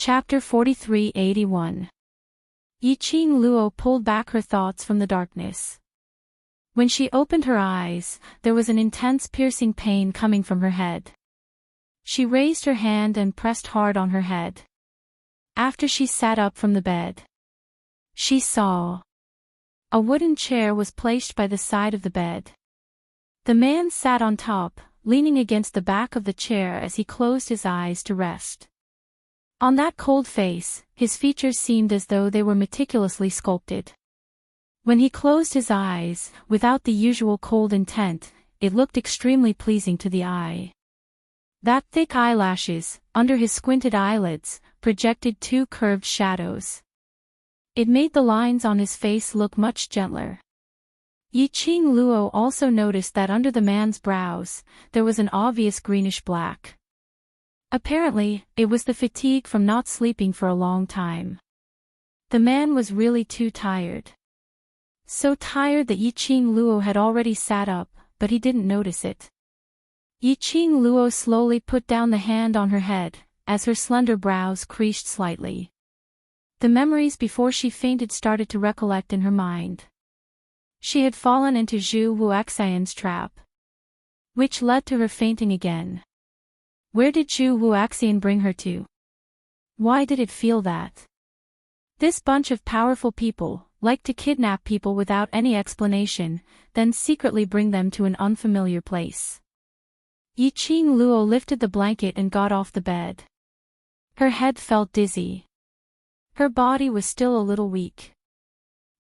Chapter 4381. Yiqing Luo pulled back her thoughts from the darkness. When she opened her eyes, there was an intense piercing pain coming from her head. She raised her hand and pressed hard on her head. After she sat up from the bed, she saw a wooden chair was placed by the side of the bed. The man sat on top, leaning against the back of the chair as he closed his eyes to rest. On that cold face, his features seemed as though they were meticulously sculpted. When he closed his eyes, without the usual cold intent, it looked extremely pleasing to the eye. That thick eyelashes, under his squinted eyelids, projected two curved shadows. It made the lines on his face look much gentler. Yiqing Luo also noticed that under the man's brows, there was an obvious greenish black. Apparently, it was the fatigue from not sleeping for a long time. The man was really too tired. So tired that Yiqing Luo had already sat up, but he didn't notice it. Yiqing Luo slowly put down the hand on her head, as her slender brows creased slightly. The memories before she fainted started to recollect in her mind. She had fallen into Zhu Wuxian's trap, which led to her fainting again. Where did Zhu Wuxian bring her to? Why did it feel that? This bunch of powerful people liked to kidnap people without any explanation, then secretly bring them to an unfamiliar place. Yiqing Luo lifted the blanket and got off the bed. Her head felt dizzy. Her body was still a little weak.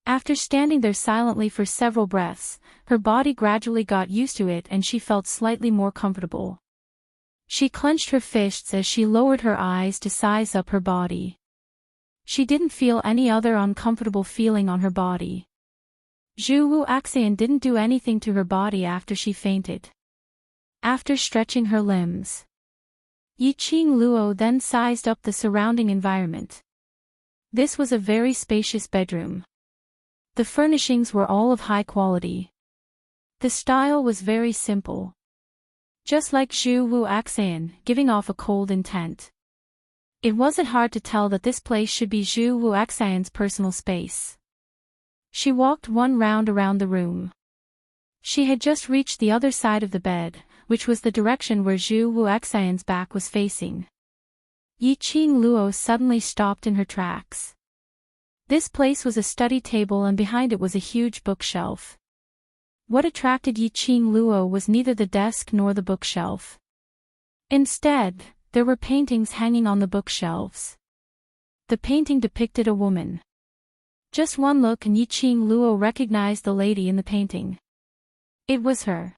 After standing there silently for several breaths, her body gradually got used to it and she felt slightly more comfortable. She clenched her fists as she lowered her eyes to size up her body. She didn't feel any other uncomfortable feeling on her body. Zhu Wuxian didn't do anything to her body after she fainted. After stretching her limbs, Yiqing Luo then sized up the surrounding environment. This was a very spacious bedroom. The furnishings were all of high quality. The style was very simple. Just like Zhu Wuxian, giving off a cold intent. It wasn't hard to tell that this place should be Zhu Wuxian's personal space. She walked one round around the room. She had just reached the other side of the bed, which was the direction where Zhu Wuxian's back was facing. Yiqing Luo suddenly stopped in her tracks. This place was a study table and behind it was a huge bookshelf. What attracted Yiqing Luo was neither the desk nor the bookshelf. Instead, there were paintings hanging on the bookshelves. The painting depicted a woman. Just one look and Yiqing Luo recognized the lady in the painting. It was her.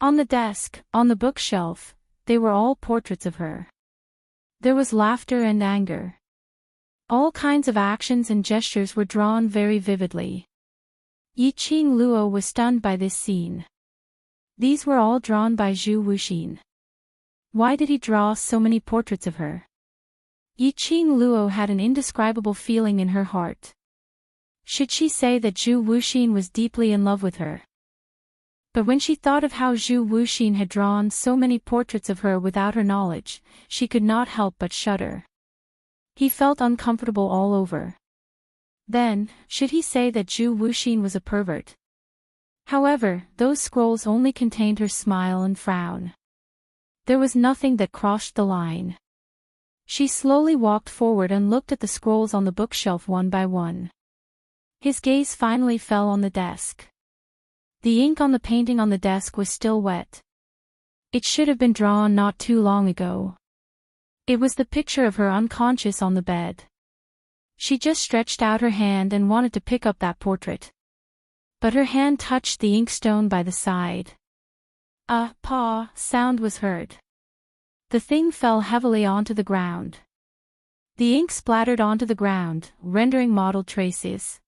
On the desk, on the bookshelf, they were all portraits of her. There was laughter and anger. All kinds of actions and gestures were drawn very vividly. Yiqing Luo was stunned by this scene. These were all drawn by Zhu Wuxian. Why did he draw so many portraits of her? Yiqing Luo had an indescribable feeling in her heart. Should she say that Zhu Wuxian was deeply in love with her? But when she thought of how Zhu Wuxian had drawn so many portraits of her without her knowledge, she could not help but shudder. He felt uncomfortable all over. Then, should he say that Zhu Wuxian was a pervert? However, those scrolls only contained her smile and frown. There was nothing that crossed the line. She slowly walked forward and looked at the scrolls on the bookshelf one by one. His gaze finally fell on the desk. The ink on the painting on the desk was still wet. It should have been drawn not too long ago. It was the picture of her unconscious on the bed. She just stretched out her hand and wanted to pick up that portrait. But her hand touched the inkstone by the side. A paw sound was heard. The thing fell heavily onto the ground. The ink splattered onto the ground, rendering mottled traces.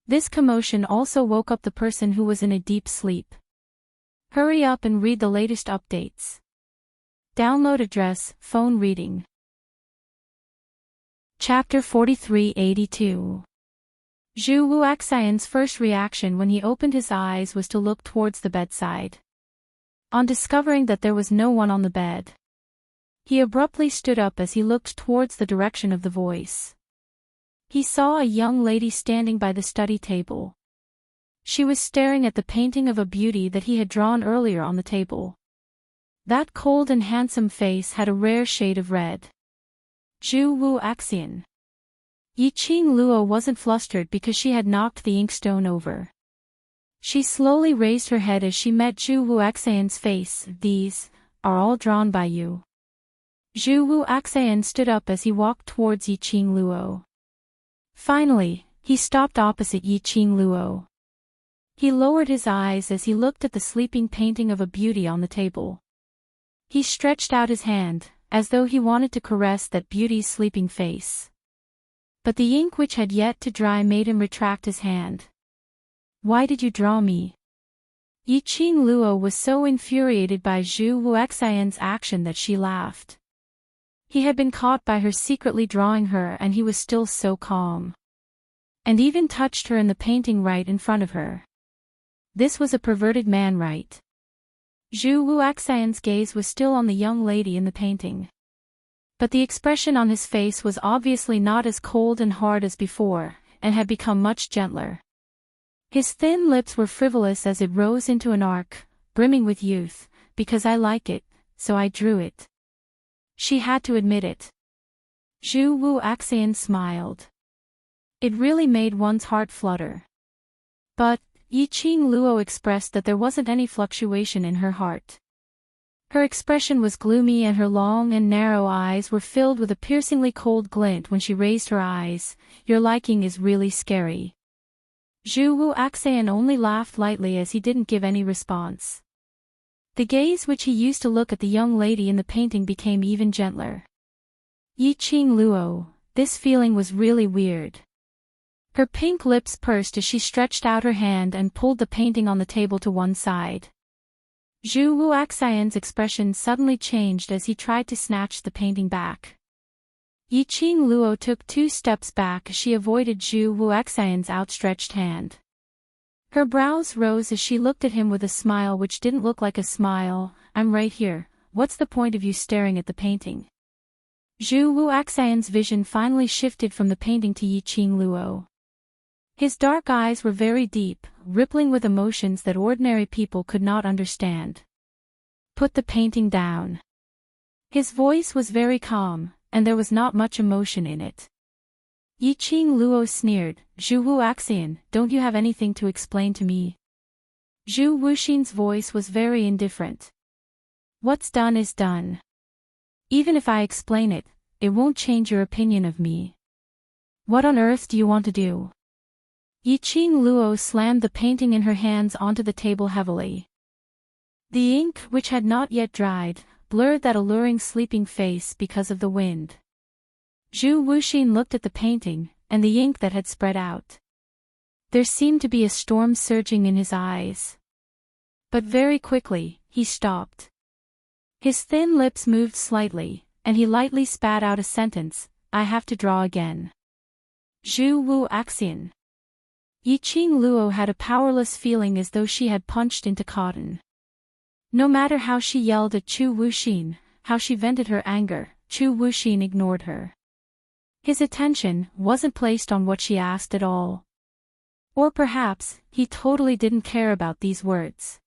This commotion also woke up the person who was in a deep sleep. Hurry up and read the latest updates. Download address, phone reading. Chapter 4382. Zhu Wuxian's first reaction when he opened his eyes was to look towards the bedside. On discovering that there was no one on the bed, He abruptly stood up as he looked towards the direction of the voice. He saw a young lady standing by the study table. She was staring at the painting of a beauty that he had drawn earlier on the table. That cold and handsome face had a rare shade of red. Zhu Wu Axian. Yiqing Luo wasn't flustered because she had knocked the inkstone over. She slowly raised her head as she met Zhu Wu Axian's face. These are all drawn by you. Zhu Wu Axian stood up as he walked towards Yiqing Luo. Finally, he stopped opposite Yiqing Luo. He lowered his eyes as he looked at the sleeping painting of a beauty on the table. He stretched out his hand, as though he wanted to caress that beauty's sleeping face. But the ink which had yet to dry made him retract his hand. Why did you draw me? Yiqing Luo was so infuriated by Zhu Wu Axian's action that she laughed. He had been caught by her secretly drawing her and he was still so calm. And even touched her in the painting right in front of her. This was a perverted man, right? Zhu Wu Axian's gaze was still on the young lady in the painting. But the expression on his face was obviously not as cold and hard as before, and had become much gentler. His thin lips were frivolous as it rose into an arc, brimming with youth. Because I like it, so I drew it. She had to admit it. Zhu Wu Axian smiled. It really made one's heart flutter. But Yiqing Luo expressed that there wasn't any fluctuation in her heart. Her expression was gloomy and her long and narrow eyes were filled with a piercingly cold glint when she raised her eyes. Your liking is really scary. Zhu Wu Axian only laughed lightly as he didn't give any response. The gaze which he used to look at the young lady in the painting became even gentler. Yiqing Luo, this feeling was really weird. Her pink lips pursed as she stretched out her hand and pulled the painting on the table to one side. Zhu Wu Axian's expression suddenly changed as he tried to snatch the painting back. Yiqing Luo took 2 steps back as she avoided Zhu Wu Axian's outstretched hand. Her brows rose as she looked at him with a smile which didn't look like a smile. I'm right here, what's the point of you staring at the painting? Zhu Wu Axian's vision finally shifted from the painting to Yiqing Luo. His dark eyes were very deep, rippling with emotions that ordinary people could not understand. Put the painting down. His voice was very calm, and there was not much emotion in it. Yiqing Luo sneered, Zhu Wu Axian, don't you have anything to explain to me? Zhu Wuxin's voice was very indifferent. What's done is done. Even if I explain it, it won't change your opinion of me. What on earth do you want to do? Yiqing Luo slammed the painting in her hands onto the table heavily. The ink, which had not yet dried, blurred that alluring sleeping face because of the wind. Zhu Wuxin looked at the painting, and the ink that had spread out. There seemed to be a storm surging in his eyes. But very quickly, he stopped. His thin lips moved slightly, and he lightly spat out a sentence, I have to draw again. Zhu Wu Axian. Yiqing Luo had a powerless feeling as though she had punched into cotton. No matter how she yelled at Zhu Wuxin, how she vented her anger, Zhu Wuxin ignored her. His attention wasn't placed on what she asked at all. Or perhaps, he totally didn't care about these words.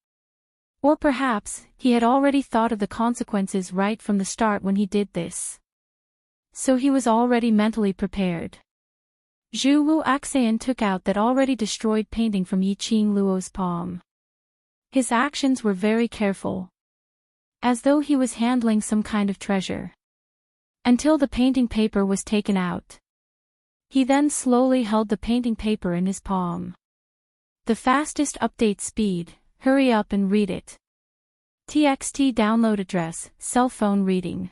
Or perhaps, he had already thought of the consequences right from the start when he did this. So he was already mentally prepared. Zhu Wu Axian took out that already destroyed painting from Yiqing Luo's palm. His actions were very careful. As though he was handling some kind of treasure. Until the painting paper was taken out. He then slowly held the painting paper in his palm. The fastest update speed, hurry up and read it. TXT download address, cell phone reading.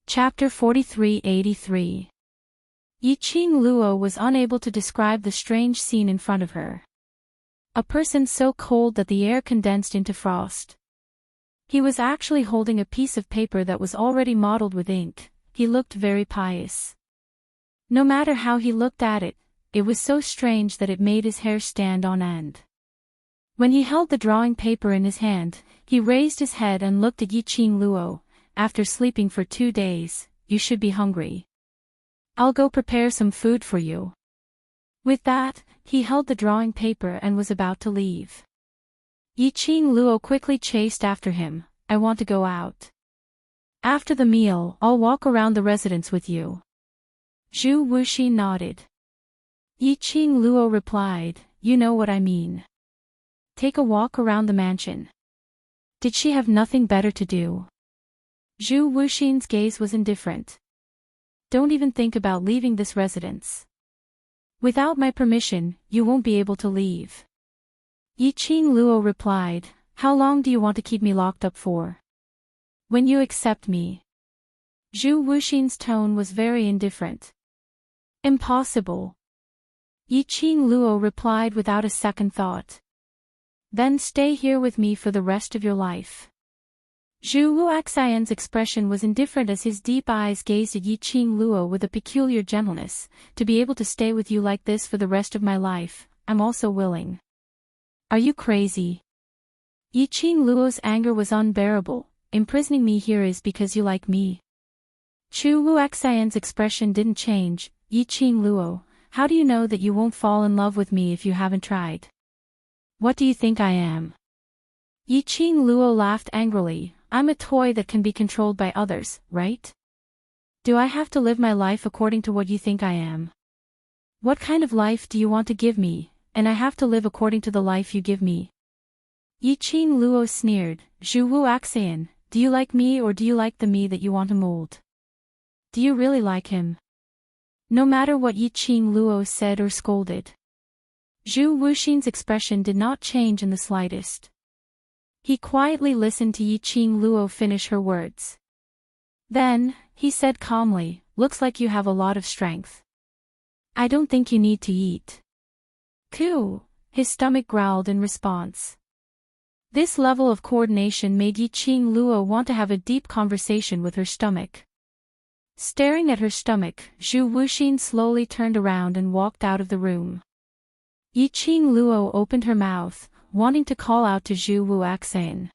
Chapter 4383. Yiqing Luo was unable to describe the strange scene in front of her. A person so cold that the air condensed into frost. He was actually holding a piece of paper that was already mottled with ink. He looked very pious. No matter how he looked at it, it was so strange that it made his hair stand on end. When he held the drawing paper in his hand, he raised his head and looked at Yiqing Luo. after sleeping for 2 days, you should be hungry. I'll go prepare some food for you. With that, he held the drawing paper and was about to leave. Yiqing Luo quickly chased after him. I want to go out. After the meal, I'll walk around the residence with you. Zhu Wuxi nodded. Yiqing Luo replied, you know what I mean. Take a walk around the mansion. Did she have nothing better to do? Zhu Wuxin's gaze was indifferent. Don't even think about leaving this residence. Without my permission, you won't be able to leave. Yiqing Luo replied, how long do you want to keep me locked up for? When you accept me. Zhu Wuxin's tone was very indifferent. Impossible. Yiqing Luo replied without a second thought. Then stay here with me for the rest of your life. Zhu Wuxian's expression was indifferent as his deep eyes gazed at Yiqing Luo with a peculiar gentleness. To be able to stay with you like this for the rest of my life, I'm also willing. Are you crazy? Yiqing Luo's anger was unbearable. Imprisoning me here is because you like me. Zhu Wuxian's expression didn't change. Yiqing Luo, how do you know that you won't fall in love with me if you haven't tried? What do you think I am? Yiqing Luo laughed angrily. I'm a toy that can be controlled by others, right? Do I have to live my life according to what you think I am? What kind of life do you want to give me, and I have to live according to the life you give me? Yiqing Luo sneered. Zhu Wuxian, do you like me or do you like the me that you want to mold? Do you really like him? No matter what Yiqing Luo said or scolded. Zhu Wuxin's expression did not change in the slightest. He quietly listened to Yiqing Luo finish her words. Then, he said calmly, looks like you have a lot of strength. I don't think you need to eat. Coo! His stomach growled in response. This level of coordination made Yiqing Luo want to have a deep conversation with her stomach. Staring at her stomach, Zhu Wuxin slowly turned around and walked out of the room. Yiqing Luo opened her mouth, wanting to call out to Zhu Wuxian.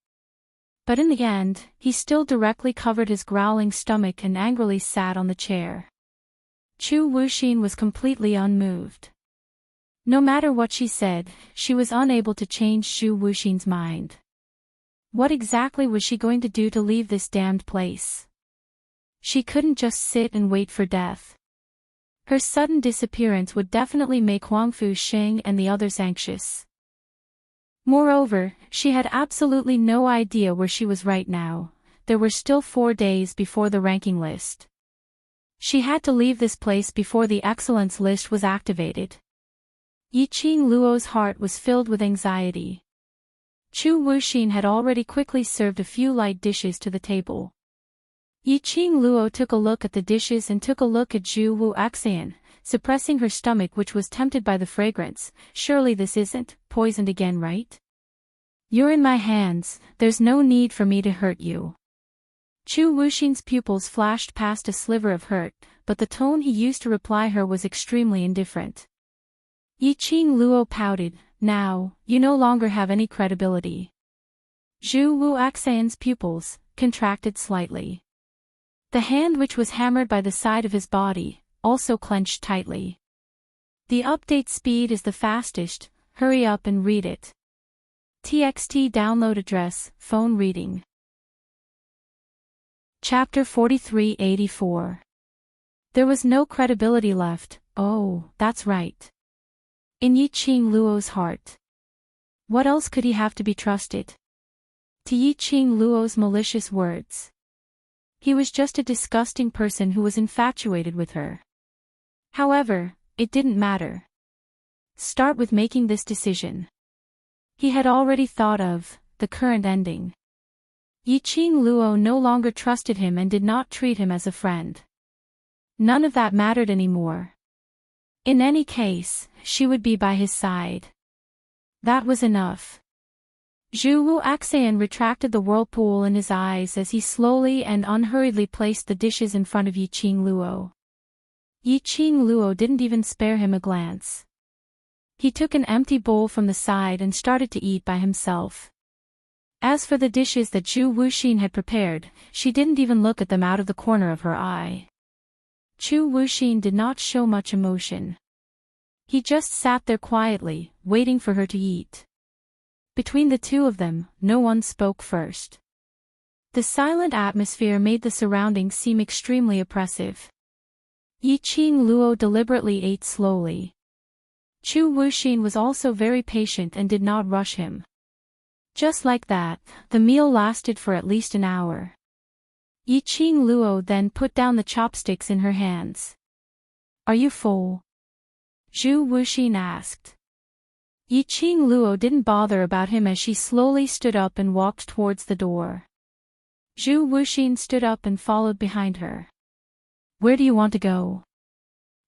But in the end, he still directly covered his growling stomach and angrily sat on the chair. Zhu Wuxin was completely unmoved. No matter what she said, she was unable to change Zhu Wuxin's mind. What exactly was she going to do to leave this damned place? She couldn't just sit and wait for death. Her sudden disappearance would definitely make Huangfu Xing and the others anxious. Moreover, she had absolutely no idea where she was right now. There were still 4 days before the ranking list. She had to leave this place before the excellence list was activated. Yiqing Luo's heart was filled with anxiety. Zhu Wuxin had already quickly served a few light dishes to the table. Yiqing Luo took a look at the dishes and took a look at Zhu Wuxian, suppressing her stomach which was tempted by the fragrance. Surely this isn't poisoned again, right? You're in my hands, there's no need for me to hurt you. Zhu Wuxin's pupils flashed past a sliver of hurt, but the tone he used to reply her was extremely indifferent. Yiqing Luo pouted, now, you no longer have any credibility. Zhu Wuxian's pupils contracted slightly. The hand which was hammered by the side of his body also clenched tightly. The update speed is the fastest, hurry up and read it. TXT download address, phone reading. Chapter 4384. There was no credibility left. Oh, that's right. In Yiqing Luo's heart. What else could he have to be trusted? To Yiqing Luo's malicious words. He was just a disgusting person who was infatuated with her. However, it didn't matter. Start with making this decision. He had already thought of the current ending. Yiqing Luo no longer trusted him and did not treat him as a friend. None of that mattered anymore. In any case, she would be by his side. That was enough. Zhu Wuxian retracted the whirlpool in his eyes as he slowly and unhurriedly placed the dishes in front of Yiqing Luo. Yiqing Luo didn't even spare him a glance. He took an empty bowl from the side and started to eat by himself. As for the dishes that Zhu Wuxin had prepared, she didn't even look at them out of the corner of her eye. Zhu Wuxin did not show much emotion. He just sat there quietly, waiting for her to eat. Between the two of them, no one spoke first. The silent atmosphere made the surroundings seem extremely oppressive. Yiqing Luo deliberately ate slowly. Zhu Wuxin was also very patient and did not rush him. Just like that, the meal lasted for at least an hour. Yiqing Luo then put down the chopsticks in her hands. "Are you full?" Zhu Wuxin asked. Yiqing Luo didn't bother about him as she slowly stood up and walked towards the door. Zhu Wuxin stood up and followed behind her. "Where do you want to go?"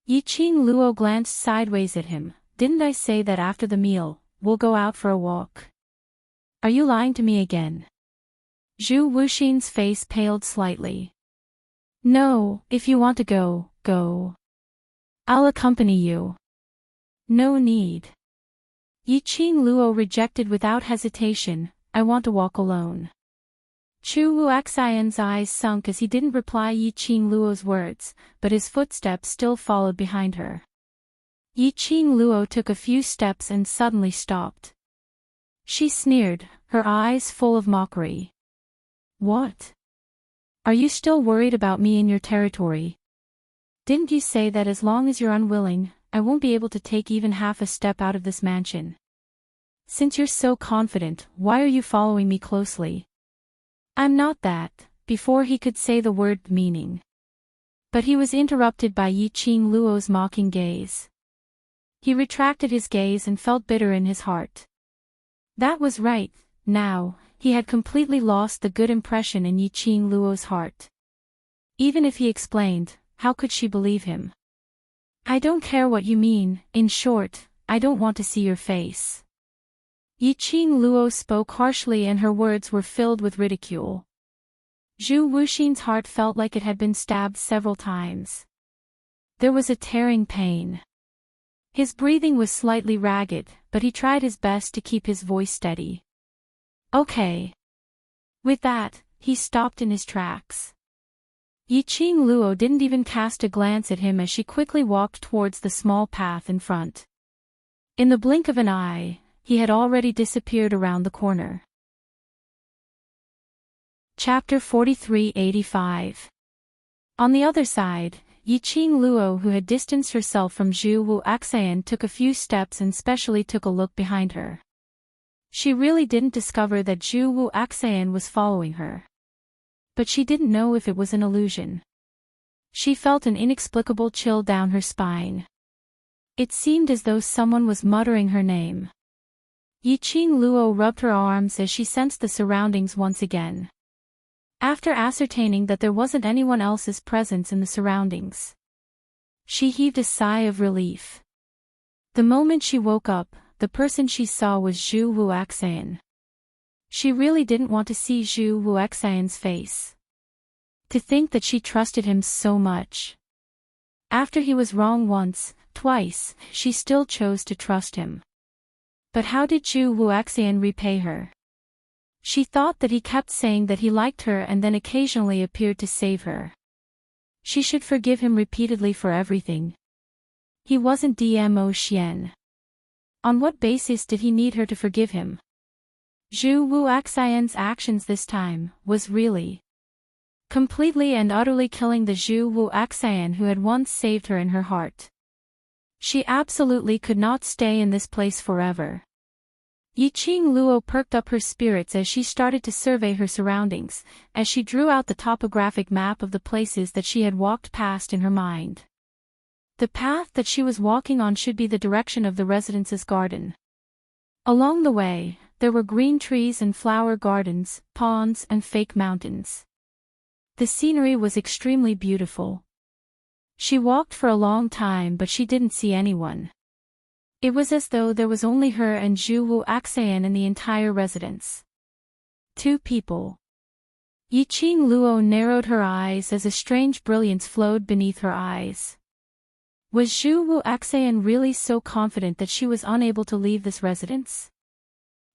Yiqing Luo glanced sideways at him. "Didn't I say that after the meal, we'll go out for a walk? Are you lying to me again?" Zhu Wuxin's face paled slightly. "No, if you want to go, go. I'll accompany you." "No need." Yiqing Luo rejected without hesitation. "I want to walk alone." Zhu Wuxian's eyes sunk as he didn't reply Yiqing Luo's words, but his footsteps still followed behind her. Yiqing Luo took a few steps and suddenly stopped. She sneered, her eyes full of mockery. "What? Are you still worried about me in your territory? Didn't you say that as long as you're unwilling, I won't be able to take even half a step out of this mansion? Since you're so confident, why are you following me closely?" "I'm not that," before he could say the word meaning. But he was interrupted by Yiqing Luo's mocking gaze. He retracted his gaze and felt bitter in his heart. That was right, now, he had completely lost the good impression in Yiqing Luo's heart. Even if he explained, how could she believe him? "I don't care what you mean, in short, I don't want to see your face." Yiqing Luo spoke harshly and her words were filled with ridicule. Zhu Wuxin's heart felt like it had been stabbed several times. There was a tearing pain. His breathing was slightly ragged, but he tried his best to keep his voice steady. "Okay." With that, he stopped in his tracks. Yiqing Luo didn't even cast a glance at him as she quickly walked towards the small path in front. In the blink of an eye, he had already disappeared around the corner. Chapter 4385. On the other side, Yiqing Luo, who had distanced herself from Zhu Wuxian, took a few steps and specially took a look behind her. She really didn't discover that Zhu Wuxian was following her. But she didn't know if it was an illusion. She felt an inexplicable chill down her spine. It seemed as though someone was muttering her name. Yiqing Luo rubbed her arms as she sensed the surroundings once again. After ascertaining that there wasn't anyone else's presence in the surroundings, she heaved a sigh of relief. The moment she woke up, the person she saw was Zhu Wuxian. She really didn't want to see Zhu Wuxian's face. To think that she trusted him so much. After he was wrong once, twice, she still chose to trust him. But how did Zhu Wuxian repay her? She thought that he kept saying that he liked her and then occasionally appeared to save her. She should forgive him repeatedly for everything. He wasn't Dmo Xian. On what basis did he need her to forgive him? Zhu Wuxian's actions this time was really completely and utterly killing the Zhu Wuxian who had once saved her in her heart. She absolutely could not stay in this place forever. Yiqing Luo perked up her spirits as she started to survey her surroundings, as she drew out the topographic map of the places that she had walked past in her mind. The path that she was walking on should be the direction of the residence's garden. Along the way, there were green trees and flower gardens, ponds and fake mountains. The scenery was extremely beautiful. She walked for a long time but she didn't see anyone. It was as though there was only her and Zhu Wuxian in the entire residence. Two people. Yiqing Luo narrowed her eyes as a strange brilliance flowed beneath her eyes. Was Zhu Wuxian really so confident that she was unable to leave this residence?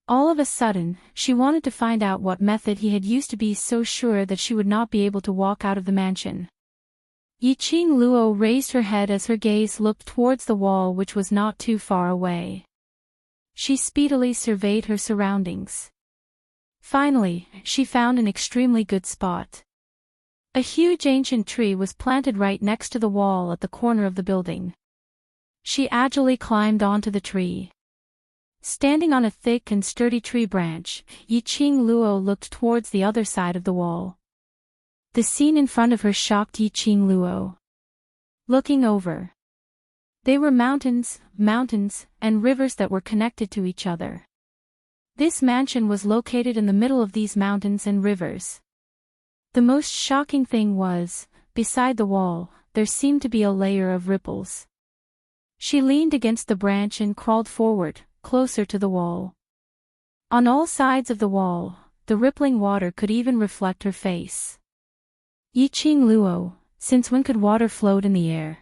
All of a sudden, she wanted to find out what method he had used to be so sure that she would not be able to walk out of the mansion. Yiqing Luo raised her head as her gaze looked towards the wall, which was not too far away. She speedily surveyed her surroundings. Finally, she found an extremely good spot. A huge ancient tree was planted right next to the wall at the corner of the building. She agilely climbed onto the tree. Standing on a thick and sturdy tree branch, Yiqing Luo looked towards the other side of the wall. The scene in front of her shocked Yiqing Luo. Looking over, they were mountains, and rivers that were connected to each other. This mansion was located in the middle of these mountains and rivers. The most shocking thing was, beside the wall, there seemed to be a layer of ripples. She leaned against the branch and crawled forward, closer to the wall. On all sides of the wall, the rippling water could even reflect her face. Yiqing Luo, since when could water float in the air?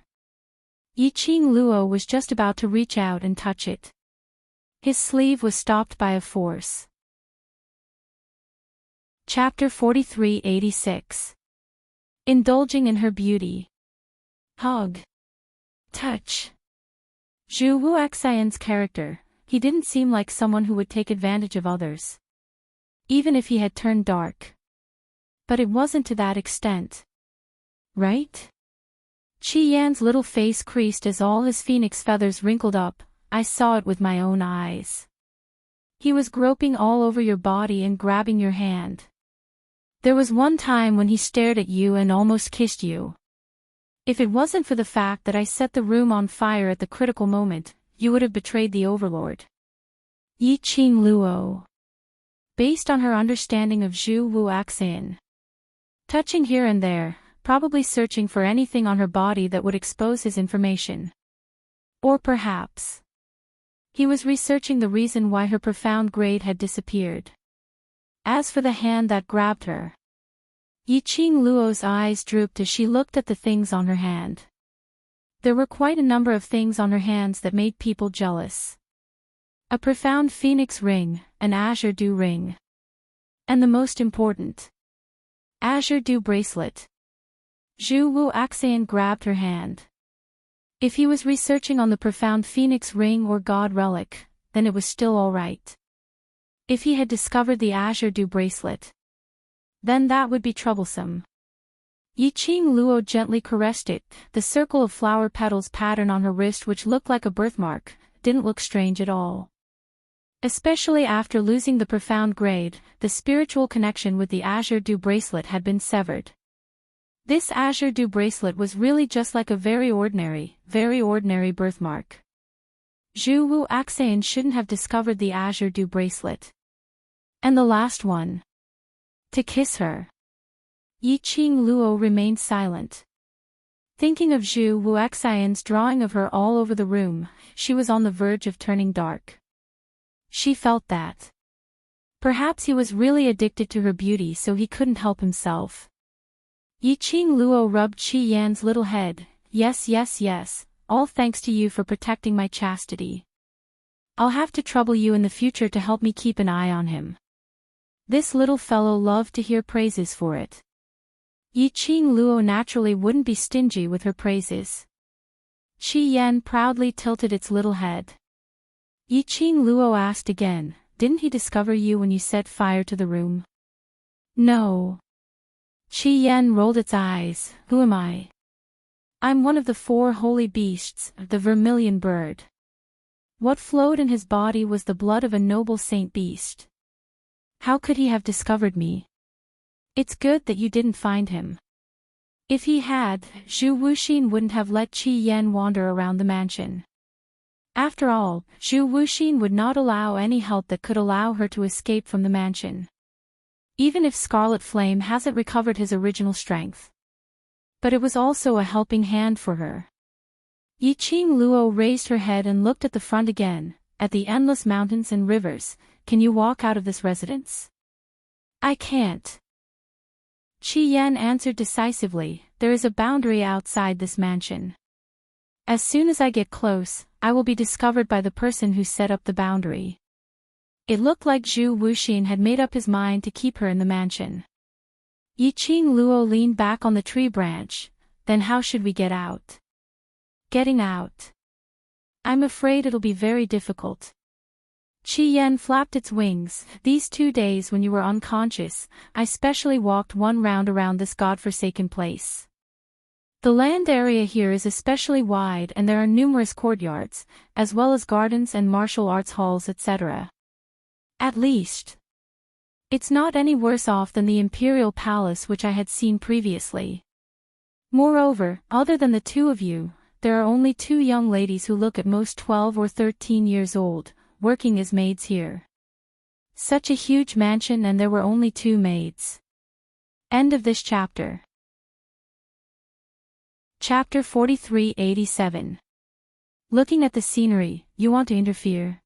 Yiqing Luo was just about to reach out and touch it. His sleeve was stopped by a force. Chapter 4386. Indulging in her beauty. Hug. Touch. Zhu Wuxian's character, he didn't seem like someone who would take advantage of others. Even if he had turned dark. But it wasn't to that extent. Right? Qi Yan's little face creased as all his phoenix feathers wrinkled up. I saw it with my own eyes. He was groping all over your body and grabbing your hand. There was one time when he stared at you and almost kissed you. If it wasn't for the fact that I set the room on fire at the critical moment, you would have betrayed the overlord. Yiqing Luo. Based on her understanding of Zhu Wuxian. Touching here and there, probably searching for anything on her body that would expose his information. Or perhaps he was researching the reason why her profound grade had disappeared. As for the hand that grabbed her, Yiqing Luo's eyes drooped as she looked at the things on her hand. There were quite a number of things on her hands that made people jealous. A profound phoenix ring, an azure dew ring. And the most important, azure dew bracelet. Zhu Wuxian grabbed her hand. If he was researching on the profound phoenix ring or god relic, then it was still all right. If he had discovered the azure dew bracelet, then that would be troublesome. Yiqing Luo gently caressed it. The circle of flower petals pattern on her wrist, which looked like a birthmark, didn't look strange at all. Especially after losing the profound grade, the spiritual connection with the azure dew bracelet had been severed. This azure dew bracelet was really just like a very ordinary birthmark. Zhu Wuxian shouldn't have discovered the azure dew bracelet. And the last one. To kiss her. Yiqing Luo remained silent. Thinking of Zhu Wuxian's drawing of her all over the room, she was on the verge of turning dark. She felt that perhaps he was really addicted to her beauty, so he couldn't help himself. Yiqing Luo rubbed Qi Yan's little head. Yes, all thanks to you for protecting my chastity. I'll have to trouble you in the future to help me keep an eye on him. This little fellow loved to hear praises for it. Yiqing Luo naturally wouldn't be stingy with her praises. Qi Yan proudly tilted its little head. Yiqing Luo asked again, didn't he discover you when you set fire to the room? No. Qi Yan rolled its eyes. Who am I? I'm one of the 4 holy beasts, the vermilion bird. What flowed in his body was the blood of a noble saint beast. How could he have discovered me? It's good that you didn't find him. If he had, Zhu Wuxian wouldn't have let Qi Yan wander around the mansion. After all, Zhu Wuxian would not allow any help that could allow her to escape from the mansion. Even if Scarlet Flame hasn't recovered his original strength. But it was also a helping hand for her. Yiqing Luo raised her head and looked at the front again, at the endless mountains and rivers. Can you walk out of this residence? I can't. Qi Yan answered decisively, there is a boundary outside this mansion. As soon as I get close, I will be discovered by the person who set up the boundary. It looked like Zhu Wuxin had made up his mind to keep her in the mansion. Yiqing Luo leaned back on the tree branch. Then how should we get out? Getting out. I'm afraid it'll be very difficult. Qi Yan flapped its wings. These 2 days when you were unconscious, I specially walked one round around this godforsaken place. The land area here is especially wide and there are numerous courtyards, as well as gardens and martial arts halls etc. At least, it's not any worse off than the imperial palace which I had seen previously. Moreover, other than the two of you, there are only 2 young ladies who look at most 12 or 13 years old, working as maids here. Such a huge mansion and there were only 2 maids. End of this chapter. Chapter 4387. Looking at the scenery, you want to interfere.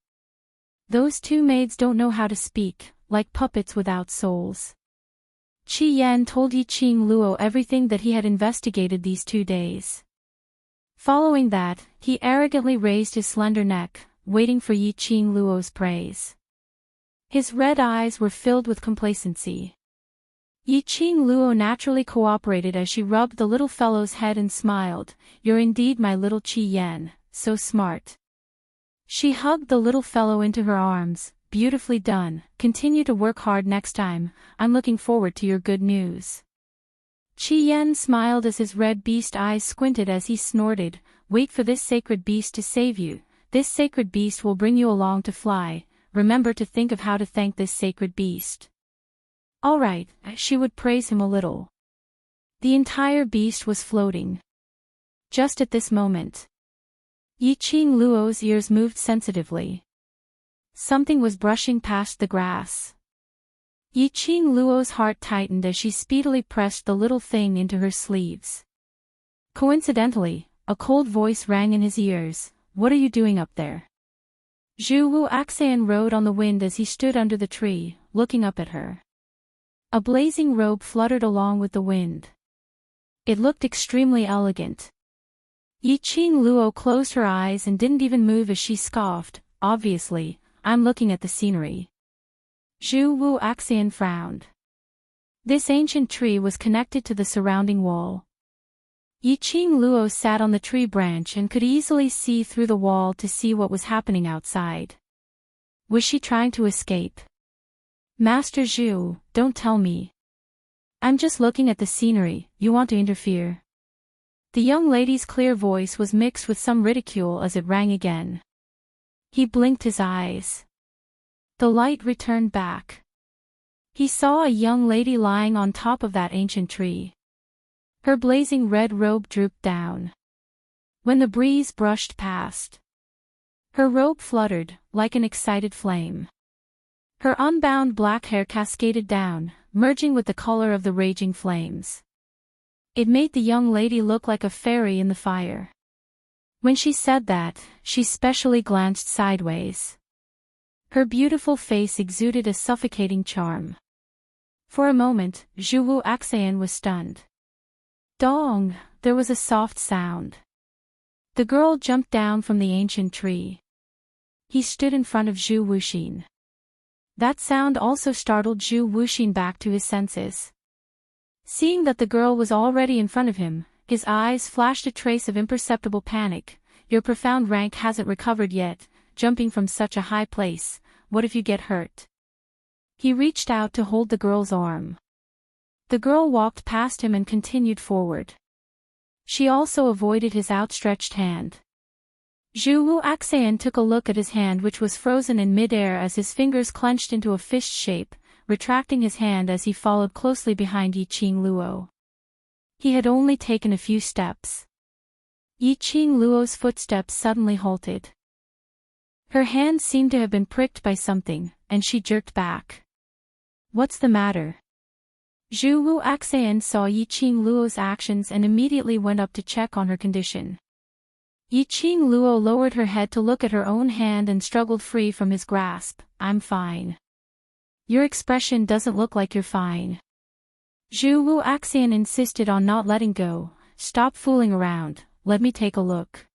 Those 2 maids don't know how to speak, like puppets without souls. Qi Yan told Yiqing Luo everything that he had investigated these 2 days. Following that, he arrogantly raised his slender neck, waiting for Yiqing Luo's praise. His red eyes were filled with complacency. Yiqing Luo naturally cooperated as she rubbed the little fellow's head and smiled. You're indeed my little Qi Yan, so smart. She hugged the little fellow into her arms. Beautifully done, continue to work hard next time, I'm looking forward to your good news. Qi Yan smiled as his red beast eyes squinted as he snorted, wait for this sacred beast to save you, this sacred beast will bring you along to fly, remember to think of how to thank this sacred beast. Alright, she would praise him a little. The entire beast was floating. Just at this moment, Yiqing Luo's ears moved sensitively. Something was brushing past the grass. Yiqing Luo's heart tightened as she speedily pressed the little thing into her sleeves. Coincidentally, a cold voice rang in his ears, what are you doing up there? Zhu Wu Axian rode on the wind as he stood under the tree, looking up at her. A blazing robe fluttered along with the wind. It looked extremely elegant. Yiqing Luo closed her eyes and didn't even move as she scoffed, obviously, I'm looking at the scenery. Zhu Wu Axian frowned. This ancient tree was connected to the surrounding wall. Yiqing Luo sat on the tree branch and could easily see through the wall to see what was happening outside. Was she trying to escape? Master Zhu, don't tell me. I'm just looking at the scenery, you want to interfere. The young lady's clear voice was mixed with some ridicule as it rang again. He blinked his eyes. The light returned back. He saw a young lady lying on top of that ancient tree. Her blazing red robe drooped down. When the breeze brushed past, her robe fluttered, like an excited flame. Her unbound black hair cascaded down, merging with the color of the raging flames. It made the young lady look like a fairy in the fire. When she said that, she specially glanced sideways. Her beautiful face exuded a suffocating charm. For a moment, Zhu Wu Axian was stunned. Dong! There was a soft sound. The girl jumped down from the ancient tree. He stood in front of Zhu Wuxin. That sound also startled Zhu Wuxin back to his senses. Seeing that the girl was already in front of him, his eyes flashed a trace of imperceptible panic. Your profound rank hasn't recovered yet, jumping from such a high place, what if you get hurt? He reached out to hold the girl's arm. The girl walked past him and continued forward. She also avoided his outstretched hand. Zhu Wu Axian took a look at his hand which was frozen in mid-air as his fingers clenched into a fist shape, retracting his hand as he followed closely behind Yiqing Luo. He had only taken a few steps. Yiqing Luo's footsteps suddenly halted. Her hand seemed to have been pricked by something, and she jerked back. What's the matter? Zhu Wu Axian saw Yiqing Luo's actions and immediately went up to check on her condition. Yiqing Luo lowered her head to look at her own hand and struggled free from his grasp. I'm fine. Your expression doesn't look like you're fine. Zhu Wu Axian insisted on not letting go. Stop fooling around, let me take a look.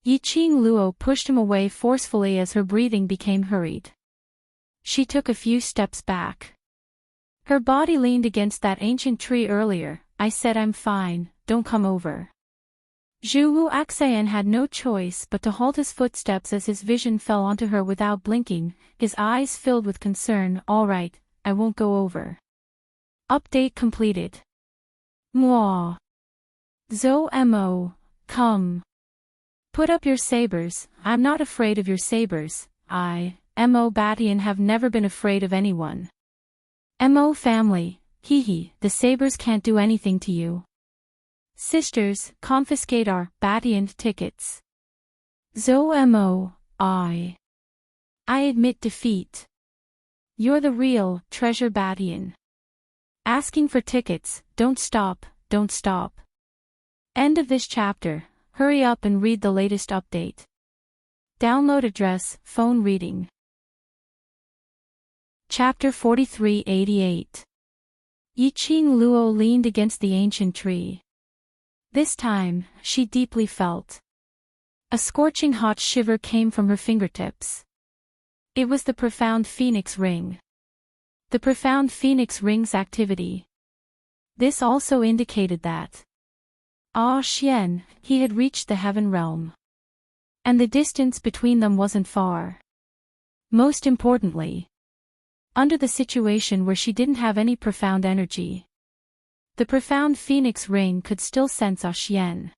Yiqing Luo pushed him away forcefully as her breathing became hurried. She took a few steps back. Her body leaned against that ancient tree earlier. I said I'm fine, don't come over. Zhu Wuaxian had no choice but to halt his footsteps as his vision fell onto her without blinking, his eyes filled with concern. All right, I won't go over. Update completed. Moi. Zo Mo, come. Put up your sabers. I'm not afraid of your sabers. I, Mo Batian, have never been afraid of anyone. Mo family, hee, the sabers can't do anything to you. Sisters, confiscate our Batian tickets. Zo Mo, I admit defeat. You're the real treasure Batian. Asking for tickets, don't stop, don't stop. End of this chapter. Hurry up and read the latest update. Download address, phone reading. Chapter 4388. Yiqing Luo leaned against the ancient tree. This time, she deeply felt. A scorching hot shiver came from her fingertips. It was the profound phoenix ring. The profound phoenix ring's activity. This also indicated that Xian, he had reached the heaven realm. And the distance between them wasn't far. Most importantly, under the situation where she didn't have any profound energy, the profound phoenix ring could still sense Xian.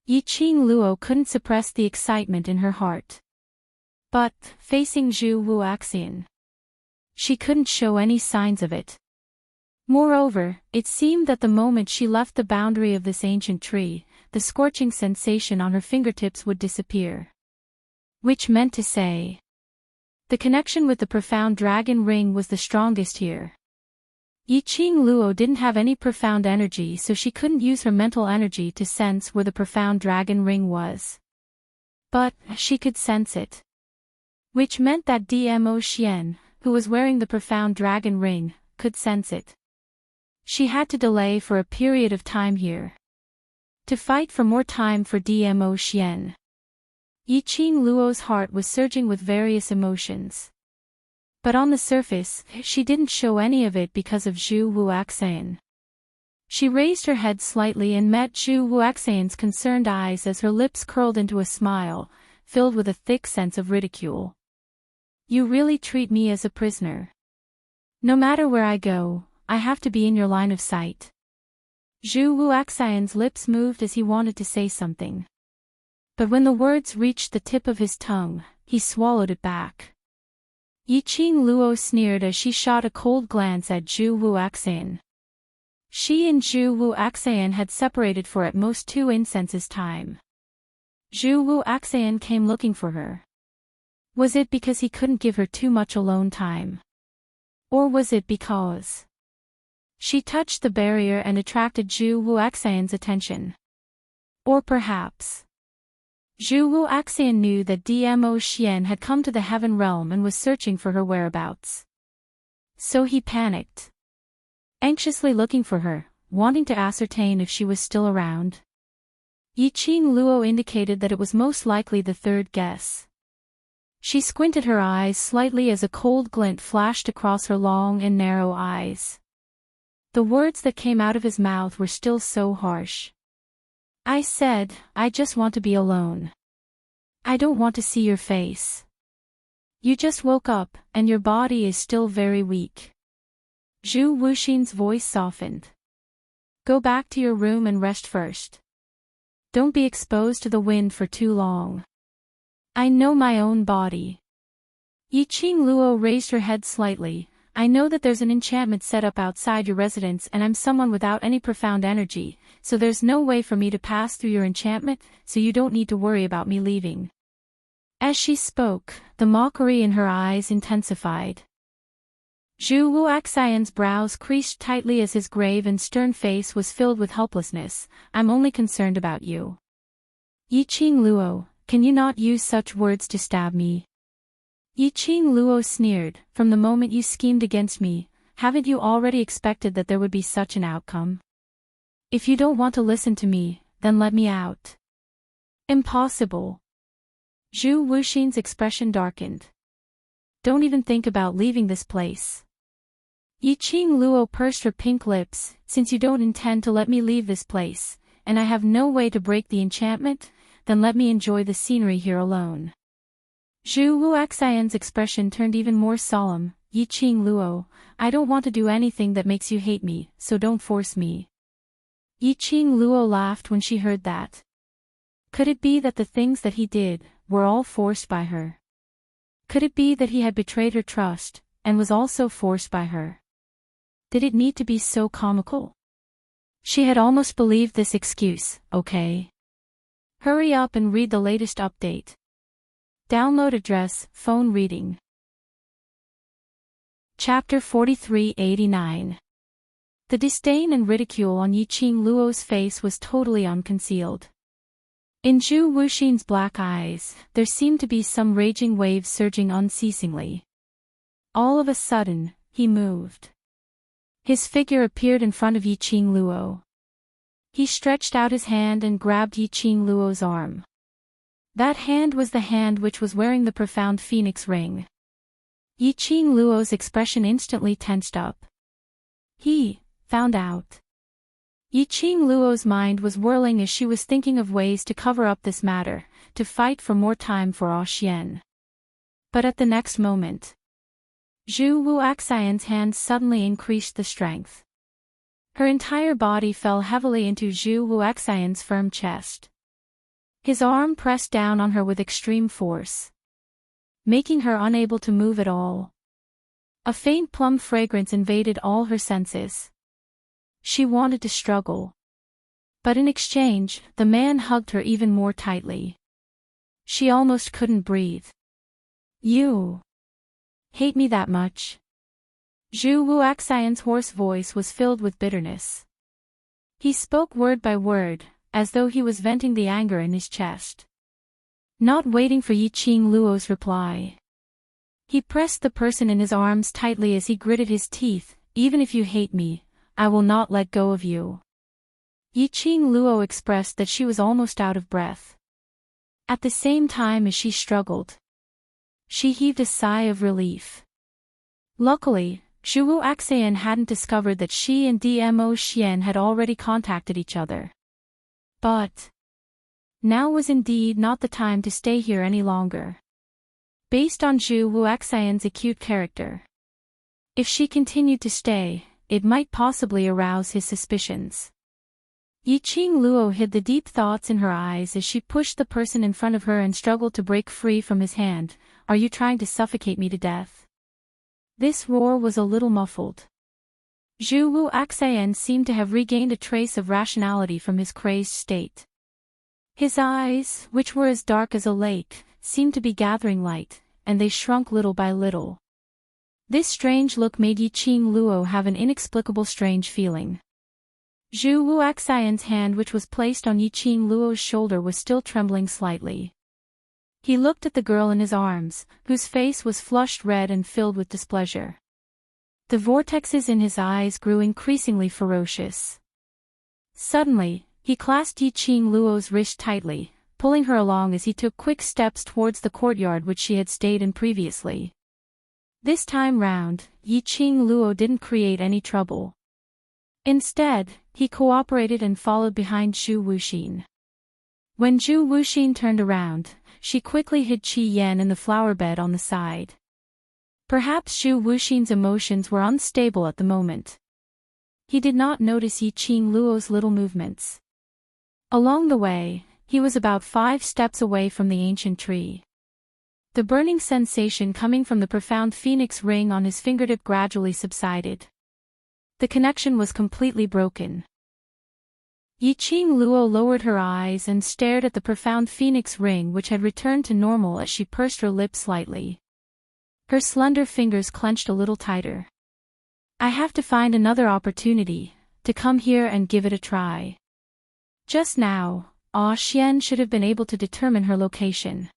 Yiqing Luo couldn't suppress the excitement in her heart. But, facing Zhu Wuaxian, she couldn't show any signs of it. Moreover, it seemed that the moment she left the boundary of this ancient tree, the scorching sensation on her fingertips would disappear. Which meant to say, the connection with the profound dragon ring was the strongest here. Yiqing Luo didn't have any profound energy, so she couldn't use her mental energy to sense where the profound dragon ring was. But, she could sense it. Which meant that Dmo Xian, who was wearing the profound dragon ring, could sense it. She had to delay for a period of time here. To fight for more time for Dmo Xian. Yiqing Luo's heart was surging with various emotions. But on the surface, she didn't show any of it because of Zhu Wuaxian. She raised her head slightly and met Zhu Wuaxian's concerned eyes as her lips curled into a smile, filled with a thick sense of ridicule. You really treat me as a prisoner. No matter where I go, I have to be in your line of sight. Zhu Wuaxian's lips moved as he wanted to say something. But when the words reached the tip of his tongue, he swallowed it back. Yiqing Luo sneered as she shot a cold glance at Zhu Wuaxian. She and Zhu Wuaxian had separated for at most 2 incenses time. Zhu Wuaxian came looking for her. Was it because he couldn't give her too much alone time? Or was it because she touched the barrier and attracted Zhu Wuaxian's attention? Or perhaps Zhu Wuaxian knew that Dmo Xian had come to the heaven realm and was searching for her whereabouts. So he panicked, anxiously looking for her, wanting to ascertain if she was still around. Yiqing Luo indicated that it was most likely the third guess. She squinted her eyes slightly as a cold glint flashed across her long and narrow eyes. The words that came out of his mouth were still so harsh. I said, I just want to be alone. I don't want to see your face. You just woke up, and your body is still very weak. Zhu Wuxian's voice softened. Go back to your room and rest first. Don't be exposed to the wind for too long. I know my own body. Yiqing Luo raised her head slightly. I know that there's an enchantment set up outside your residence and I'm someone without any profound energy, so there's no way for me to pass through your enchantment, so you don't need to worry about me leaving. As she spoke, the mockery in her eyes intensified. Zhu Wuaxian's brows creased tightly as his grave and stern face was filled with helplessness. I'm only concerned about you. Yiqing Luo, can you not use such words to stab me? Yiqing Luo sneered, from the moment you schemed against me, haven't you already expected that there would be such an outcome? If you don't want to listen to me, then let me out. Impossible. Zhu Wuxian's expression darkened. don't even think about leaving this place. Yiqing Luo pursed her pink lips, since you don't intend to let me leave this place, and I have no way to break the enchantment, then let me enjoy the scenery here alone. Zhu Wuxian's expression turned even more solemn. Yiqing Luo, I don't want to do anything that makes you hate me, so don't force me. Yiqing Luo laughed when she heard that. Could it be that the things that he did were all forced by her? Could it be that he had betrayed her trust, and was also forced by her? Did it need to be so comical? She had almost believed this excuse. Okay. Hurry up and read the latest update. Download address, phone reading. Chapter 4389. The disdain and ridicule on Yiqing Luo's face was totally unconcealed. In Zhu Wuxin's black eyes, there seemed to be some raging waves surging unceasingly. All of a sudden, he moved. His figure appeared in front of Yiqing Luo. He stretched out his hand and grabbed Yiqing Luo's arm. That hand was the hand which was wearing the profound phoenix ring. Yiqing Luo's expression instantly tensed up. He found out. Yiqing Luo's mind was whirling as she was thinking of ways to cover up this matter, to fight for more time for Xian. But at the next moment, Zhu Wuxian's hand suddenly increased the strength. Her entire body fell heavily into Zhu Wuxian's firm chest. His arm pressed down on her with extreme force, making her unable to move at all. A faint plum fragrance invaded all her senses. She wanted to struggle. But in exchange, the man hugged her even more tightly. She almost couldn't breathe. You hate me that much? Zhu Wuxian's hoarse voice was filled with bitterness. He spoke word by word, as though he was venting the anger in his chest. Not waiting for Yiqing Luo's reply, he pressed the person in his arms tightly as he gritted his teeth. Even if you hate me, I will not let go of you. Yiqing Luo expressed that she was almost out of breath. At the same time as she struggled, she heaved a sigh of relief. Luckily, Zhu Wuxian hadn't discovered that she and Dmo Xian had already contacted each other. But now was indeed not the time to stay here any longer. Based on Zhu Wuxian's acute character, if she continued to stay, it might possibly arouse his suspicions. Yiqing Luo hid the deep thoughts in her eyes as she pushed the person in front of her and struggled to break free from his hand. Are you trying to suffocate me to death? This roar was a little muffled. Zhu Wuxian seemed to have regained a trace of rationality from his crazed state. His eyes, which were as dark as a lake, seemed to be gathering light, and they shrunk little by little. This strange look made Yiqing Luo have an inexplicable strange feeling. Zhu Wuxian's hand, which was placed on Yiqing Luo's shoulder, was still trembling slightly. He looked at the girl in his arms, whose face was flushed red and filled with displeasure. The vortexes in his eyes grew increasingly ferocious. Suddenly, he clasped Yiqing Luo's wrist tightly, pulling her along as he took quick steps towards the courtyard which she had stayed in previously. This time round, Yiqing Luo didn't create any trouble. Instead, he cooperated and followed behind Zhu Wuxin. When Zhu Wuxin turned around, she quickly hid Qi Yan in the flower bed on the side. Perhaps Zhu Wuxin's emotions were unstable at the moment. He did not notice Yiqing Luo's little movements. Along the way, he was about 5 steps away from the ancient tree. The burning sensation coming from the profound phoenix ring on his fingertip gradually subsided. The connection was completely broken. Yiqing Luo lowered her eyes and stared at the profound phoenix ring, which had returned to normal as she pursed her lips slightly. Her slender fingers clenched a little tighter. I have to find another opportunity to come here and give it a try. Just now, Xian should have been able to determine her location.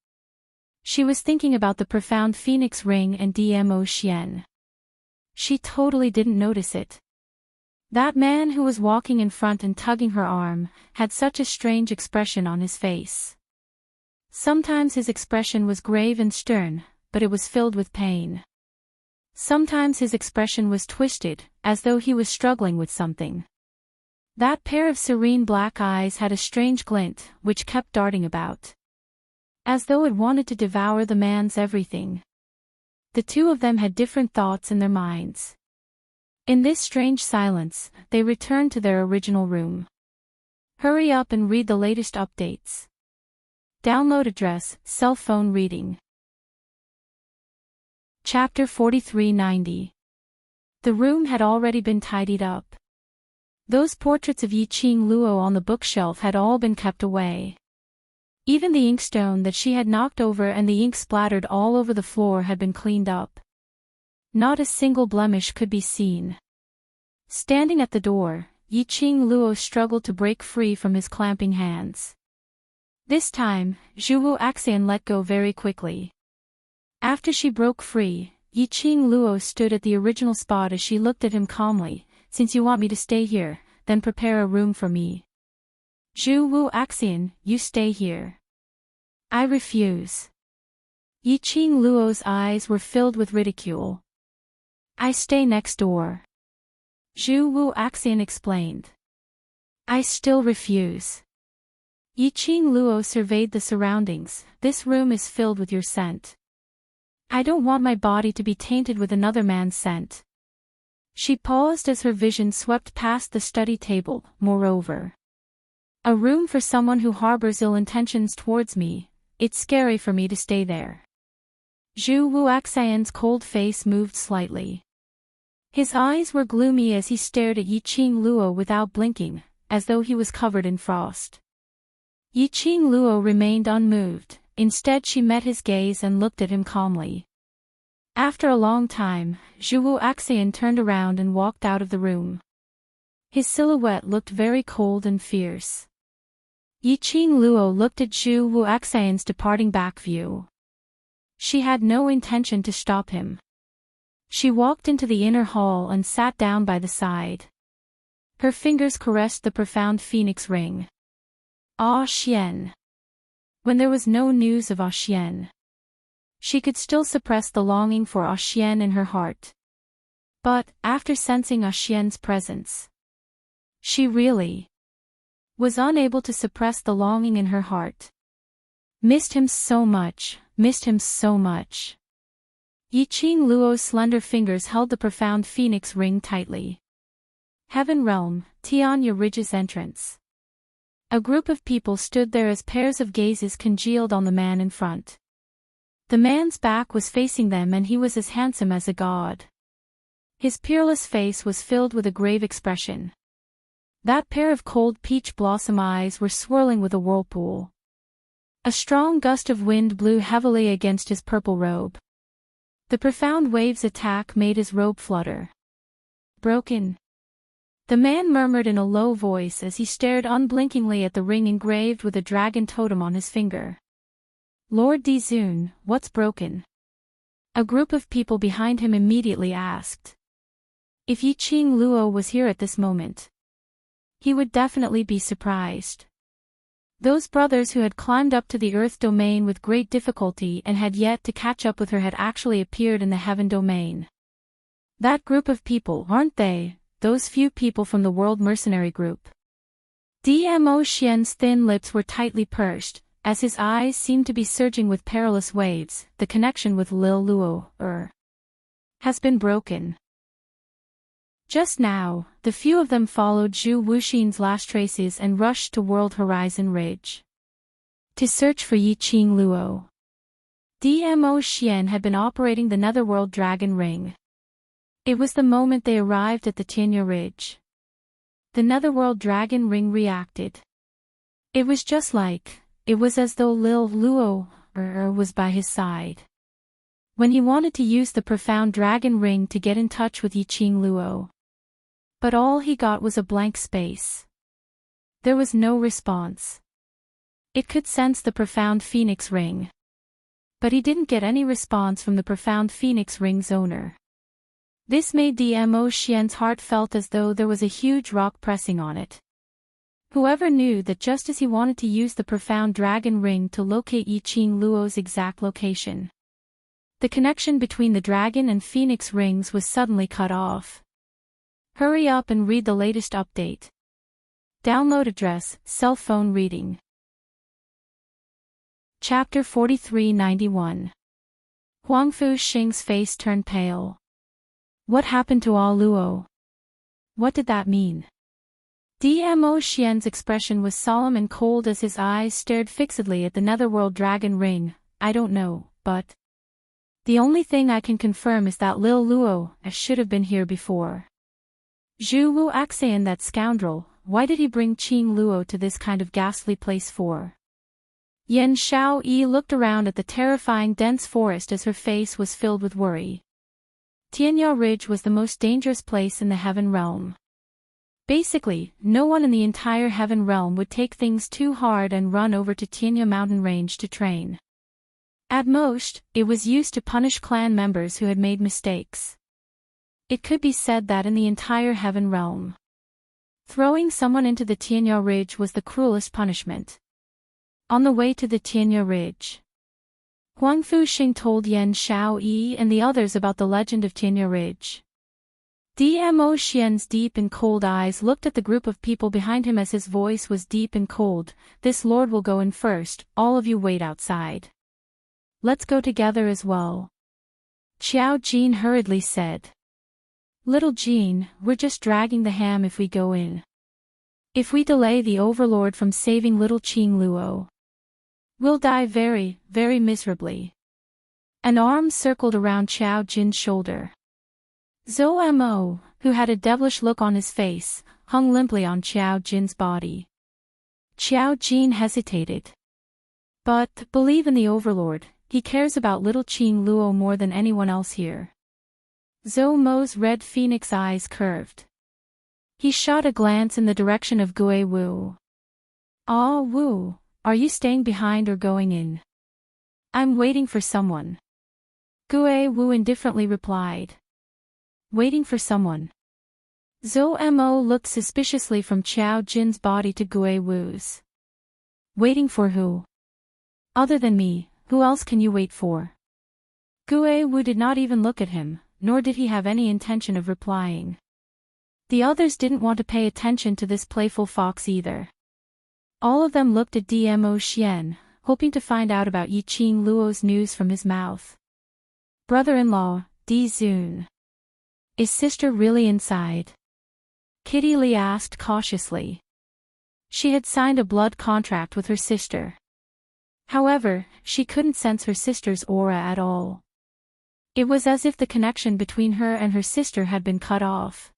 She was thinking about the profound phoenix ring and Dmo Xian. She totally didn't notice it. That man who was walking in front and tugging her arm had such a strange expression on his face. Sometimes his expression was grave and stern, but it was filled with pain. Sometimes his expression was twisted, as though he was struggling with something. That pair of serene black eyes had a strange glint, which kept darting about, as though it wanted to devour the man's everything. The two of them had different thoughts in their minds. In this strange silence, they returned to their original room. Hurry up and read the latest updates. Download address, cell phone reading. Chapter 4390. The room had already been tidied up. Those portraits of Yiqing Luo on the bookshelf had all been kept away. Even the inkstone that she had knocked over and the ink splattered all over the floor had been cleaned up. Not a single blemish could be seen. Standing at the door, Yiqing Luo struggled to break free from his clamping hands. This time, Zhuwu Axian let go very quickly. After she broke free, Yiqing Luo stood at the original spot as she looked at him calmly. Since you want me to stay here, then prepare a room for me. Zhuwu Axian, you stay here. I refuse. Yiqing Luo's eyes were filled with ridicule. I stay next door. Zhuwu Axian explained. I still refuse. Yiqing Luo surveyed the surroundings. This room is filled with your scent. I don't want my body to be tainted with another man's scent. She paused as her vision swept past the study table. Moreover, a room for someone who harbors ill intentions towards me. It's scary for me to stay there. Zhuwu Axian's cold face moved slightly. His eyes were gloomy as he stared at Yiqing Luo without blinking, as though he was covered in frost. Yiqing Luo remained unmoved. Instead she met his gaze and looked at him calmly. After a long time, Zhuwu Axian turned around and walked out of the room. His silhouette looked very cold and fierce. Yiqing Luo looked at Zhuwu Axian's departing back view. She had no intention to stop him. She walked into the inner hall and sat down by the side. Her fingers caressed the profound phoenix ring. Ah Xian. When there was no news of Ah Xian, she could still suppress the longing for Ah Xian in her heart. But, after sensing Ah Xian's presence, she really was unable to suppress the longing in her heart. Missed him so much, missed him so much. Yiqing Luo's slender fingers held the profound phoenix ring tightly. Heaven Realm, Tianya Ridge's entrance. A group of people stood there as pairs of gazes congealed on the man in front. The man's back was facing them and he was as handsome as a god. His peerless face was filled with a grave expression. That pair of cold peach blossom eyes were swirling with a whirlpool. A strong gust of wind blew heavily against his purple robe. The profound wave's attack made his robe flutter. Broken. The man murmured in a low voice as he stared unblinkingly at the ring engraved with a dragon totem on his finger. Lord Dizun, what's broken? A group of people behind him immediately asked. If Yiqing Luo was here at this moment, he would definitely be surprised. Those brothers who had climbed up to the earth domain with great difficulty and had yet to catch up with her had actually appeared in the heaven domain. That group of people, aren't they? Those few people from the World Mercenary Group. Dmo Xian's thin lips were tightly pursed, as his eyes seemed to be surging with perilous waves. The connection with Lil Luo, has been broken. Just now, the few of them followed Zhu Wuxin's last traces and rushed to World Horizon Ridge to search for Yiqing Luo. Dmo Xian had been operating the Netherworld Dragon Ring. It was the moment they arrived at the Tianya Ridge. The Netherworld Dragon Ring reacted. It was as though Lil Luo was by his side when he wanted to use the profound dragon ring to get in touch with Yiqing Luo. But all he got was a blank space. There was no response. It could sense the profound phoenix ring, but he didn't get any response from the profound phoenix ring's owner. This made Dmo Xian's heart felt as though there was a huge rock pressing on it. Whoever knew that just as he wanted to use the profound dragon ring to locate Yiqing Luo's exact location, The connection between the dragon and phoenix rings was suddenly cut off. Hurry up and read the latest update. Download address, cell phone reading. Chapter 4391. Huangfu Xing's face turned pale. What happened to All Luo? What did that mean? Dmo Xian's expression was solemn and cold as his eyes stared fixedly at the netherworld dragon ring. I don't know, but the only thing I can confirm is that Lil Luo should have been here before. Zhu Wu Axian, that scoundrel, why did he bring Qing Luo to this kind of ghastly place for? Yan Xiao Yi looked around at the terrifying dense forest as her face was filled with worry. Tianya Ridge was the most dangerous place in the heaven realm. Basically, no one in the entire heaven realm would take things too hard and run over to Tianya mountain range to train. At most, it was used to punish clan members who had made mistakes. It could be said that in the entire heaven realm, throwing someone into the Tianya Ridge was the cruelest punishment. On the way to the Tianya Ridge, Huangfu Xing told Yan Xiao Yi and the others about the legend of Tianya Ridge. Dmo Xian's deep and cold eyes looked at the group of people behind him as his voice was deep and cold. This lord will go in first, all of you wait outside. Let's go together as well. Xiao Jin hurriedly said. Little Jean, we're just dragging the ham if we go in. If we delay the overlord from saving little Qing Luo, we'll die very, very miserably. An arm circled around Xiao Jin's shoulder. Zhou Mo, who had a devilish look on his face, hung limply on Xiao Jin's body. Xiao Jin hesitated. But, believe in the overlord, he cares about little Qing Luo more than anyone else here. Zhou Mo's red phoenix eyes curved. He shot a glance in the direction of Gui Wu. Ah, Wu, are you staying behind or going in? I'm waiting for someone. Gui Wu indifferently replied. Waiting for someone. Zhou Mo looked suspiciously from Xiao Jin's body to Gui Wu's. Waiting for who? Other than me, who else can you wait for? Gui Wu did not even look at him, nor did he have any intention of replying. The others didn't want to pay attention to this playful fox either. All of them looked at Dmo Xian, hoping to find out about Yi Qing Luo's news from his mouth. Brother-in-law, Di Zun. Is sister really inside? Kitty Li asked cautiously. She had signed a blood contract with her sister. However, she couldn't sense her sister's aura at all. It was as if the connection between her and her sister had been cut off.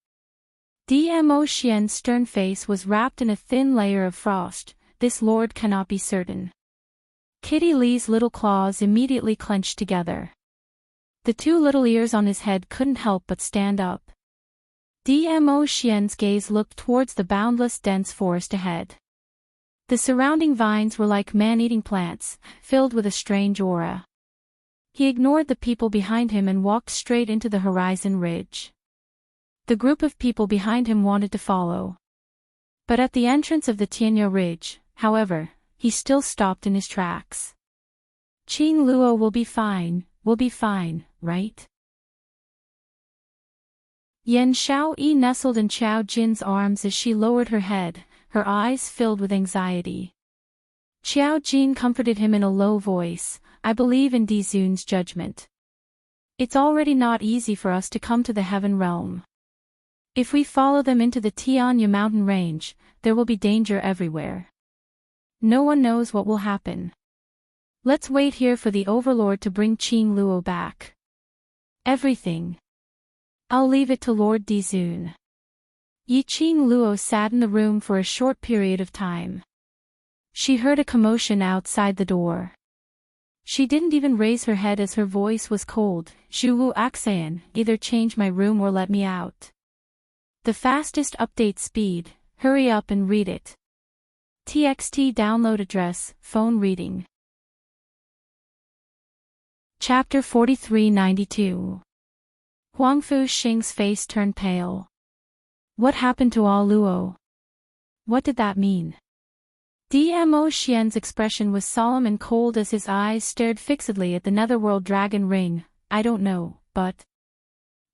Dmo Xian's stern face was wrapped in a thin layer of frost. This lord cannot be certain. Kitty Li's little claws immediately clenched together. The two little ears on his head couldn't help but stand up. Dmo Xian's gaze looked towards the boundless dense forest ahead. The surrounding vines were like man-eating plants, filled with a strange aura. He ignored the people behind him and walked straight into the horizon ridge. The group of people behind him wanted to follow. But at the entrance of the Tianya Ridge, however, he still stopped in his tracks. Qing Luo will be fine, right? Yan Xiao Yi nestled in Xiao Jin's arms as she lowered her head, her eyes filled with anxiety. Xiao Jin comforted him in a low voice. I believe in Di Zun's judgment. It's already not easy for us to come to the heaven realm. If we follow them into the Tianya mountain range, there will be danger everywhere. No one knows what will happen. Let's wait here for the overlord to bring Qing Luo back. Everything. I'll leave it to Lord Di Zun. Yi Qing Luo sat in the room for a short period of time. She heard a commotion outside the door. She didn't even raise her head as her voice was cold. Zhu Wu Axian, either change my room or let me out. The fastest update speed, hurry up and read it. TXT download address, phone reading. Chapter 4392. Huangfu Xing's face turned pale. What happened to All Luo? What did that mean? Dmo Xian's expression was solemn and cold as his eyes stared fixedly at the netherworld dragon ring. I don't know, but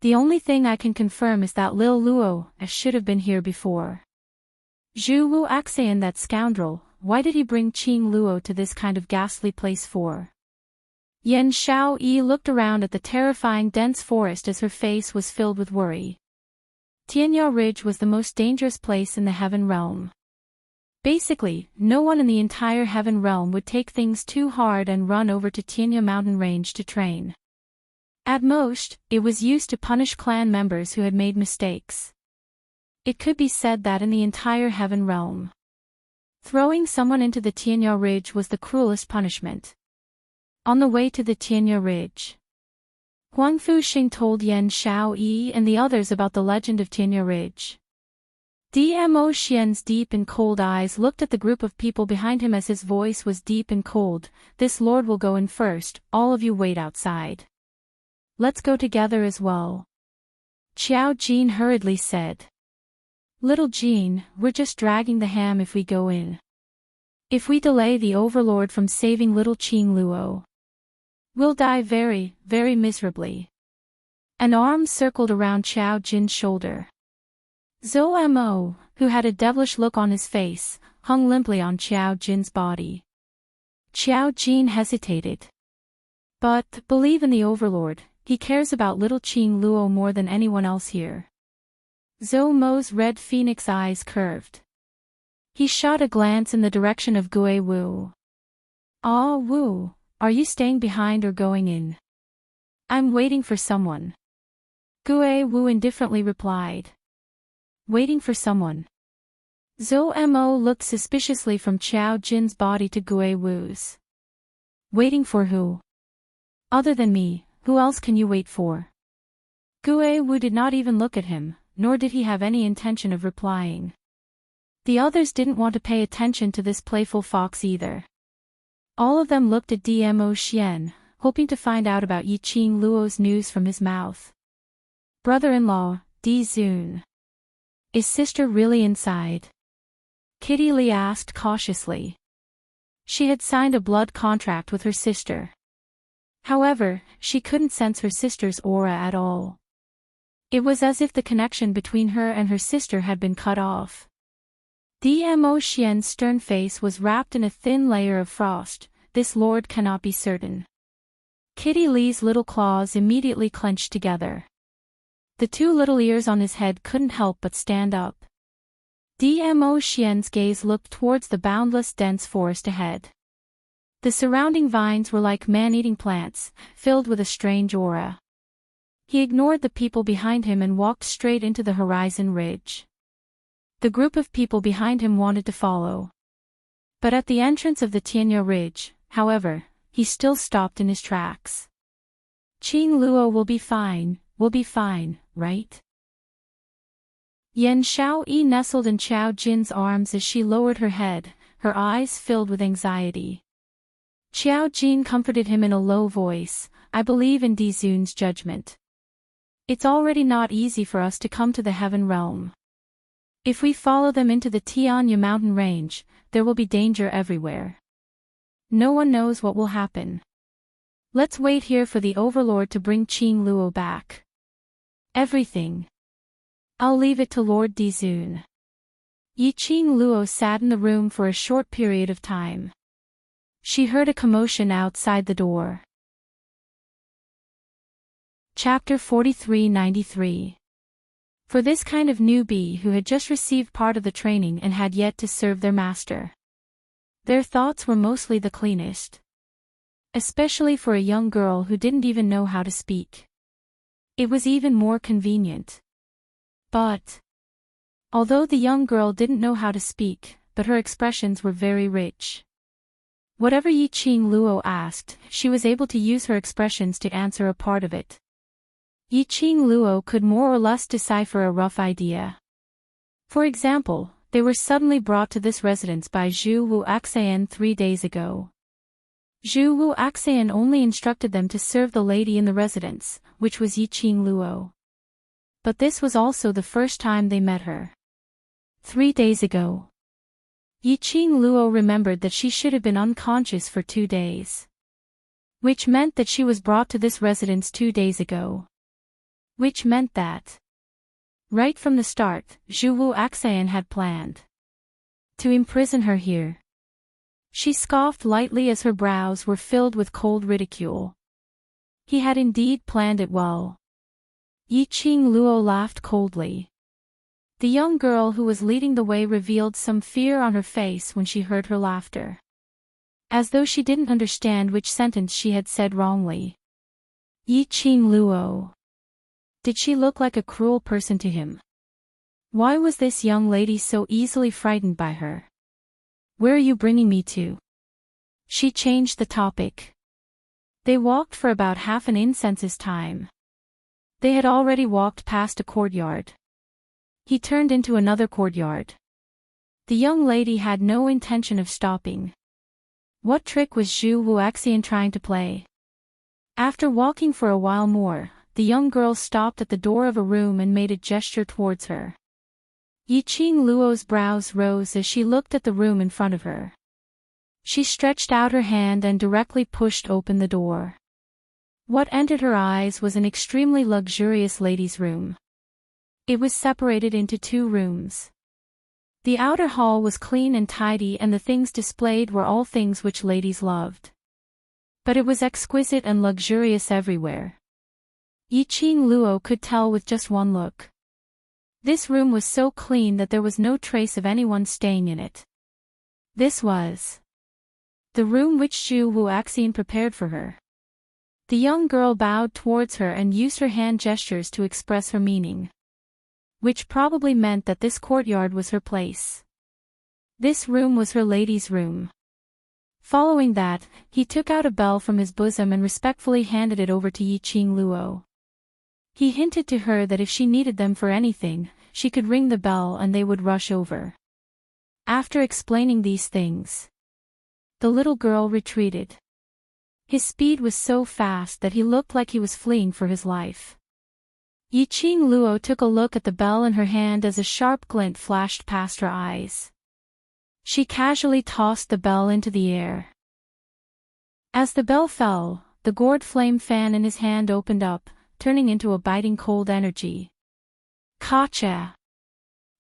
the only thing I can confirm is that Lil Luo should have been here before. Zhu Wu Axian, that scoundrel, why did he bring Qing Luo to this kind of ghastly place for? Yan Xiao Yi looked around at the terrifying dense forest as her face was filled with worry. Tianya Ridge was the most dangerous place in the heaven realm. Basically, no one in the entire heaven realm would take things too hard and run over to Tianya mountain range to train. At most, it was used to punish clan members who had made mistakes. It could be said that in the entire heaven realm, throwing someone into the Tianya Ridge was the cruelest punishment. On the way to the Tianya Ridge, Huang Fuxing told Yan Xiao Yi and the others about the legend of Tianya Ridge. Dmo Xian's deep and cold eyes looked at the group of people behind him as his voice was deep and cold. This lord will go in first, all of you wait outside. Let's go together as well. Qiao Jin hurriedly said. Little Jean, we're just dragging the ham if we go in. If we delay the overlord from saving little Qing Luo, we'll die very, very miserably. An arm circled around Qiao Jin's shoulder. Zhou Mo, who had a devilish look on his face, hung limply on Qiao Jin's body. Qiao Jin hesitated. But, believe in the overlord, he cares about little Qing Luo more than anyone else here. Zhou Mo's red phoenix eyes curved. He shot a glance in the direction of Gue Wu. Ah, Wu, are you staying behind or going in? I'm waiting for someone. Gue Wu indifferently replied. Waiting for someone. Zhou Mo looked suspiciously from Qiao Jin's body to Gue Wu's. Waiting for who? Other than me, who else can you wait for? Gue Wu did not even look at him, nor did he have any intention of replying. The others didn't want to pay attention to this playful fox either. All of them looked at Dmo Xian, hoping to find out about Yi Qing Luo's news from his mouth. Brother-in-law, Di Zun. Is sister really inside? Kitty Li asked cautiously. She had signed a blood contract with her sister. However, she couldn't sense her sister's aura at all. It was as if the connection between her and her sister had been cut off. Dmo Xian's stern face was wrapped in a thin layer of frost. This lord cannot be certain. Kitty Li's little claws immediately clenched together. The two little ears on his head couldn't help but stand up. Dmo Xian's gaze looked towards the boundless dense forest ahead. The surrounding vines were like man-eating plants, filled with a strange aura. He ignored the people behind him and walked straight into the horizon ridge. The group of people behind him wanted to follow. But at the entrance of the Tianya Ridge, however, he still stopped in his tracks. Qing Luo will be fine, right? Yan Xiao Yi nestled in Qiao Jin's arms as she lowered her head, her eyes filled with anxiety. Qiao Jin comforted him in a low voice. I believe in Di Zun's judgment. It's already not easy for us to come to the heaven realm. If we follow them into the Tianya mountain range, there will be danger everywhere. No one knows what will happen. Let's wait here for the overlord to bring Qing Luo back. Everything. I'll leave it to Lord Di Zun. Yi Qing Luo sat in the room for a short period of time. She heard a commotion outside the door. Chapter 4393. For this kind of newbie who had just received part of the training and had yet to serve their master, their thoughts were mostly the cleanest. Especially for a young girl who didn't even know how to speak. It was even more convenient. But although the young girl didn't know how to speak, but her expressions were very rich. Whatever Yi Qing Luo asked, she was able to use her expressions to answer a part of it. Yi Qing Luo could more or less decipher a rough idea. For example, they were suddenly brought to this residence by Zhu Wu Axian 3 days ago. Zhu Wu Axian only instructed them to serve the lady in the residence, which was Yi Qing Luo. But this was also the first time they met her. 3 days ago. Yi Qing Luo remembered that she should have been unconscious for 2 days. which meant that she was brought to this residence 2 days ago. Which meant that, right from the start, Zhu Wu Axian had planned to imprison her here. She scoffed lightly as her brows were filled with cold ridicule. He had indeed planned it well. Yi Qing Luo laughed coldly. The young girl who was leading the way revealed some fear on her face when she heard her laughter, as though she didn't understand which sentence she had said wrongly. Yi Qing Luo. Did she look like a cruel person to him? Why was this young lady so easily frightened by her? Where are you bringing me to? She changed the topic. They walked for about half an incense's time. They had already walked past a courtyard. He turned into another courtyard. The young lady had no intention of stopping. What trick was Zhu Wuxian trying to play? After walking for a while more, the young girl stopped at the door of a room and made a gesture towards her. Yi Qing Luo's brows rose as she looked at the room in front of her. She stretched out her hand and directly pushed open the door. What entered her eyes was an extremely luxurious ladies' room. It was separated into 2 rooms. The outer hall was clean and tidy, and the things displayed were all things which ladies loved. But it was exquisite and luxurious everywhere. Yi Qing Luo could tell with just one look. This room was so clean that there was no trace of anyone staying in it. This was the room which Zhu Wuxian prepared for her. The young girl bowed towards her and used her hand gestures to express her meaning, which probably meant that this courtyard was her place. This room was her lady's room. Following that, he took out a bell from his bosom and respectfully handed it over to Yi Qing Luo. He hinted to her that if she needed them for anything, she could ring the bell and they would rush over. After explaining these things, the little girl retreated. His speed was so fast that he looked like he was fleeing for his life. Yi Qing Luo took a look at the bell in her hand as a sharp glint flashed past her eyes. She casually tossed the bell into the air. As the bell fell, the gourd flame fan in his hand opened up, turning into a biting cold energy. Kacha!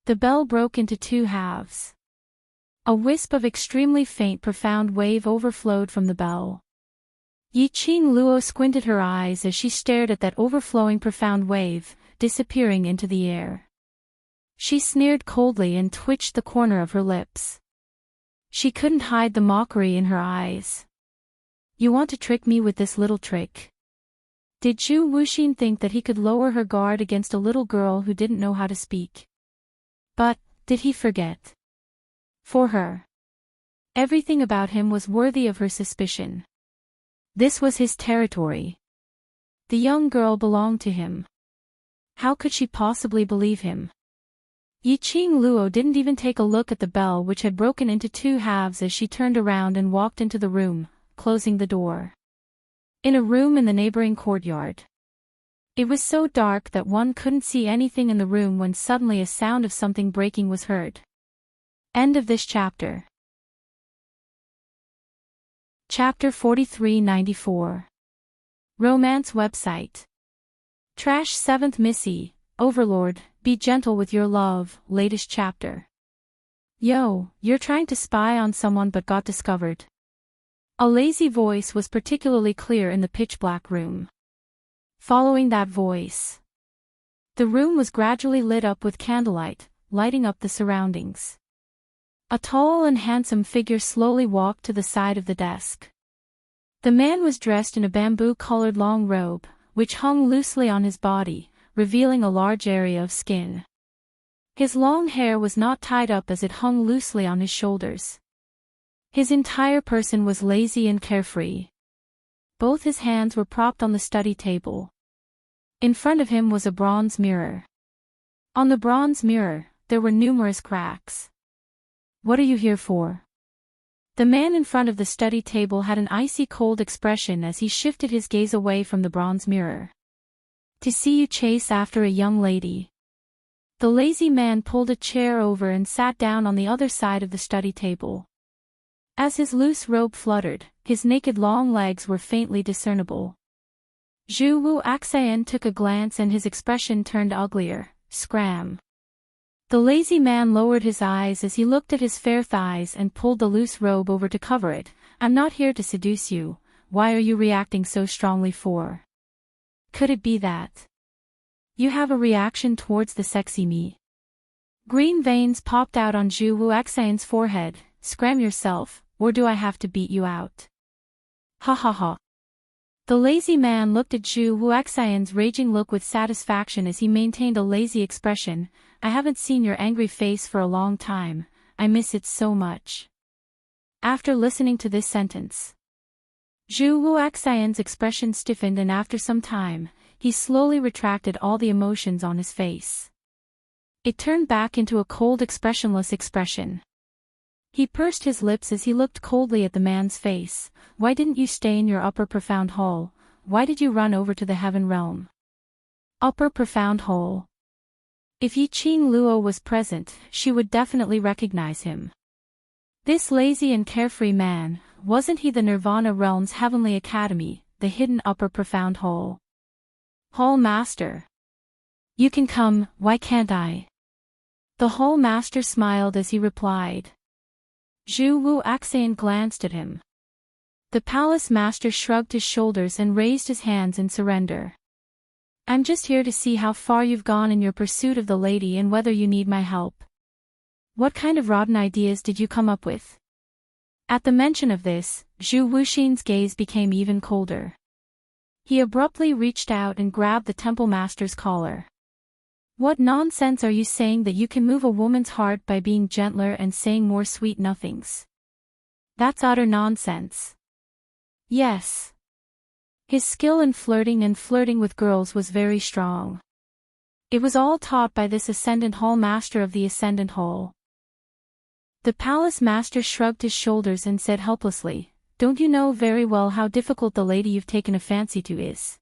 The bell broke into 2 halves. A wisp of extremely faint profound wave overflowed from the bell. Yi Qing Luo squinted her eyes as she stared at that overflowing profound wave, disappearing into the air. She sneered coldly and twitched the corner of her lips. She couldn't hide the mockery in her eyes. You want to trick me with this little trick? Did Zhu Wuxian think that he could lower her guard against a little girl who didn't know how to speak? But, did he forget? For her, everything about him was worthy of her suspicion. This was his territory. The young girl belonged to him. How could she possibly believe him? Yi Qing Luo didn't even take a look at the bell which had broken into 2 halves as she turned around and walked into the room, closing the door. In a room in the neighboring courtyard. It was so dark that one couldn't see anything in the room when suddenly a sound of something breaking was heard. End of this chapter. Chapter 4394. Romance website. Trash 7th Missy, Overlord, be gentle with your love, latest chapter. Yo, you're trying to spy on someone but got discovered. A lazy voice was particularly clear in the pitch-black room. Following that voice, the room was gradually lit up with candlelight, lighting up the surroundings. A tall and handsome figure slowly walked to the side of the desk. The man was dressed in a bamboo-colored long robe, which hung loosely on his body, revealing a large area of skin. His long hair was not tied up as it hung loosely on his shoulders. His entire person was lazy and carefree. Both his hands were propped on the study table. In front of him was a bronze mirror. On the bronze mirror, there were numerous cracks. What are you here for? The man in front of the study table had an icy cold expression as he shifted his gaze away from the bronze mirror. To see you chase after a young lady. The lazy man pulled a chair over and sat down on the other side of the study table. As his loose robe fluttered, his naked long legs were faintly discernible. Zhu Wu Axian took a glance and his expression turned uglier. Scram. The lazy man lowered his eyes as he looked at his fair thighs and pulled the loose robe over to cover it. I'm not here to seduce you. Why are you reacting so strongly for? Could it be that you have a reaction towards the sexy me? Green veins popped out on Zhu Wu Axian's forehead. Scram yourself, or do I have to beat you out? Ha ha ha. The lazy man looked at Zhu Wu Axian's raging look with satisfaction as he maintained a lazy expression. I haven't seen your angry face for a long time. I miss it so much. After listening to this sentence, Zhu Wu Axian's expression stiffened, and after some time, he slowly retracted all the emotions on his face. It turned back into a cold, expressionless expression. He pursed his lips as he looked coldly at the man's face. Why didn't you stay in your upper profound hole? Why did you run over to the heaven realm? Upper profound hole. If Yi Qing Luo was present, she would definitely recognize him. This lazy and carefree man, wasn't he the Nirvana realm's heavenly academy, the hidden upper profound hole? Hole master. You can come, why can't I? The hole master smiled as he replied. Zhu Wu Axian glanced at him. The palace master shrugged his shoulders and raised his hands in surrender. I'm just here to see how far you've gone in your pursuit of the lady and whether you need my help. What kind of rotten ideas did you come up with? At the mention of this, Zhu Wuxin's gaze became even colder. He abruptly reached out and grabbed the temple master's collar. What nonsense are you saying that you can move a woman's heart by being gentler and saying more sweet nothings? That's utter nonsense. Yes. His skill in flirting and flirting with girls was very strong. It was all taught by this ascendant hall master of the ascendant hall. The palace master shrugged his shoulders and said helplessly, don't you know very well how difficult the lady you've taken a fancy to is?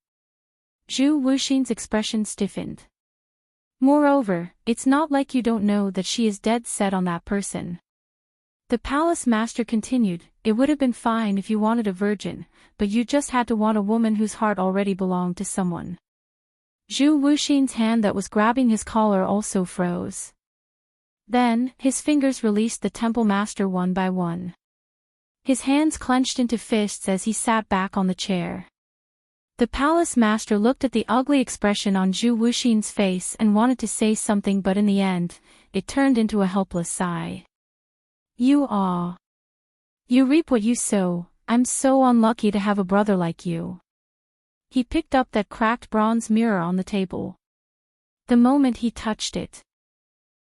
Zhu Wuxin's expression stiffened. Moreover, it's not like you don't know that she is dead set on that person. The palace master continued, it would have been fine if you wanted a virgin, but you just had to want a woman whose heart already belonged to someone. Zhu Wuxin's hand that was grabbing his collar also froze. Then, his fingers released the temple master one by one. His hands clenched into fists as he sat back on the chair. The palace master looked at the ugly expression on Zhu Wuxin's face and wanted to say something, but in the end, it turned into a helpless sigh. You reap what you sow. I'm so unlucky to have a brother like you. He picked up that cracked bronze mirror on the table. The moment he touched it,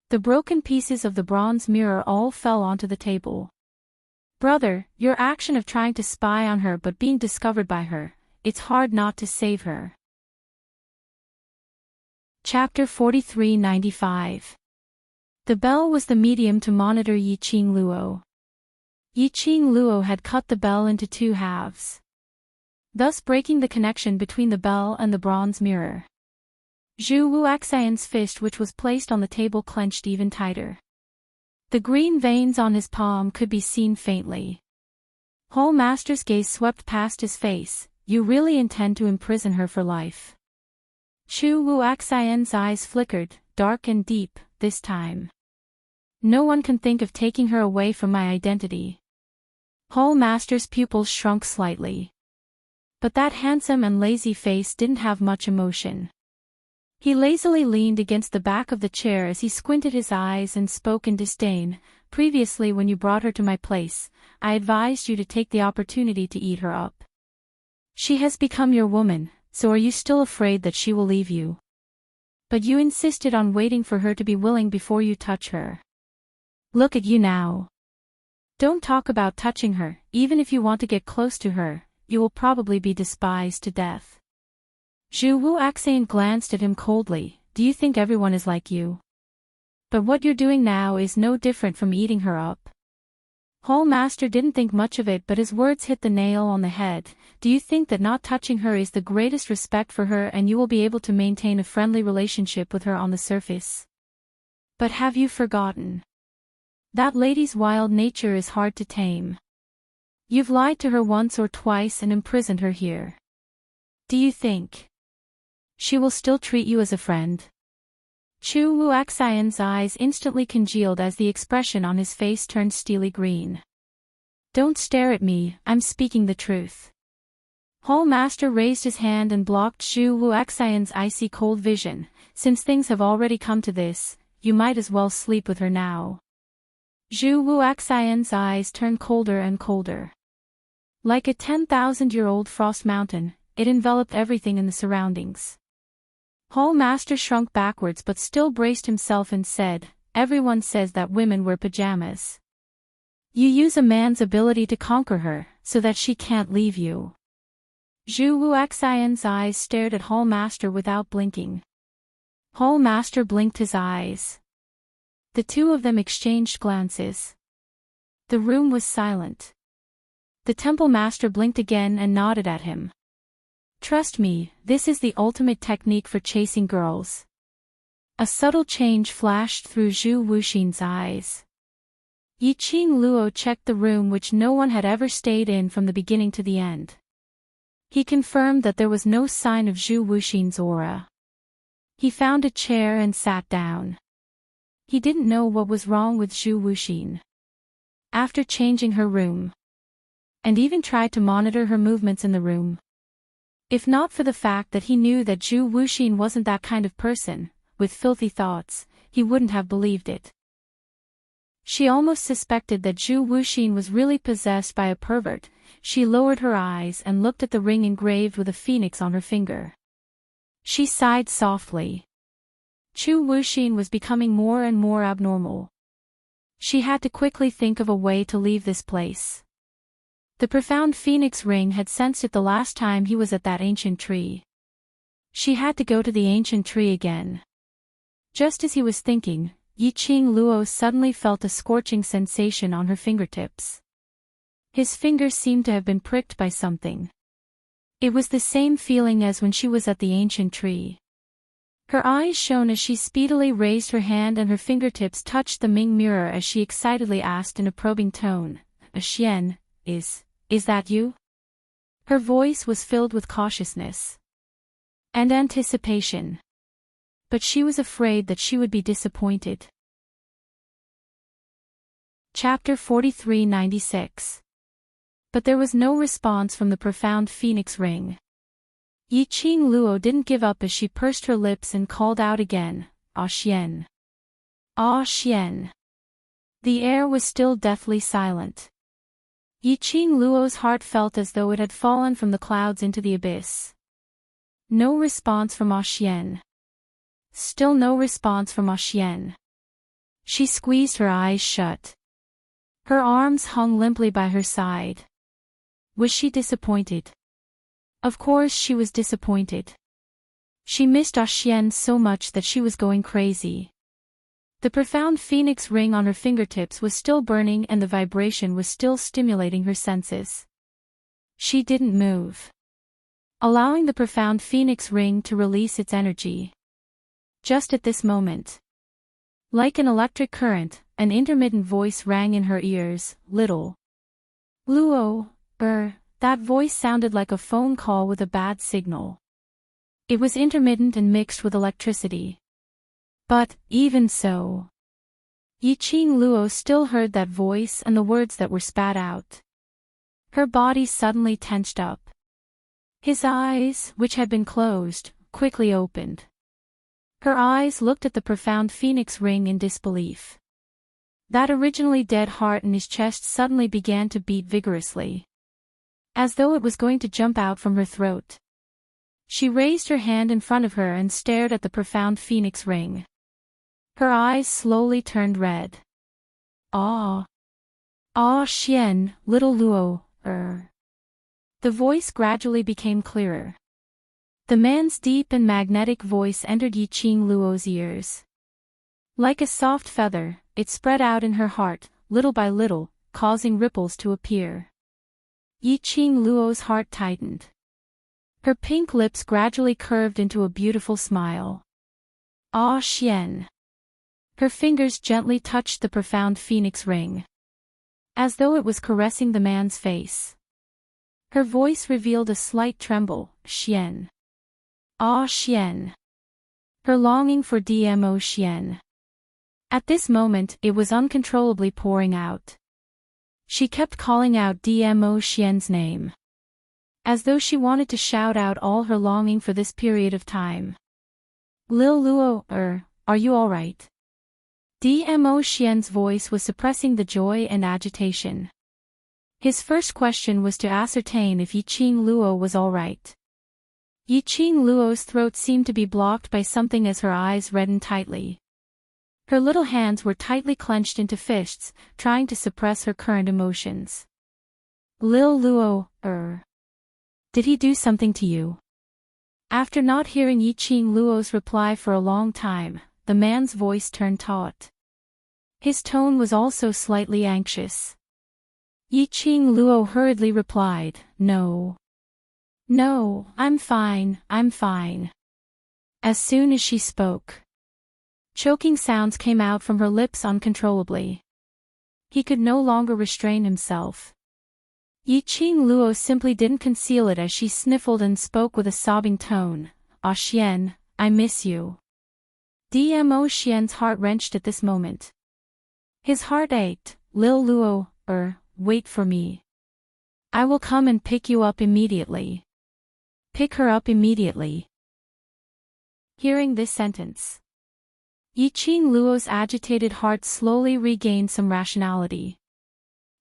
the broken pieces of the bronze mirror all fell onto the table. Brother, your action of trying to spy on her but being discovered by her, it's hard not to save her. Chapter 4395. The bell was the medium to monitor Yi Qing Luo. Yi Qing Luo had cut the bell into two halves, thus breaking the connection between the bell and the bronze mirror. Zhu Wu Axian's fist, which was placed on the table, clenched even tighter. The green veins on his palm could be seen faintly. Whole Master's gaze swept past his face. You really intend to imprison her for life? Zhu Wu Axian's eyes flickered, dark and deep, this time. No one can think of taking her away from my identity. Whole Master's pupils shrunk slightly. But that handsome and lazy face didn't have much emotion. He lazily leaned against the back of the chair as he squinted his eyes and spoke in disdain. Previously, when you brought her to my place, I advised you to take the opportunity to eat her up. She has become your woman, so are you still afraid that she will leave you? But you insisted on waiting for her to be willing before you touch her. Look at you now. Don't talk about touching her. Even if you want to get close to her, you will probably be despised to death. Zhu Wu Axian glanced at him coldly. Do you think everyone is like you? But what you're doing now is no different from eating her up. Whole Master didn't think much of it, but his words hit the nail on the head. Do you think that not touching her is the greatest respect for her and you will be able to maintain a friendly relationship with her on the surface? But have you forgotten? That lady's wild nature is hard to tame. You've lied to her once or twice and imprisoned her here. Do you think she will still treat you as a friend? Chu Wuxian's eyes instantly congealed as the expression on his face turned steely green. Don't stare at me, I'm speaking the truth. Hall Master raised his hand and blocked Chu Wuxian's icy cold vision. Since things have already come to this, you might as well sleep with her now. Zhu Wuxian's eyes turned colder and colder. Like a 10,000-year-old frost mountain, it enveloped everything in the surroundings. Hall Master shrunk backwards but still braced himself and said, everyone says that women wear pajamas. You use a man's ability to conquer her, so that she can't leave you. Zhu Wuxian's eyes stared at Hall Master without blinking. Hall Master blinked his eyes. The two of them exchanged glances. The room was silent. The Temple Master blinked again and nodded at him. Trust me, this is the ultimate technique for chasing girls. A subtle change flashed through Zhu Wuxin's eyes. Yiqing Luo checked the room which no one had ever stayed in from the beginning to the end. He confirmed that there was no sign of Zhu Wuxin's aura. He found a chair and sat down. He didn't know what was wrong with Zhu Wuxin. After changing her room, and even tried to monitor her movements in the room. If not for the fact that he knew that Zhu Wuxin wasn't that kind of person, with filthy thoughts, he wouldn't have believed it. She almost suspected that Zhu Wuxin was really possessed by a pervert. She lowered her eyes and looked at the ring engraved with a phoenix on her finger. She sighed softly. Zhu Wuxin was becoming more and more abnormal. She had to quickly think of a way to leave this place. The profound phoenix ring had sensed it the last time he was at that ancient tree. She had to go to the ancient tree again. Just as he was thinking, Yiqing Luo suddenly felt a scorching sensation on her fingertips. His fingers seemed to have been pricked by something. It was the same feeling as when she was at the ancient tree. Her eyes shone as she speedily raised her hand and her fingertips touched the Ming mirror as she excitedly asked in a probing tone, Xian, is that you? Her voice was filled with cautiousness and anticipation. But she was afraid that she would be disappointed. Chapter 4396. But there was no response from the profound phoenix ring. Yiqing Luo didn't give up as she pursed her lips and called out again, Ah Xian. Ah Xian. The air was still deathly silent. Yiqing Luo's heart felt as though it had fallen from the clouds into the abyss. No response from Ah Xian. Still no response from Ah Xian. She squeezed her eyes shut. Her arms hung limply by her side. Was she disappointed? Of course she was disappointed. She missed Ah Xian so much that she was going crazy. The profound phoenix ring on her fingertips was still burning and the vibration was still stimulating her senses. She didn't move, allowing the profound phoenix ring to release its energy. Just at this moment, like an electric current, an intermittent voice rang in her ears, little Luo, that voice sounded like a phone call with a bad signal. It was intermittent and mixed with electricity. But, even so, Yiqing Luo still heard that voice and the words that were spat out. Her body suddenly tensed up. His eyes, which had been closed, quickly opened. Her eyes looked at the profound phoenix ring in disbelief. That originally dead heart in his chest suddenly began to beat vigorously, as though it was going to jump out from her throat. She raised her hand in front of her and stared at the profound phoenix ring. Her eyes slowly turned red. Ah Xian, little Luo, The voice gradually became clearer. The man's deep and magnetic voice entered Yiqing Luo's ears. Like a soft feather, it spread out in her heart, little by little, causing ripples to appear. Yiqing Luo's heart tightened. Her pink lips gradually curved into a beautiful smile. Ah Xian. Her fingers gently touched the profound phoenix ring. as though it was caressing the man's face. Her voice revealed a slight tremble, Xian. Ah Xian. Her longing for Dmo Xian. At this moment, it was uncontrollably pouring out. She kept calling out Dmo Xian's name, as though she wanted to shout out all her longing for this period of time. Lil Luo, are you alright? Dmo Xian's voice was suppressing the joy and agitation. His first question was to ascertain if Yiqing Luo was alright. Yiqing Luo's throat seemed to be blocked by something as her eyes reddened tightly. Her little hands were tightly clenched into fists, trying to suppress her current emotions. Lil Luo, did he do something to you? After not hearing Yiqing Luo's reply for a long time, the man's voice turned taut. His tone was also slightly anxious. Yiqing Luo hurriedly replied, No. No, I'm fine. As soon as she spoke, choking sounds came out from her lips uncontrollably. He could no longer restrain himself. Yiqing Luo simply didn't conceal it as she sniffled and spoke with a sobbing tone. Ah Xian, I miss you. Dmo Xian's heart wrenched at this moment. His heart ached. Lil Luo, wait for me. I will come and pick you up immediately. Pick her up immediately. Hearing this sentence, Yiqing Luo's agitated heart slowly regained some rationality.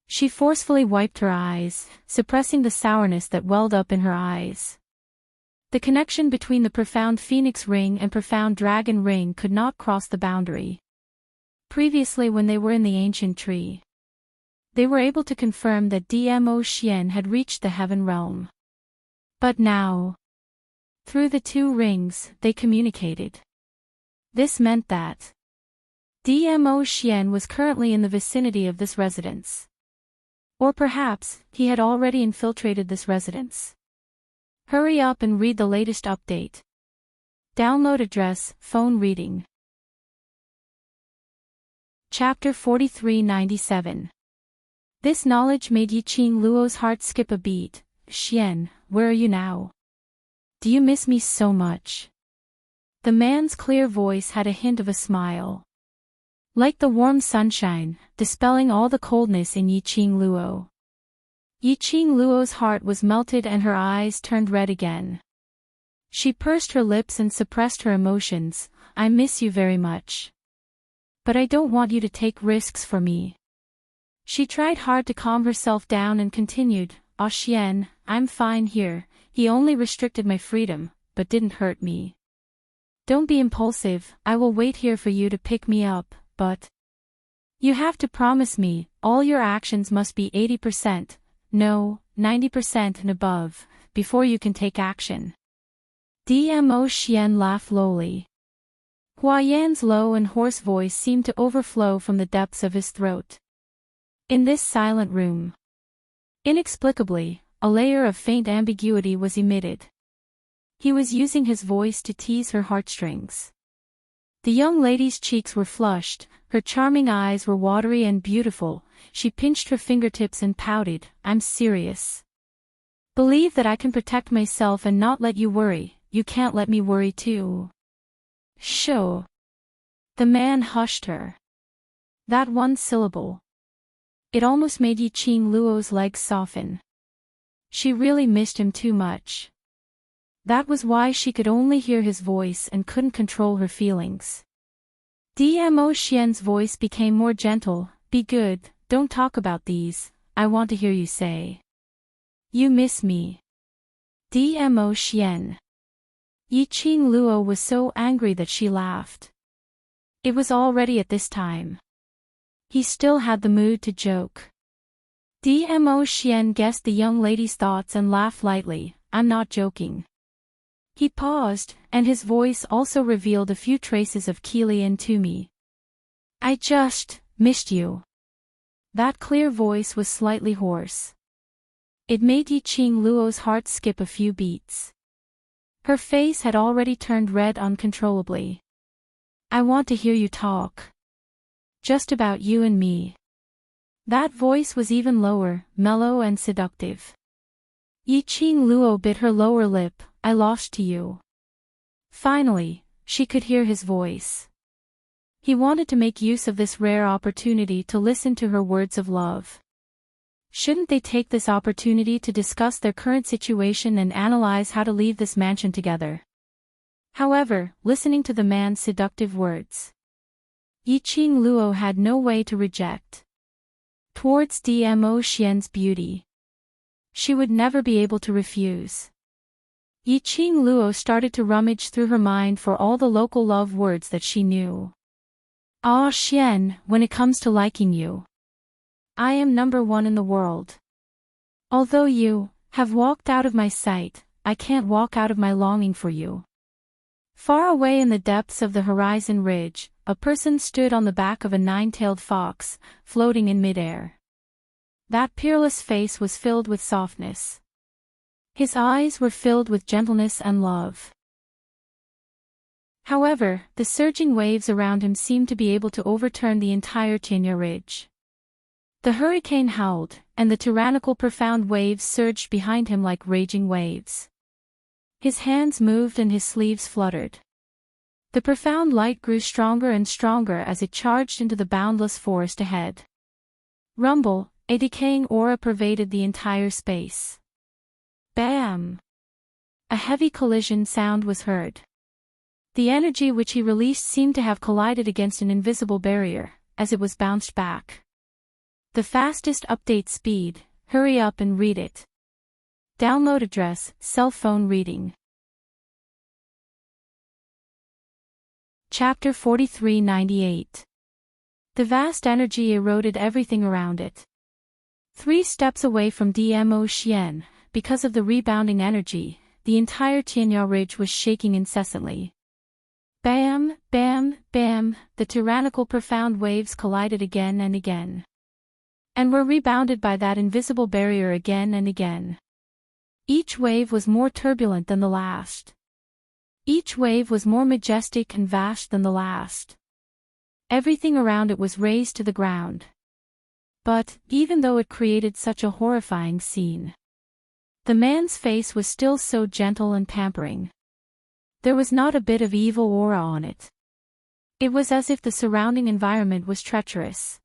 She forcefully wiped her eyes, suppressing the sourness that welled up in her eyes. The connection between the profound phoenix ring and profound dragon ring could not cross the boundary. Previously, when they were in the ancient tree, they were able to confirm that Dmo Xian had reached the heaven realm. But now, through the two rings, they communicated. This meant that Dmo Xian was currently in the vicinity of this residence. Or perhaps, he had already infiltrated this residence. Hurry up and read the latest update. Download address, phone reading. Chapter 4397. This knowledge made Yiqing Luo's heart skip a beat. Xian, where are you now? Do you miss me so much? The man's clear voice had a hint of a smile, like the warm sunshine, dispelling all the coldness in Yiqing Luo. Yiqing Luo's heart was melted and her eyes turned red again. She pursed her lips and suppressed her emotions. I miss you very much. But I don't want you to take risks for me. She tried hard to calm herself down and continued, Ah Xian, I'm fine here. He only restricted my freedom, but didn't hurt me. Don't be impulsive, I will wait here for you to pick me up, but you have to promise me, all your actions must be 80%, no, 90% and above, before you can take action. Dmo Xian laughed lowly. Huayan's low and hoarse voice seemed to overflow from the depths of his throat. In this silent room, inexplicably, a layer of faint ambiguity was emitted. He was using his voice to tease her heartstrings. The young lady's cheeks were flushed, her charming eyes were watery and beautiful. She pinched her fingertips and pouted, I'm serious. Believe that I can protect myself and not let you worry. You can't let me worry too. Sho. The man hushed her. That one syllable. It almost made Yiqing Luo's legs soften. She really missed him too much. That was why she could only hear his voice and couldn't control her feelings. Dmo Xian's voice became more gentle. Be good, don't talk about these, I want to hear you say. You miss me. Dmo Xian. Yiqing Luo was so angry that she laughed. It was already at this time. He still had the mood to joke. Dmo Xian guessed the young lady's thoughts and laughed lightly, I'm not joking. He paused, and his voice also revealed a few traces of Keely and Toomey. I just missed you. That clear voice was slightly hoarse. It made Yiqing Luo's heart skip a few beats. Her face had already turned red uncontrollably. I want to hear you talk. Just about you and me. That voice was even lower, mellow and seductive. Yiqing Luo bit her lower lip. I lost to you. Finally, she could hear his voice. He wanted to make use of this rare opportunity to listen to her words of love. Shouldn't they take this opportunity to discuss their current situation and analyze how to leave this mansion together? However, listening to the man's seductive words, Yiqing Luo had no way to reject. Towards Dmo Xian's beauty, she would never be able to refuse. Yiqing Luo started to rummage through her mind for all the local love words that she knew. Ah Xian, when it comes to liking you, I am number one in the world. Although you have walked out of my sight, I can't walk out of my longing for you. Far away in the depths of the horizon ridge, a person stood on the back of a nine-tailed fox, floating in midair. That peerless face was filled with softness. His eyes were filled with gentleness and love. However, the surging waves around him seemed to be able to overturn the entire Tianya Ridge. The hurricane howled, and the tyrannical profound waves surged behind him like raging waves. His hands moved and his sleeves fluttered. The profound light grew stronger and stronger as it charged into the boundless forest ahead. Rumble, a decaying aura pervaded the entire space. Bam! A heavy collision sound was heard. The energy which he released seemed to have collided against an invisible barrier, as it was bounced back. The fastest update speed, hurry up and read it. Download address, cell phone reading. Chapter 4398. The vast energy eroded everything around it. 3 steps away from Dmo Xian, because of the rebounding energy, the entire Tianya Ridge was shaking incessantly. Bam, bam, bam, the tyrannical profound waves collided again and again. And were rebounded by that invisible barrier again and again. Each wave was more turbulent than the last. Each wave was more majestic and vast than the last. Everything around it was razed to the ground. But, even though it created such a horrifying scene, the man's face was still so gentle and pampering. There was not a bit of evil aura on it. It was as if the surrounding environment was treacherous.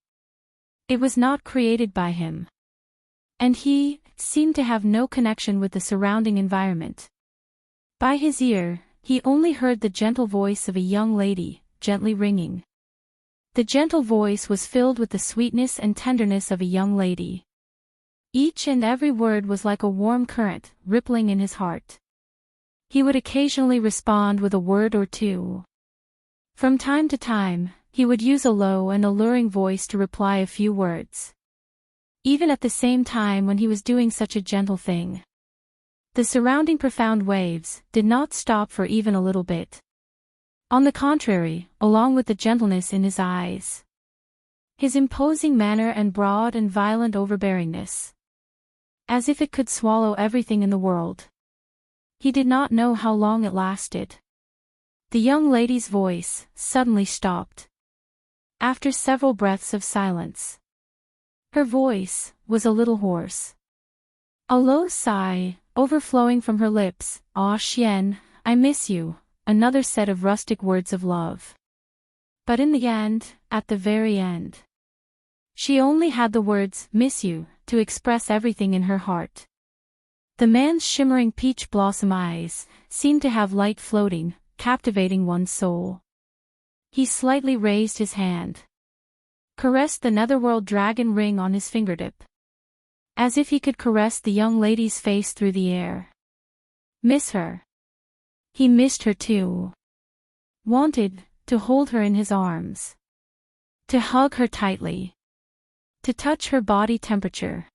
It was not created by him. And he seemed to have no connection with the surrounding environment. By his ear, he only heard the gentle voice of a young lady, gently ringing. The gentle voice was filled with the sweetness and tenderness of a young lady. Each and every word was like a warm current, rippling in his heart. He would occasionally respond with a word or two. From time to time, he would use a low and alluring voice to reply a few words. Even at the same time when he was doing such a gentle thing, the surrounding profound waves did not stop for even a little bit. On the contrary, along with the gentleness in his eyes, his imposing manner and broad and violent overbearingness, as if it could swallow everything in the world. He did not know how long it lasted. The young lady's voice suddenly stopped. After several breaths of silence, her voice was a little hoarse. A low sigh, overflowing from her lips. Ah Xian, I miss you, another set of rustic words of love. But in the end, at the very end, she only had the words, miss you, to express everything in her heart. The man's shimmering peach blossom eyes seemed to have light floating, captivating one's soul. He slightly raised his hand, caressed the netherworld dragon ring on his fingertip, as if he could caress the young lady's face through the air. Miss her. He missed her too. Wanted to hold her in his arms, to hug her tightly, to touch her body temperature,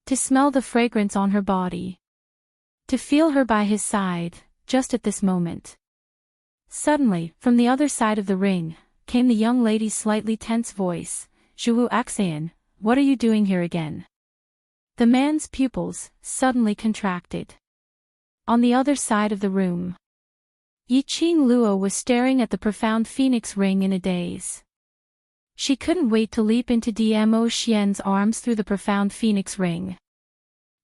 to smell the fragrance on her body, to feel her by his side, just at this moment. Suddenly, from the other side of the ring, came the young lady's slightly tense voice, Zhuwu Axayan, what are you doing here again? The man's pupils suddenly contracted. On the other side of the room, Yiqing Luo was staring at the profound phoenix ring in a daze. She couldn't wait to leap into Dmo Xian's arms through the profound phoenix ring.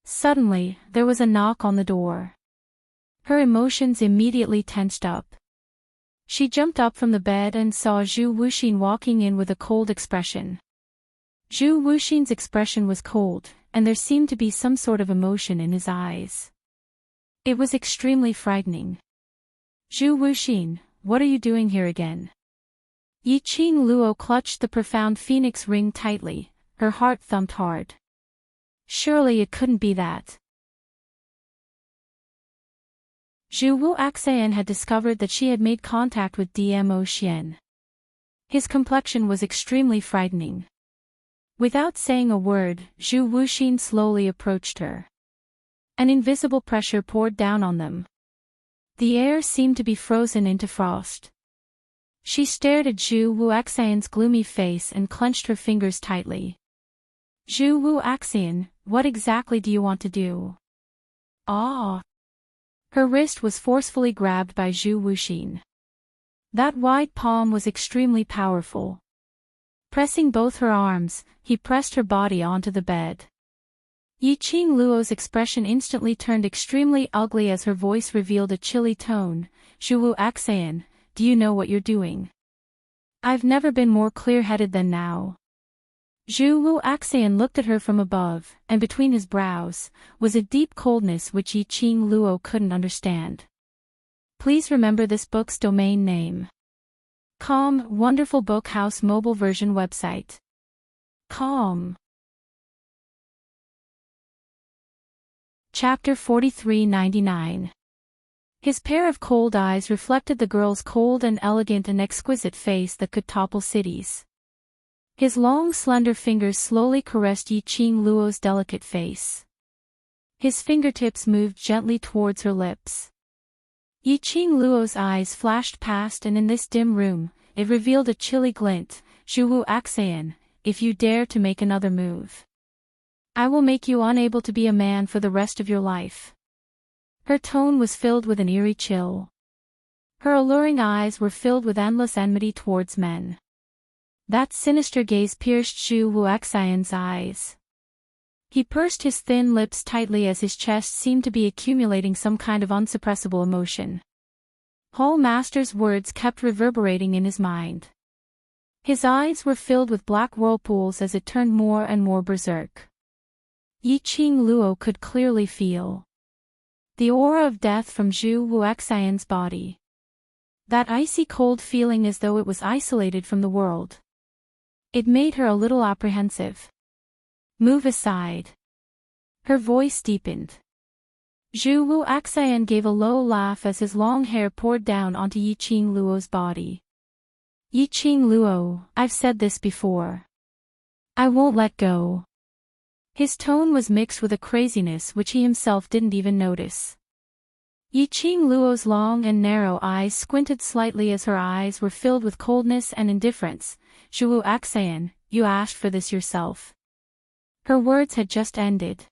Suddenly, there was a knock on the door. Her emotions immediately tensed up. She jumped up from the bed and saw Zhu Wuxin walking in with a cold expression. Zhu Wuxin's expression was cold, and there seemed to be some sort of emotion in his eyes. It was extremely frightening. Zhu Wuxin, what are you doing here again? Yiqing Luo clutched the profound phoenix ring tightly, her heart thumped hard. Surely it couldn't be that. Zhu Wuxian had discovered that she had made contact with Dmo Xian. His complexion was extremely frightening. Without saying a word, Zhu Wuxin slowly approached her. An invisible pressure poured down on them. The air seemed to be frozen into frost. She stared at Zhu Wuxian's gloomy face and clenched her fingers tightly. Zhu Wuxian, what exactly do you want to do? Ah! Her wrist was forcefully grabbed by Zhu Wuxin. That wide palm was extremely powerful. Pressing both her arms, he pressed her body onto the bed. Yiqing Luo's expression instantly turned extremely ugly as her voice revealed a chilly tone. Zhu Wuxian, do you know what you're doing? I've never been more clear-headed than now. Zhu Wuxian looked at her from above, and between his brows was a deep coldness which Yiqing Luo couldn't understand. Please remember this book's domain name. Com, Wonderful Book House mobile version website. Com. Chapter 4399. His pair of cold eyes reflected the girl's cold and elegant and exquisite face that could topple cities. His long slender fingers slowly caressed Yiqing Luo's delicate face. His fingertips moved gently towards her lips. Yiqing Luo's eyes flashed past, and in this dim room, it revealed a chilly glint. Zhu Wuxian, if you dare to make another move, I will make you unable to be a man for the rest of your life. Her tone was filled with an eerie chill. Her alluring eyes were filled with endless enmity towards men. That sinister gaze pierced Zhu Wuxian's eyes. He pursed his thin lips tightly as his chest seemed to be accumulating some kind of unsuppressible emotion. Hall Master's words kept reverberating in his mind. His eyes were filled with black whirlpools as it turned more and more berserk. Yiqing Luo could clearly feel the aura of death from Zhu Wuxian's body. That icy cold feeling as though it was isolated from the world. It made her a little apprehensive. Move aside. Her voice deepened. Zhu Wuxian gave a low laugh as his long hair poured down onto Yiqing Luo's body. Yiqing Luo, I've said this before. I won't let go. His tone was mixed with a craziness which he himself didn't even notice. Yiqing Luo's long and narrow eyes squinted slightly as her eyes were filled with coldness and indifference. Zhu Wuxian, you asked for this yourself. Her words had just ended.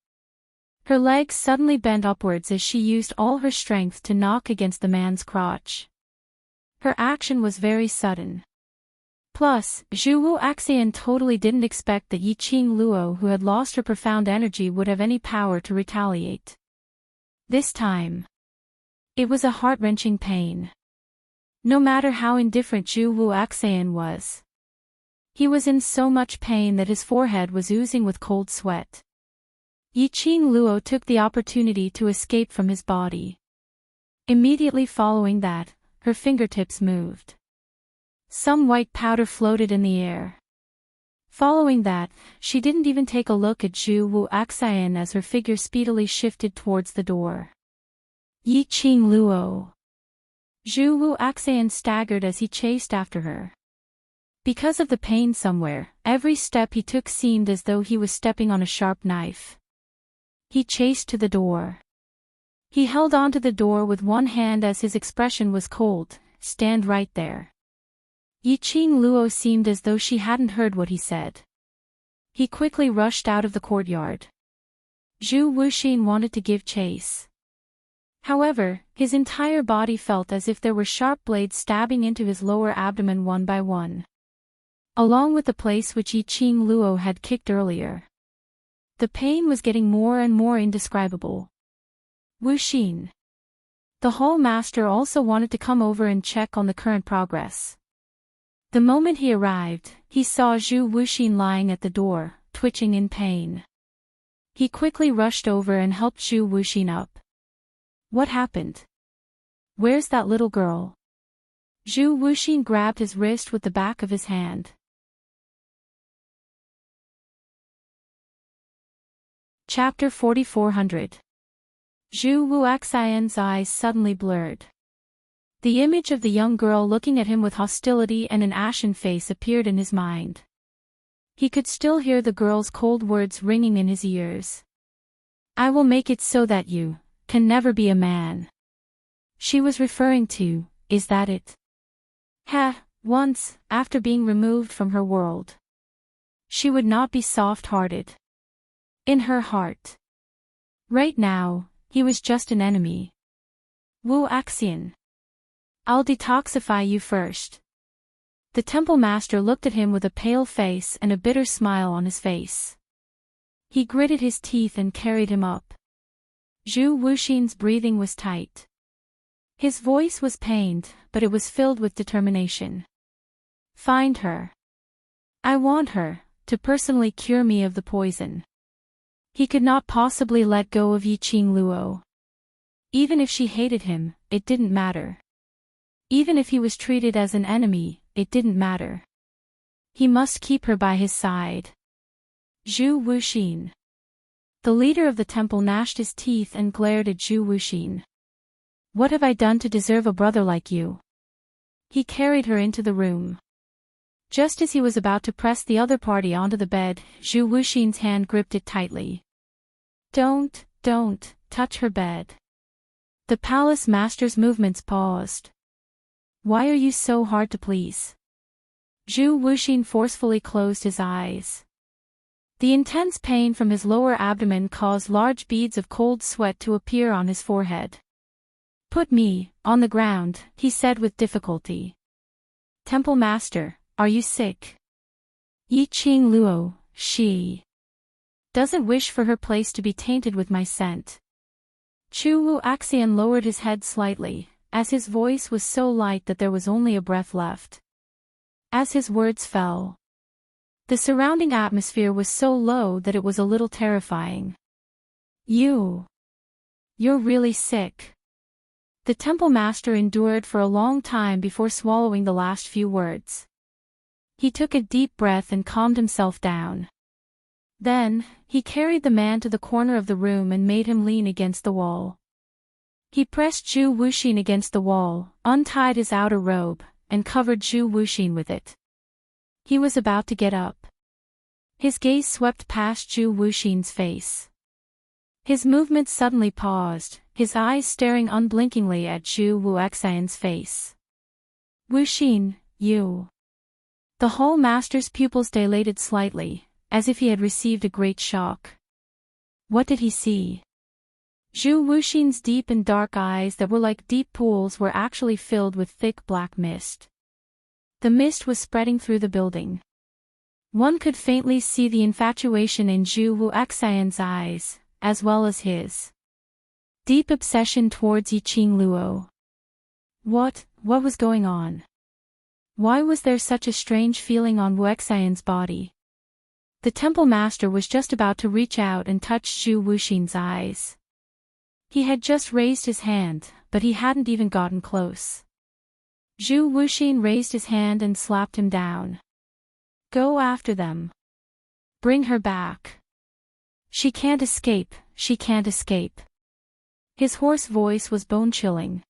Her legs suddenly bent upwards as she used all her strength to knock against the man's crotch. Her action was very sudden. Plus, Zhu Wuxian totally didn't expect that Yiqing Luo, who had lost her profound energy, would have any power to retaliate. This time, it was a heart-wrenching pain. No matter how indifferent Zhu Wuxian was, he was in so much pain that his forehead was oozing with cold sweat. Yiqing Luo took the opportunity to escape from his body. Immediately following that, her fingertips moved. Some white powder floated in the air. Following that, she didn't even take a look at Zhu Wuxian as her figure speedily shifted towards the door. Yiqing Luo. Zhu Wuxian staggered as he chased after her. Because of the pain somewhere, every step he took seemed as though he was stepping on a sharp knife. He chased to the door. He held onto the door with one hand as his expression was cold. Stand right there. Yiqing Luo seemed as though she hadn't heard what he said. He quickly rushed out of the courtyard. Zhu Wuxin wanted to give chase. However, his entire body felt as if there were sharp blades stabbing into his lower abdomen one by one. along with the place which Yi Qing Luo had kicked earlier. The pain was getting more and more indescribable. Wu Xin. The Hall Master also wanted to come over and check on the current progress. The moment he arrived, he saw Zhu Wuxin lying at the door, twitching in pain. He quickly rushed over and helped Zhu Wuxin up. What happened? Where's that little girl? Zhu Wuxin grabbed his wrist with the back of his hand. Chapter 4400. Zhu Wuxian's eyes suddenly blurred. The image of the young girl looking at him with hostility and an ashen face appeared in his mind. He could still hear the girl's cold words ringing in his ears. I will make it so that you can never be a man. She was referring to, is that it? Once, after being removed from her world, she would not be soft-hearted. In her heart. Right now, he was just an enemy. Wu Axian. I'll detoxify you first. The temple master looked at him with a pale face and a bitter smile on his face. He gritted his teeth and carried him up. Zhu Wuxin's breathing was tight. His voice was pained, but it was filled with determination. Find her. I want her to personally cure me of the poison. He could not possibly let go of Yi Qing Luo. Even if she hated him, it didn't matter. Even if he was treated as an enemy, it didn't matter. He must keep her by his side. Zhu Wuxin. The leader of the temple gnashed his teeth and glared at Zhu Wuxin. What have I done to deserve a brother like you? He carried her into the room. Just as he was about to press the other party onto the bed, Zhu Wuxin's hand gripped it tightly. Don't touch her bed. The palace master's movements paused. Why are you so hard to please? Zhu Wuxin forcefully closed his eyes. The intense pain from his lower abdomen caused large beads of cold sweat to appear on his forehead. Put me on the ground, he said with difficulty. Temple Master, are you sick? Yi Qing Luo, she doesn't wish for her place to be tainted with my scent. Chu Wu Axian lowered his head slightly, as his voice was so light that there was only a breath left. As his words fell, the surrounding atmosphere was so low that it was a little terrifying. You're really sick. The temple master endured for a long time before swallowing the last few words. He took a deep breath and calmed himself down. Then, he carried the man to the corner of the room and made him lean against the wall. He pressed Zhu Wuxin against the wall, untied his outer robe, and covered Zhu Wuxin with it. He was about to get up. His gaze swept past Zhu Wuxin's face. His movements suddenly paused, his eyes staring unblinkingly at Zhu Wuxian's face. Wuxin, you. The Hall Master's pupils dilated slightly, as if he had received a great shock. What did he see? Zhu Wuxin's deep and dark eyes that were like deep pools were actually filled with thick black mist. The mist was spreading through the building. One could faintly see the infatuation in Zhu Wuxian's eyes, as well as his deep obsession towards Yi Qing Luo. What was going on? Why was there such a strange feeling on Wuxian's body? The temple master was just about to reach out and touch Zhu Wuxin's eyes. He had just raised his hand, but he hadn't even gotten close. Zhu Wuxin raised his hand and slapped him down. Go after them. Bring her back. She can't escape, she can't escape. His hoarse voice was bone-chilling.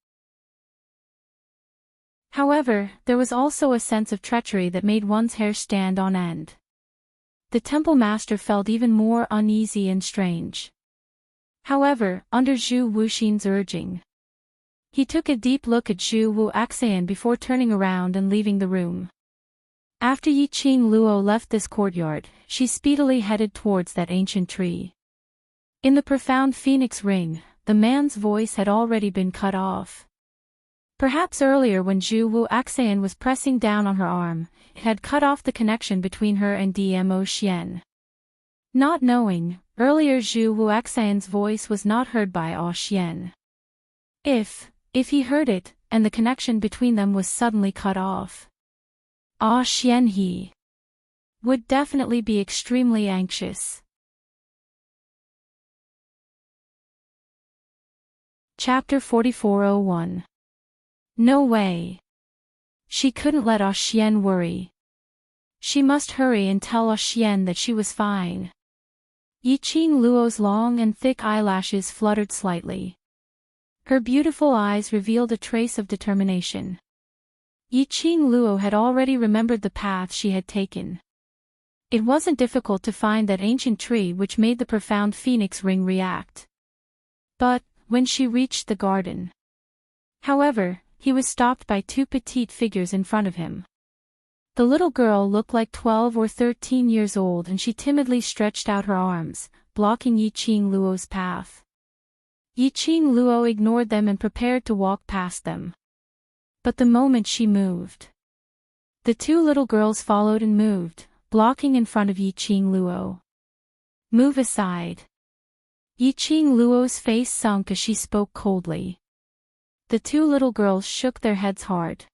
However, there was also a sense of treachery that made one's hair stand on end. The temple master felt even more uneasy and strange. However, under Zhu Wuxin's urging, he took a deep look at Zhu Wuxian before turning around and leaving the room. After Yi Qing Luo left this courtyard, she speedily headed towards that ancient tree. In the profound phoenix ring, the man's voice had already been cut off. Perhaps earlier when Zhu Wu Axan was pressing down on her arm, it had cut off the connection between her and Dmo Xian. Not knowing, earlier Zhu Wu Axan's voice was not heard by Ah Xian. If he heard it, and the connection between them was suddenly cut off, Ah Xian he would definitely be extremely anxious. Chapter 4401. No way. She couldn't let Ah Xian worry. She must hurry and tell Ah Xian that she was fine. Yiqing Luo's long and thick eyelashes fluttered slightly. Her beautiful eyes revealed a trace of determination. Yiqing Luo had already remembered the path she had taken. It wasn't difficult to find that ancient tree which made the profound phoenix ring react. But, when she reached the garden, however, he was stopped by two petite figures in front of him. The little girl looked like 12 or 13 years old and she timidly stretched out her arms, blocking Yiqing Luo's path. Yiqing Luo ignored them and prepared to walk past them. But the moment she moved, the two little girls followed and moved, blocking in front of Yiqing Luo. Move aside. Yiqing Luo's face sunk as she spoke coldly. The two little girls shook their heads hard.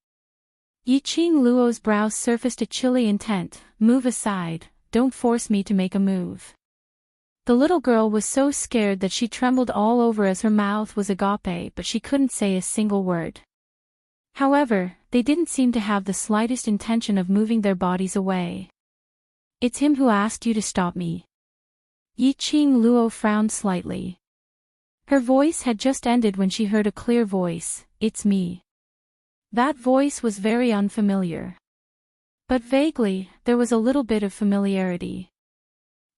Yiqing Luo's brows surfaced a chilly intent. Move aside, don't force me to make a move. The little girl was so scared that she trembled all over as her mouth was agape, but she couldn't say a single word. However, they didn't seem to have the slightest intention of moving their bodies away. It's him who asked you to stop me. Yiqing Luo frowned slightly. Her voice had just ended when she heard a clear voice, "It's me." That voice was very unfamiliar. But vaguely, there was a little bit of familiarity.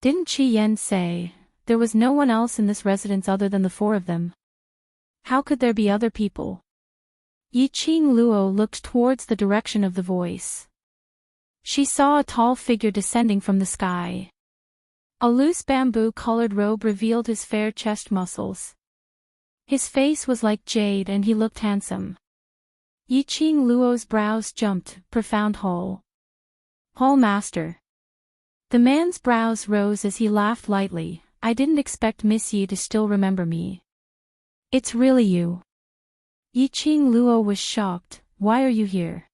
Didn't Qi Yan say, there was no one else in this residence other than the four of them? How could there be other people? Yiqing Luo looked towards the direction of the voice. She saw a tall figure descending from the sky. A loose bamboo-colored robe revealed his fair chest muscles. His face was like jade and he looked handsome. Yiqing Luo's brows jumped, profound Hall Master. The man's brows rose as he laughed lightly. I didn't expect Miss Yi to still remember me. It's really you. Yiqing Luo was shocked. Why are you here?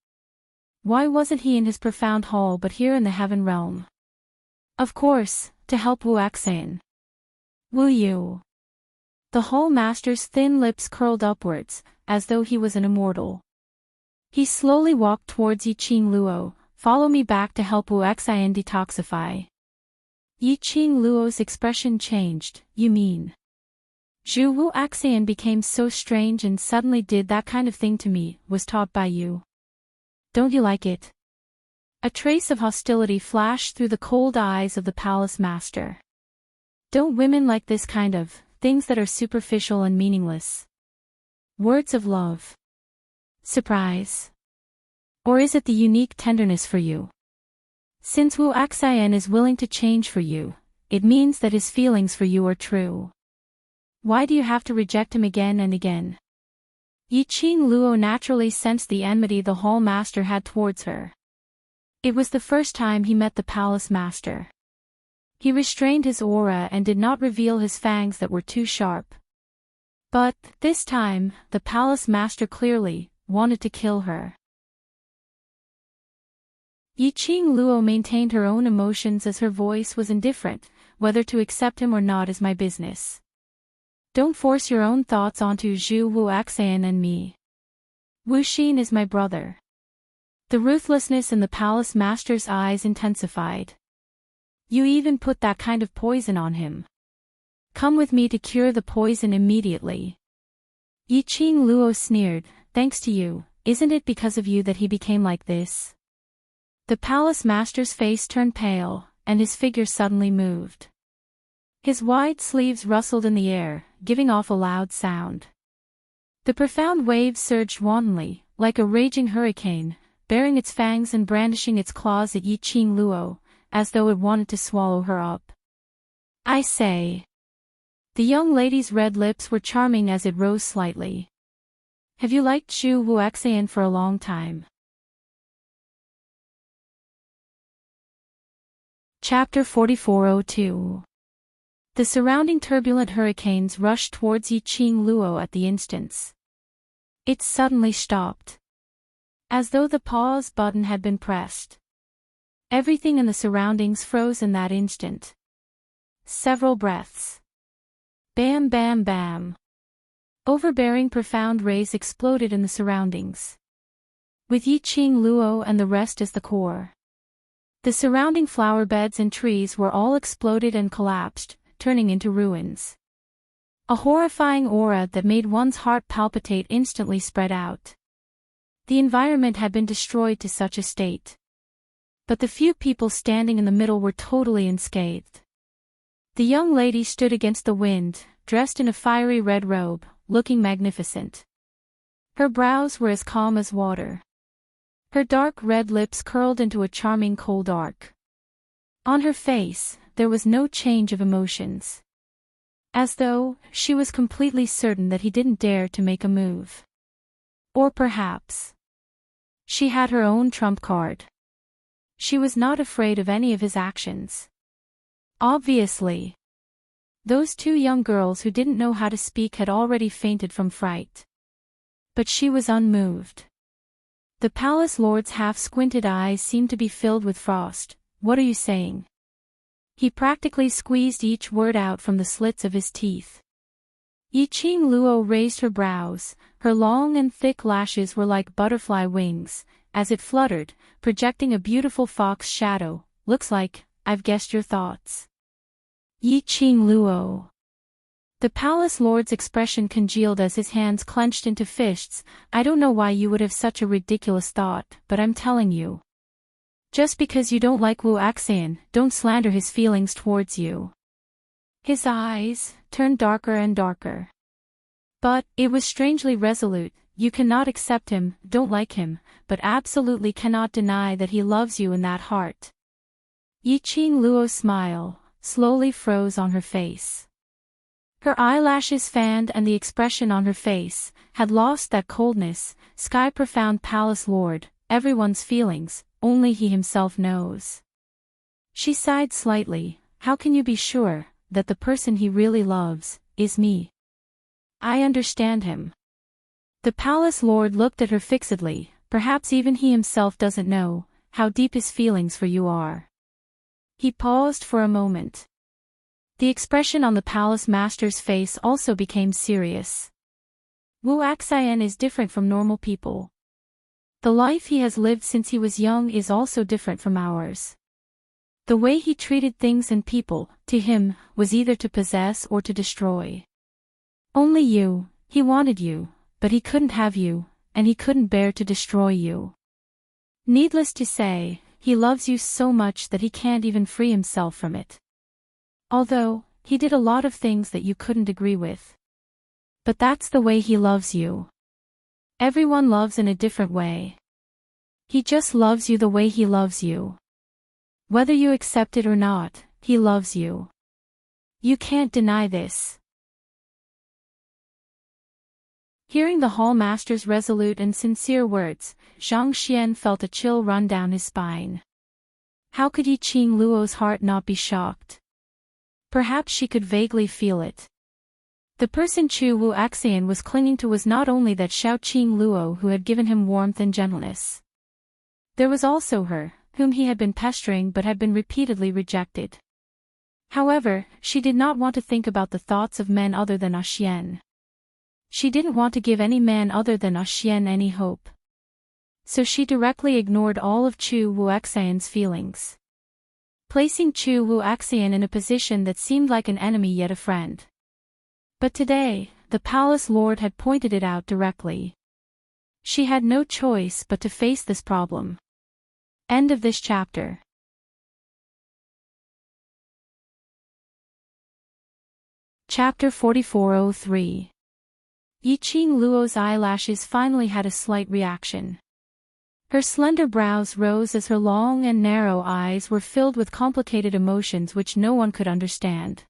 Why wasn't he in his profound hall but here in the heaven realm? Of course, to help Wu Axan. Wu Yu. The Hall Master's thin lips curled upwards, as though he was an immortal. He slowly walked towards Yiqing Luo. Follow me back to help Wu Axan detoxify. Yiqing Luo's expression changed. You mean? Zhu Wu Axan became so strange and suddenly did that kind of thing to me, was taught by you. Don't you like it? A trace of hostility flashed through the cold eyes of the palace master. Don't women like this kind of things that are superficial and meaningless? Words of love. Surprise. Or is it the unique tenderness for you? Since Wu Axan is willing to change for you, it means that his feelings for you are true. Why do you have to reject him again and again? Yiqing Luo naturally sensed the enmity the hall master had towards her. It was the first time he met the palace master. He restrained his aura and did not reveal his fangs that were too sharp. But, this time, the palace master clearly wanted to kill her. Yiqing Luo maintained her own emotions as her voice was indifferent. Whether to accept him or not is my business. Don't force your own thoughts onto Zhu Wu Axan and me. Wu Xin is my brother. The ruthlessness in the palace master's eyes intensified. You even put that kind of poison on him. Come with me to cure the poison immediately. Yiqing Luo sneered. Thanks to you, isn't it because of you that he became like this? The palace master's face turned pale, and his figure suddenly moved. His wide sleeves rustled in the air, giving off a loud sound. The profound waves surged wantonly, like a raging hurricane, baring its fangs and brandishing its claws at Yiqing Luo, as though it wanted to swallow her up. I say. The young lady's red lips were charming as it rose slightly. Have you liked Chu Wuxian for a long time? Chapter 4402. The surrounding turbulent hurricanes rushed towards Yiqing Luo at the instance. It suddenly stopped. As though the pause button had been pressed. Everything in the surroundings froze in that instant. Several breaths. Bam bam bam. Overbearing profound rays exploded in the surroundings. With Yiqing Luo and the rest as the core. The surrounding flower beds and trees were all exploded and collapsed, turning into ruins. A horrifying aura that made one's heart palpitate instantly spread out. The environment had been destroyed to such a state. But the few people standing in the middle were totally unscathed. The young lady stood against the wind, dressed in a fiery red robe, looking magnificent. Her brows were as calm as water. Her dark red lips curled into a charming cold arc. On her face, there was no change of emotions. As though, she was completely certain that he didn't dare to make a move. Or perhaps, she had her own trump card. She was not afraid of any of his actions. Obviously. Those two young girls who didn't know how to speak had already fainted from fright. But she was unmoved. The palace lord's half-squinted eyes seemed to be filled with frost. What are you saying? He practically squeezed each word out from the slits of his teeth. Yiqing Luo raised her brows, her long and thick lashes were like butterfly wings, as it fluttered, projecting a beautiful fox shadow. Looks like, I've guessed your thoughts. Yiqing Luo. The palace lord's expression congealed as his hands clenched into fists. I don't know why you would have such a ridiculous thought, but I'm telling you. Just because you don't like Wuxian, don't slander his feelings towards you. His eyes turned darker and darker. But, it was strangely resolute. You cannot accept him, don't like him, but absolutely cannot deny that he loves you in that heart. Yiqing Luo's smile slowly froze on her face. Her eyelashes fanned and the expression on her face had lost that coldness. Sky-profound palace lord, everyone's feelings, only he himself knows. She sighed slightly. How can you be sure that the person he really loves is me? I understand him. The palace lord looked at her fixedly. Perhaps even he himself doesn't know how deep his feelings for you are. He paused for a moment. The expression on the palace master's face also became serious. Wuxian is different from normal people. The life he has lived since he was young is also different from ours. The way he treated things and people, to him, was either to possess or to destroy. Only you, he wanted you, but he couldn't have you, and he couldn't bear to destroy you. Needless to say, he loves you so much that he can't even free himself from it. Although, he did a lot of things that you couldn't agree with. But that's the way he loves you. Everyone loves in a different way. He just loves you the way he loves you. Whether you accept it or not, he loves you. You can't deny this. Hearing the hall master's resolute and sincere words, Zhang Xian felt a chill run down his spine. How could Yiqing Luo's heart not be shocked? Perhaps she could vaguely feel it. The person Chu Wuxian was clinging to was not only that Xiaoqing Luo who had given him warmth and gentleness. There was also her, whom he had been pestering but had been repeatedly rejected. However, she did not want to think about the thoughts of men other than Xian. She didn't want to give any man other than Xian any hope. So she directly ignored all of Chu Wuxian's feelings. Placing Chu Wuxian in a position that seemed like an enemy yet a friend. But today, the palace lord had pointed it out directly. She had no choice but to face this problem. End of this chapter. Chapter 4403. Yiqing Luo's eyelashes finally had a slight reaction. Her slender brows rose as her long and narrow eyes were filled with complicated emotions which no one could understand.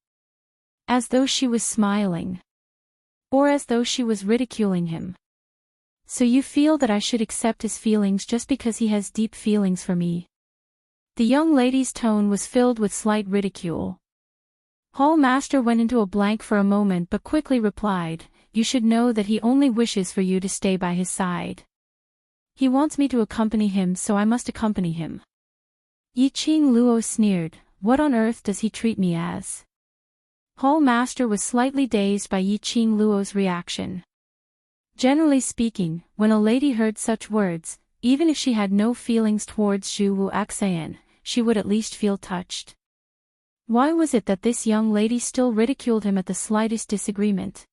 As though she was smiling. Or as though she was ridiculing him. So you feel that I should accept his feelings just because he has deep feelings for me? The young lady's tone was filled with slight ridicule. Hall Master went into a blank for a moment but quickly replied, "You should know that he only wishes for you to stay by his side. He wants me to accompany him, so I must accompany him." Yi-Ching Luo sneered, "What on earth does he treat me as?" Hall Master was slightly dazed by Yi-Ching Luo's reaction. Generally speaking, when a lady heard such words, even if she had no feelings towards Zhu Wu Xan, she would at least feel touched. Why was it that this young lady still ridiculed him at the slightest disagreement?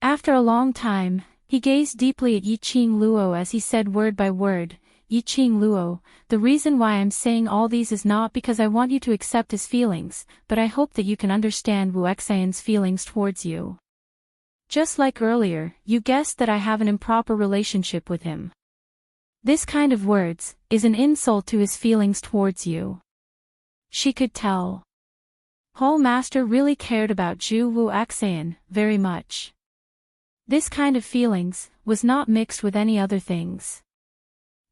After a long time, he gazed deeply at Yi-Ching Luo as he said word by word, "Yi-Ching Luo, the reason why I'm saying all these is not because I want you to accept his feelings, but I hope that you can understand Wu Xan's feelings towards you. Just like earlier, you guessed that I have an improper relationship with him. This kind of words is an insult to his feelings towards you." She could tell. Hall Master really cared about Zhu Wu Xan very much. This kind of feelings was not mixed with any other things.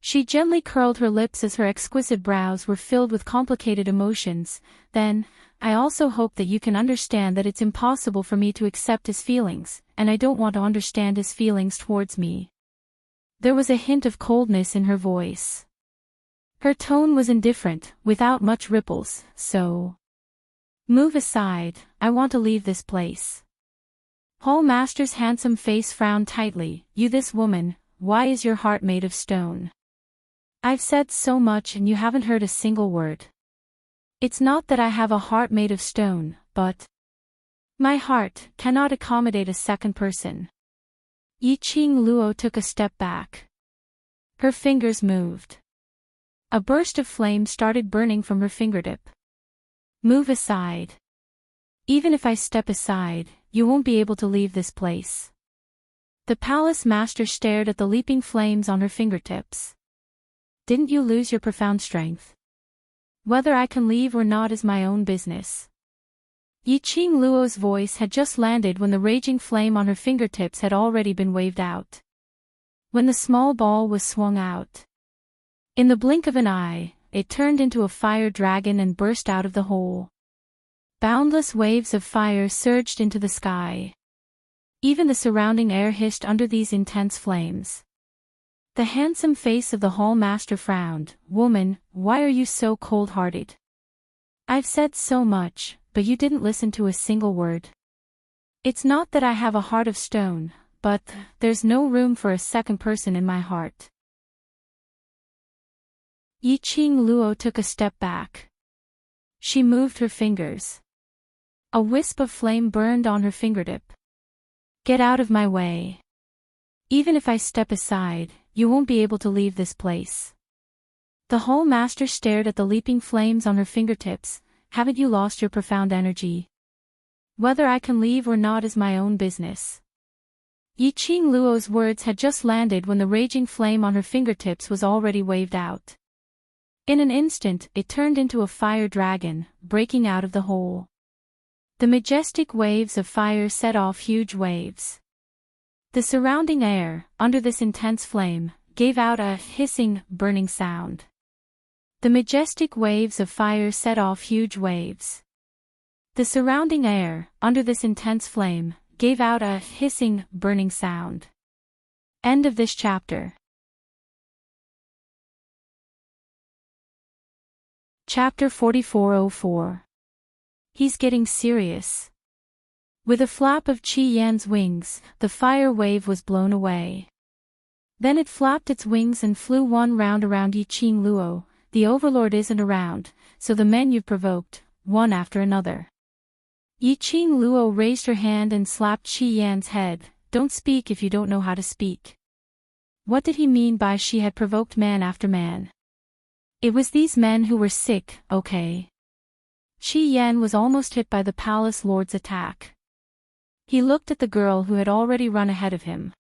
She gently curled her lips as her exquisite brows were filled with complicated emotions. "Then, I also hope that you can understand that it's impossible for me to accept his feelings, and I don't want to understand his feelings towards me." There was a hint of coldness in her voice. Her tone was indifferent, without much ripples, "So. Move aside, I want to leave this place." Hall Master's handsome face frowned tightly. "You this woman, why is your heart made of stone? I've said so much and you haven't heard a single word. It's not that I have a heart made of stone, but my heart cannot accommodate a second person." Yi-Ching Luo took a step back. Her fingers moved. A burst of flame started burning from her fingertip. "Move aside. Even if I step aside, you won't be able to leave this place." The palace master stared at the leaping flames on her fingertips. "Didn't you lose your profound strength? Whether I can leave or not is my own business." Yi-Ching Luo's voice had just landed when the raging flame on her fingertips had already been waved out. When the small ball was swung out, in the blink of an eye, it turned into a fire dragon and burst out of the hole. Boundless waves of fire surged into the sky. Even the surrounding air hissed under these intense flames. The handsome face of the Hall Master frowned. "Woman, why are you so cold-hearted? I've said so much, but you didn't listen to a single word. It's not that I have a heart of stone, but there's no room for a second person in my heart." Yi-Ching Luo took a step back. She moved her fingers. A wisp of flame burned on her fingertip. "Get out of my way. Even if I step aside, you won't be able to leave this place." The Hall Master stared at the leaping flames on her fingertips. "Haven't you lost your profound energy? Whether I can leave or not is my own business." Yi-Ching Luo's words had just landed when the raging flame on her fingertips was already waved out. In an instant, it turned into a fire dragon, breaking out of the hole. The majestic waves of fire set off huge waves. The surrounding air, under this intense flame, gave out a hissing, burning sound. The majestic waves of fire set off huge waves. The surrounding air, under this intense flame, gave out a hissing, burning sound. End of this chapter. Chapter 4404. He's getting serious. With a flap of Qi Yan's wings, the fire wave was blown away. Then it flapped its wings and flew one round around Yi-Ching Luo. "The overlord isn't around, so the men you've provoked, one after another." Yi-Ching Luo raised her hand and slapped Qi Yan's head. "Don't speak if you don't know how to speak." What did he mean by she had provoked man after man? It was these men who were sick, okay? Qi Yan was almost hit by the palace lord's attack. He looked at the girl who had already run ahead of him.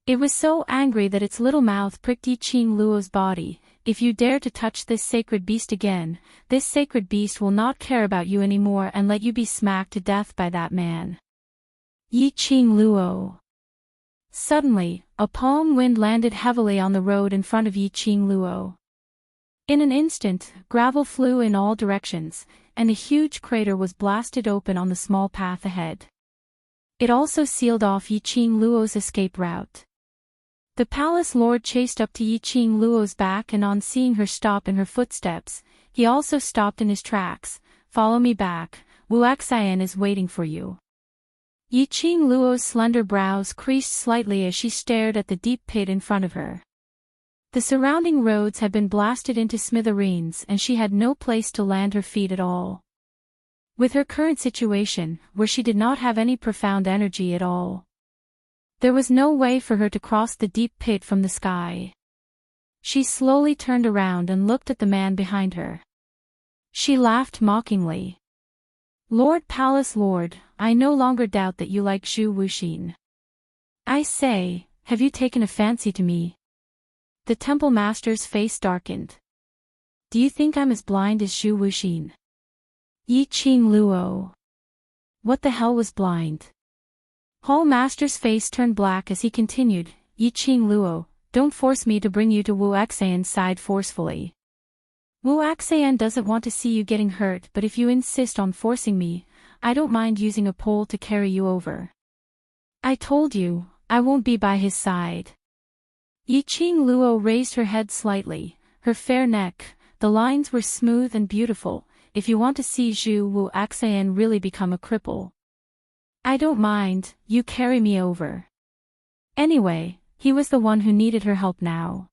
It was so angry that its little mouth pricked Yi-Ching Luo's body. "If you dare to touch this sacred beast again, this sacred beast will not care about you anymore and let you be smacked to death by that man." Yi-Ching Luo Suddenly, a palm wind landed heavily on the road in front of Yiqing Luo. In an instant, gravel flew in all directions, and a huge crater was blasted open on the small path ahead. It also sealed off Yiqing Luo's escape route. The palace lord chased up to Yiqing Luo's back, and on seeing her stop in her footsteps, he also stopped in his tracks. "Follow me back, Wu Xian is waiting for you." Yiqing Luo's slender brows creased slightly as she stared at the deep pit in front of her. The surrounding roads had been blasted into smithereens, and she had no place to land her feet at all. With her current situation, where she did not have any profound energy at all, there was no way for her to cross the deep pit from the sky. She slowly turned around and looked at the man behind her. She laughed mockingly. "Lord Palace Lord, I no longer doubt that you like Zhu Wuxin. I say, have you taken a fancy to me?" The temple master's face darkened. "Do you think I'm as blind as Zhu Wuxin?" Yiqing Luo. What the hell was blind? Hall master's face turned black as he continued, "Yiqing Luo, don't force me to bring you to Wu Xian's side forcefully. Wu Xian doesn't want to see you getting hurt, but if you insist on forcing me, I don't mind using a pole to carry you over. I told you, I won't be by his side." Yiqing Luo raised her head slightly, her fair neck, the lines were smooth and beautiful. "If you want to see Wu Xian really become a cripple, I don't mind, you carry me over." Anyway, he was the one who needed her help now.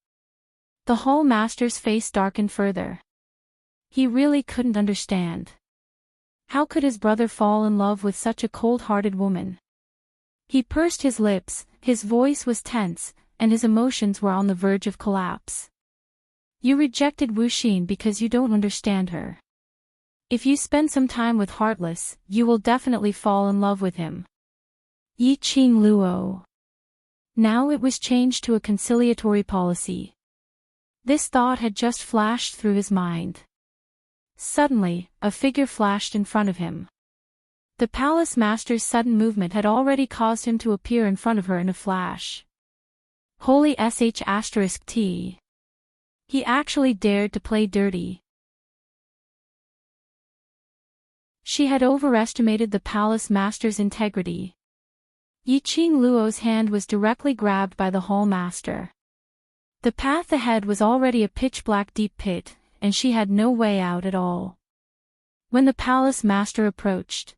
The hall master's face darkened further. He really couldn't understand. How could his brother fall in love with such a cold-hearted woman? He pursed his lips, his voice was tense, and his emotions were on the verge of collapse. "You rejected Wuxin because you don't understand her. If you spend some time with Heartless, you will definitely fall in love with him." Yiqing Luo. Now it was changed to a conciliatory policy. This thought had just flashed through his mind. Suddenly, a figure flashed in front of him. The palace master's sudden movement had already caused him to appear in front of her in a flash. Holy **T. He actually dared to play dirty. She had overestimated the palace master's integrity. Yiqing Luo's hand was directly grabbed by the hall master. The path ahead was already a pitch-black deep pit, and she had no way out at all. When the palace master approached,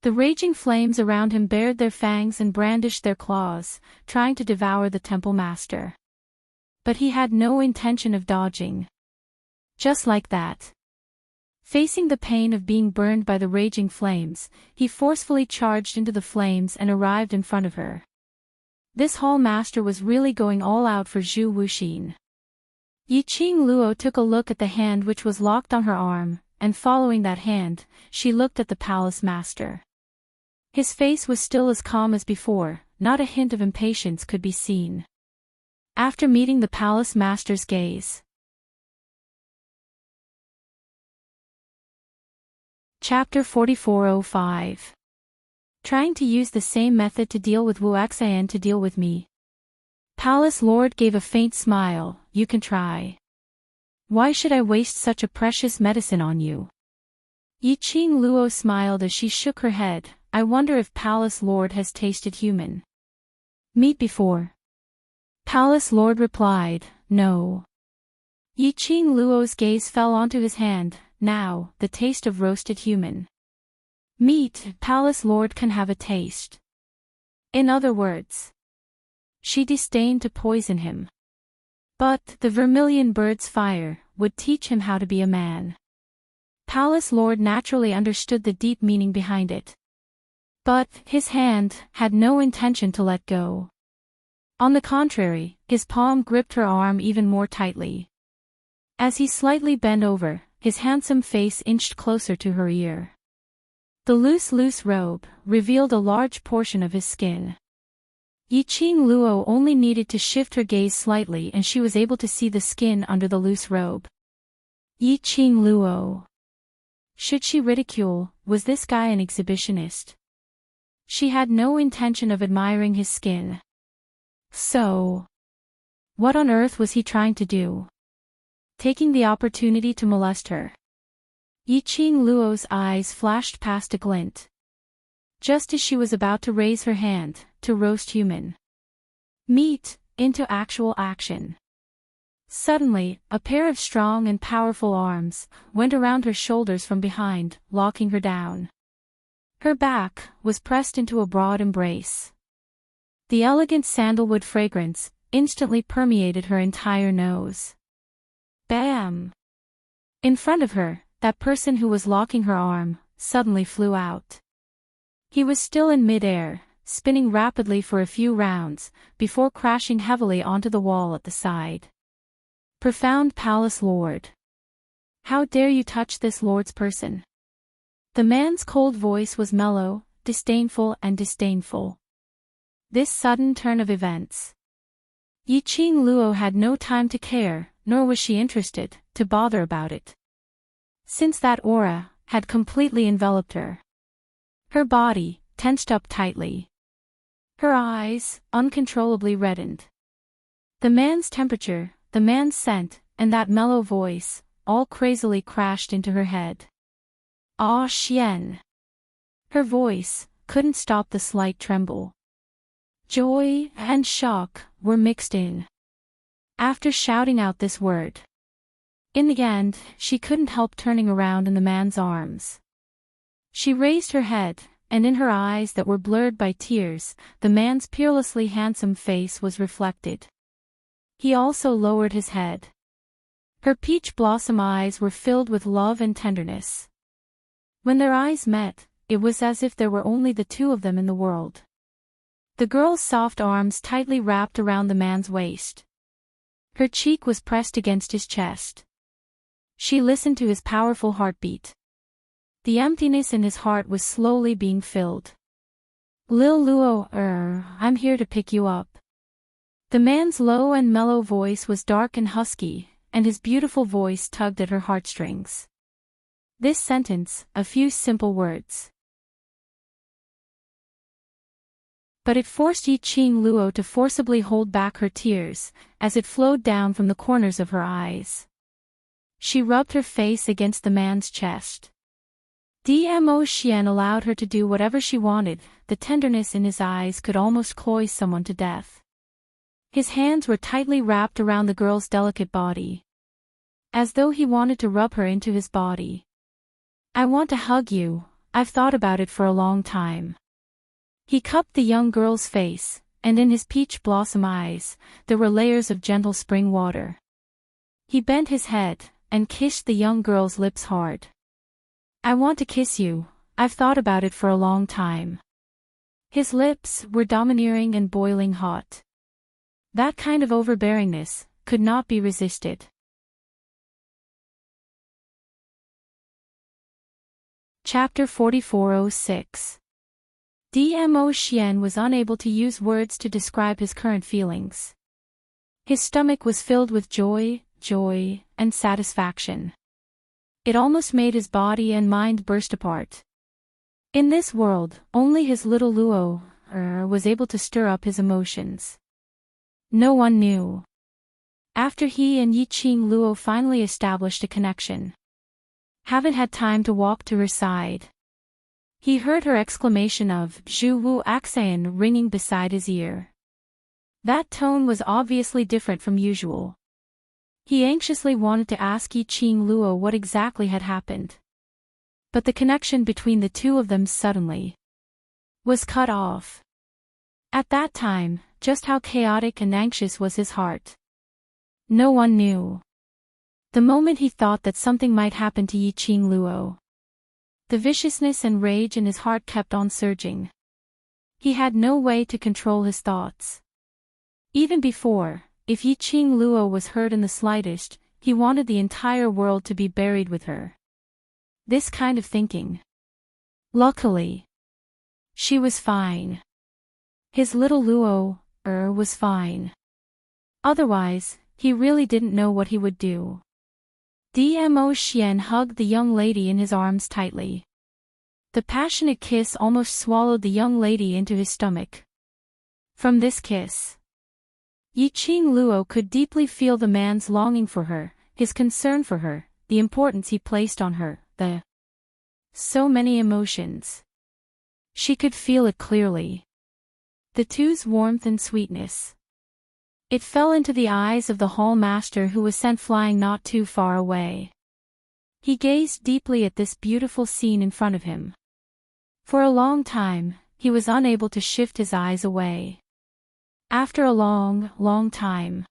the raging flames around him bared their fangs and brandished their claws, trying to devour the temple master. But he had no intention of dodging. Just like that, facing the pain of being burned by the raging flames, he forcefully charged into the flames and arrived in front of her. This hall master was really going all out for Zhu Wuxin. Yiqing Luo took a look at the hand which was locked on her arm, and following that hand, she looked at the palace master. His face was still as calm as before, not a hint of impatience could be seen. After meeting the palace master's gaze, Chapter 4405. Trying to use the same method to deal with Wu Xian to deal with me. Palace Lord gave a faint smile. "You can try. Why should I waste such a precious medicine on you?" Yiqing Luo smiled as she shook her head. "I wonder if Palace Lord has tasted human meat before." Palace Lord replied, "No." Yiqing Luo's gaze fell onto his hand. "Now, the taste of roasted human meat, Palace Lord can have a taste." In other words, she disdained to poison him. But the vermilion bird's fire would teach him how to be a man. Palace Lord naturally understood the deep meaning behind it. But his hand had no intention to let go. On the contrary, his palm gripped her arm even more tightly. As he slightly bent over, his handsome face inched closer to her ear. The loose robe revealed a large portion of his skin. Yiqing Luo only needed to shift her gaze slightly and she was able to see the skin under the loose robe. Yiqing Luo. Should she ridicule, was this guy an exhibitionist? She had no intention of admiring his skin. So, what on earth was he trying to do? Taking the opportunity to molest her. Yiqing Luo's eyes flashed past a glint. Just as she was about to raise her hand, to roast human meat, into actual action. Suddenly, a pair of strong and powerful arms went around her shoulders from behind, locking her down. Her back was pressed into a broad embrace. The elegant sandalwood fragrance instantly permeated her entire nose. Bam! In front of her, that person who was locking her arm suddenly flew out. He was still in mid-air, spinning rapidly for a few rounds, before crashing heavily onto the wall at the side. Profound Palace Lord. How dare you touch this lord's person? The man's cold voice was mellow, disdainful and disdainful. This sudden turn of events. Yiqing Luo had no time to care, nor was she interested to bother about it. Since that aura had completely enveloped her. Her body tensed up tightly. Her eyes uncontrollably reddened. The man's temperature, the man's scent, and that mellow voice, all crazily crashed into her head. Ah Xian! Her voice couldn't stop the slight tremble. Joy and shock were mixed in. After shouting out this word. In the end, she couldn't help turning around in the man's arms. She raised her head, and in her eyes that were blurred by tears, the man's peerlessly handsome face was reflected. He also lowered his head. Her peach blossom eyes were filled with love and tenderness. When their eyes met, it was as if there were only the two of them in the world. The girl's soft arms tightly wrapped around the man's waist. Her cheek was pressed against his chest. She listened to his powerful heartbeat. The emptiness in his heart was slowly being filled. Lil Luo, I'm here to pick you up. The man's low and mellow voice was dark and husky, and his beautiful voice tugged at her heartstrings. This sentence, a few simple words. But it forced Yiqing Luo to forcibly hold back her tears, as it flowed down from the corners of her eyes. She rubbed her face against the man's chest. Dmo Xian allowed her to do whatever she wanted, the tenderness in his eyes could almost cloy someone to death. His hands were tightly wrapped around the girl's delicate body. As though he wanted to rub her into his body. I want to hug you, I've thought about it for a long time. He cupped the young girl's face, and in his peach blossom eyes, there were layers of gentle spring water. He bent his head, and kissed the young girl's lips hard. I want to kiss you, I've thought about it for a long time. His lips were domineering and boiling hot. That kind of overbearingness could not be resisted. Chapter 4406. Dmo Xian was unable to use words to describe his current feelings. His stomach was filled with joy, and satisfaction. It almost made his body and mind burst apart. In this world, only his little Luo was able to stir up his emotions. No one knew. After he and Yiqing Luo finally established a connection. Haven't had time to walk to her side. He heard her exclamation of Zhu Wu Axan ringing beside his ear. That tone was obviously different from usual. He anxiously wanted to ask Yiqing Luo what exactly had happened. But the connection between the two of them suddenly was cut off. At that time, just how chaotic and anxious was his heart. No one knew. The moment he thought that something might happen to Yiqing Luo, the viciousness and rage in his heart kept on surging. He had no way to control his thoughts. Even before, if Yiqing Luo was hurt in the slightest, he wanted the entire world to be buried with her. This kind of thinking. Luckily, she was fine. His little Luo, was fine. Otherwise, he really didn't know what he would do. Dmo Xian hugged the young lady in his arms tightly. The passionate kiss almost swallowed the young lady into his stomach. From this kiss, Yiqing Luo could deeply feel the man's longing for her, his concern for her, the importance he placed on her, so many emotions. She could feel it clearly. The two's warmth and sweetness. It fell into the eyes of the hall master who was sent flying not too far away. He gazed deeply at this beautiful scene in front of him. For a long time, he was unable to shift his eyes away. After a long, long time.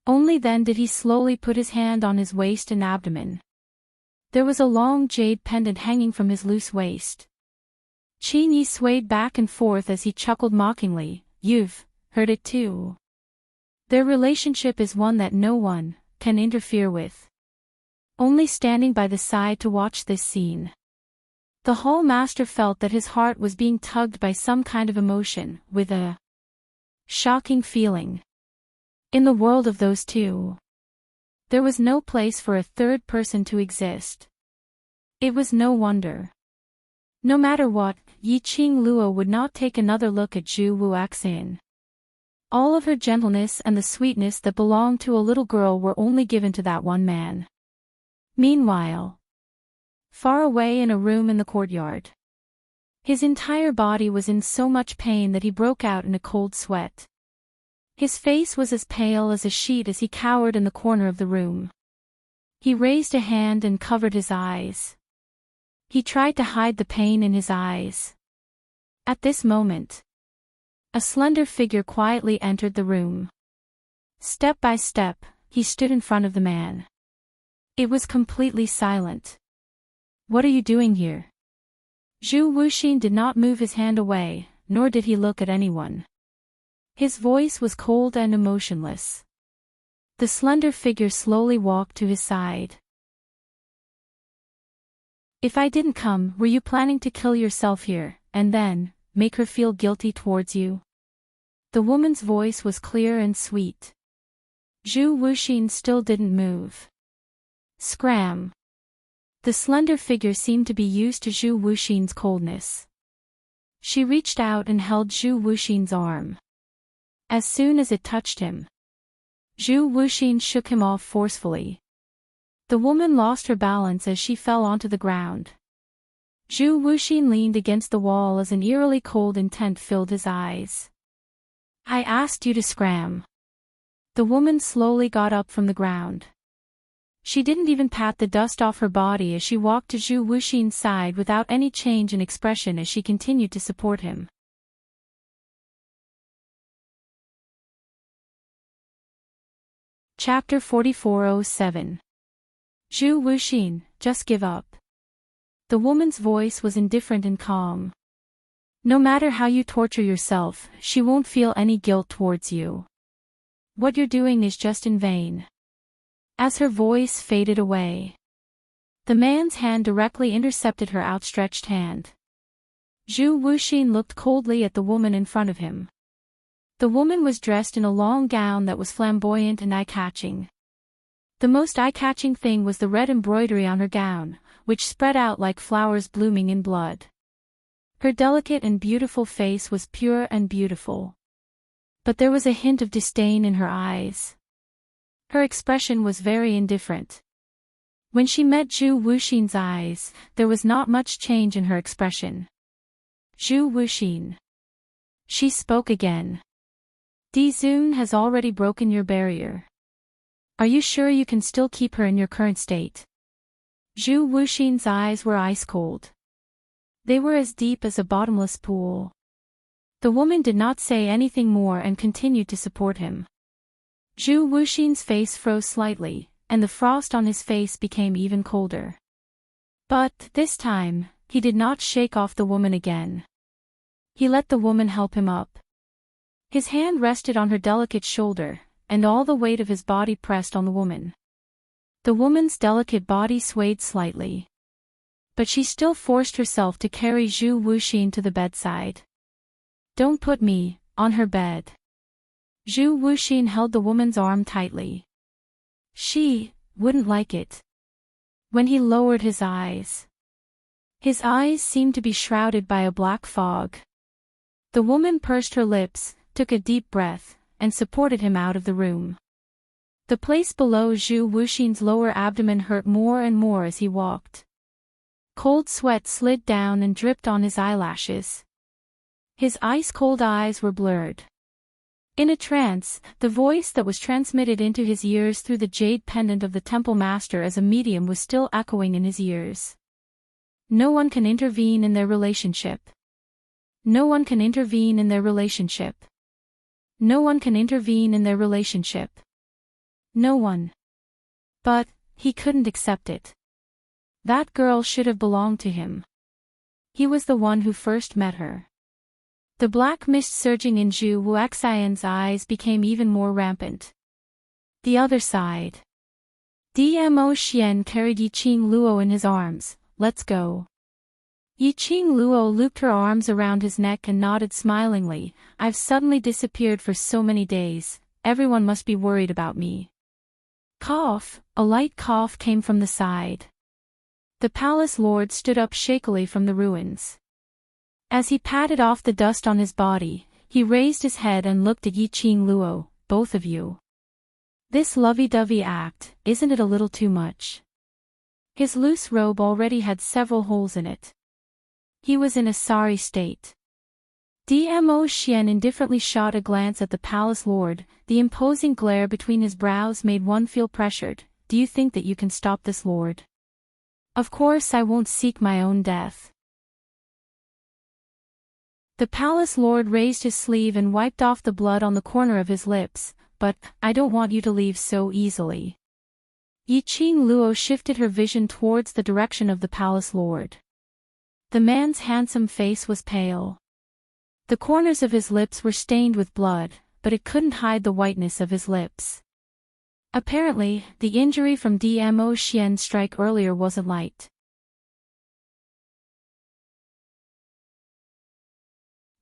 Only then did he slowly put his hand on his waist and abdomen. There was a long jade pendant hanging from his loose waist. Qin Yi swayed back and forth as he chuckled mockingly. You've heard it too. Their relationship is one that no one can interfere with. Only standing by the side to watch this scene. The hall master felt that his heart was being tugged by some kind of emotion, with a shocking feeling. In the world of those two, there was no place for a third person to exist. It was no wonder. No matter what, Yiqing Luo would not take another look at Zhu Wuxin. All of her gentleness and the sweetness that belonged to a little girl were only given to that one man. Meanwhile, far away in a room in the courtyard, his entire body was in so much pain that he broke out in a cold sweat. His face was as pale as a sheet as he cowered in the corner of the room. He raised a hand and covered his eyes. He tried to hide the pain in his eyes. At this moment, a slender figure quietly entered the room. Step by step, he stood in front of the man. It was completely silent. What are you doing here? Zhu Wuxin did not move his hand away, nor did he look at anyone. His voice was cold and emotionless. The slender figure slowly walked to his side. If I didn't come, were you planning to kill yourself here, and then make her feel guilty towards you? The woman's voice was clear and sweet. Zhu Wuxin still didn't move. Scram. The slender figure seemed to be used to Zhu Wuxin's coldness. She reached out and held Zhu Wuxin's arm. As soon as it touched him, Zhu Wuxin shook him off forcefully. The woman lost her balance as she fell onto the ground. Zhu Wuxin leaned against the wall as an eerily cold intent filled his eyes. I asked you to scram. The woman slowly got up from the ground. She didn't even pat the dust off her body as she walked to Zhu Wuxin's side without any change in expression as she continued to support him. Chapter 4407. Zhu Wuxin, just give up. The woman's voice was indifferent and calm. No matter how you torture yourself, she won't feel any guilt towards you. What you're doing is just in vain. As her voice faded away, the man's hand directly intercepted her outstretched hand. Zhu Wuxin looked coldly at the woman in front of him. The woman was dressed in a long gown that was flamboyant and eye-catching. The most eye-catching thing was the red embroidery on her gown, which spread out like flowers blooming in blood. Her delicate and beautiful face was pure and beautiful. But there was a hint of disdain in her eyes. Her expression was very indifferent. When she met Zhu Wuxin's eyes, there was not much change in her expression. Zhu Wuxin. She spoke again. Dizun has already broken your barrier. Are you sure you can still keep her in your current state? Zhu Wuxin's eyes were ice cold. They were as deep as a bottomless pool. The woman did not say anything more and continued to support him. Zhu Wuxin's face froze slightly, and the frost on his face became even colder. But, this time, he did not shake off the woman again. He let the woman help him up. His hand rested on her delicate shoulder, and all the weight of his body pressed on the woman. The woman's delicate body swayed slightly. But she still forced herself to carry Zhu Wuxin to the bedside. Don't put me on her bed. Zhu Wuxin held the woman's arm tightly. She wouldn't like it. When he lowered his eyes seemed to be shrouded by a black fog. The woman pursed her lips, took a deep breath, and supported him out of the room. The place below Zhu Wuxin's lower abdomen hurt more and more as he walked. Cold sweat slid down and dripped on his eyelashes. His ice-cold eyes were blurred. In a trance, the voice that was transmitted into his ears through the jade pendant of the temple master as a medium was still echoing in his ears. No one can intervene in their relationship. No one can intervene in their relationship. No one can intervene in their relationship. No one. But he couldn't accept it. That girl should have belonged to him. He was the one who first met her. The black mist surging in Zhu Wuxian's eyes became even more rampant. The other side. Dmo Xian carried Yiqing Luo in his arms. Let's go. Yiqing Luo looped her arms around his neck and nodded smilingly. I've suddenly disappeared for so many days. Everyone must be worried about me. Cough. A light cough came from the side. The palace lord stood up shakily from the ruins. As he patted off the dust on his body, he raised his head and looked at Yiqing Luo. Both of you. This lovey-dovey act, isn't it a little too much? His loose robe already had several holes in it. He was in a sorry state. Dmo Xian indifferently shot a glance at the palace lord. The imposing glare between his brows made one feel pressured. Do you think that you can stop this, lord? Of course I won't seek my own death. The palace lord raised his sleeve and wiped off the blood on the corner of his lips. But I don't want you to leave so easily. Yiqing Luo shifted her vision towards the direction of the palace lord. The man's handsome face was pale. The corners of his lips were stained with blood, but it couldn't hide the whiteness of his lips. Apparently, the injury from Dmo Xian's strike earlier wasn't light.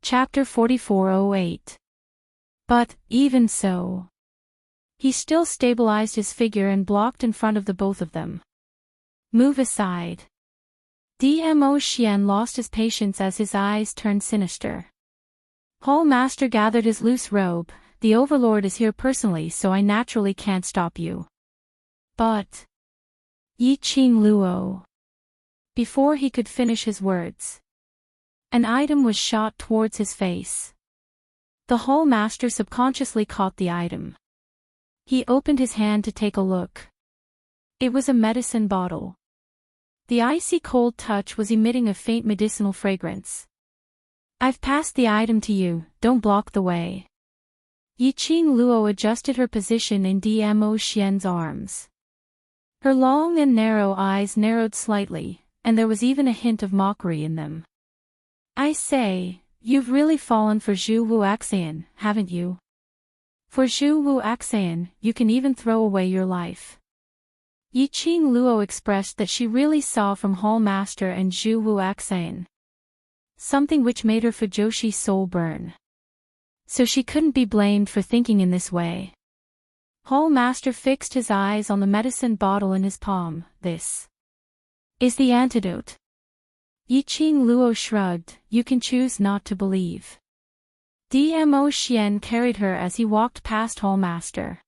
Chapter 4408. But, even so, he still stabilized his figure and blocked in front of the both of them. Move aside. Dmo Xian lost his patience as his eyes turned sinister. Hall Master gathered his loose robe. The Overlord is here personally, so I naturally can't stop you. But Yiqing Luo. Before he could finish his words, an item was shot towards his face. The Hall Master subconsciously caught the item. He opened his hand to take a look. It was a medicine bottle. The icy cold touch was emitting a faint medicinal fragrance. I've passed the item to you, don't block the way. Yiqing Luo adjusted her position in Dmo Xian's arms. Her long and narrow eyes narrowed slightly, and there was even a hint of mockery in them. I say, you've really fallen for Zhu Wuxian, haven't you? For Zhu Wuxian, you can even throw away your life. Yiqing Luo expressed that she really saw from Hall Master and Zhu Wuxian something which made her Fujoshi soul burn. So she couldn't be blamed for thinking in this way. Hall Master fixed his eyes on the medicine bottle in his palm. This is the antidote. Yiqing Luo shrugged. You can choose not to believe. Dmo Xian carried her as he walked past Hall Master.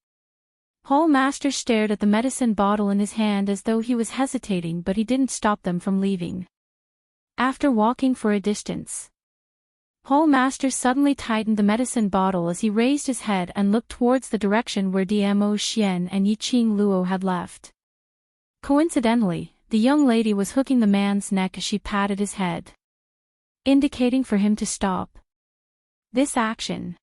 Hall Master stared at the medicine bottle in his hand as though he was hesitating, but he didn't stop them from leaving. After walking for a distance, Hall Master suddenly tightened the medicine bottle as he raised his head and looked towards the direction where Dmo Xian and Yiqing Luo had left. Coincidentally, the young lady was hooking the man's neck as she patted his head, indicating for him to stop. This action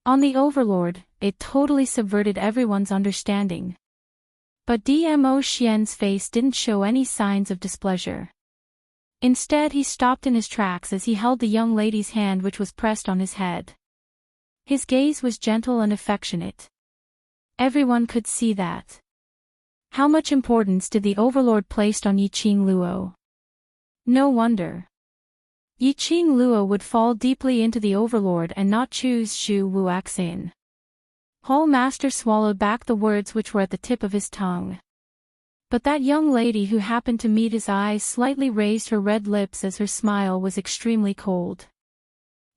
on the Overlord, it totally subverted everyone's understanding. But Dmo Xian's face didn't show any signs of displeasure. Instead, he stopped in his tracks as he held the young lady's hand, which was pressed on his head. His gaze was gentle and affectionate. Everyone could see that. How much importance did the Overlord place on Yiqing Luo? No wonder Yiqing Luo would fall deeply into the Overlord and not choose Zhu Wuxian. Hall Master swallowed back the words which were at the tip of his tongue. But that young lady who happened to meet his eyes slightly raised her red lips as her smile was extremely cold.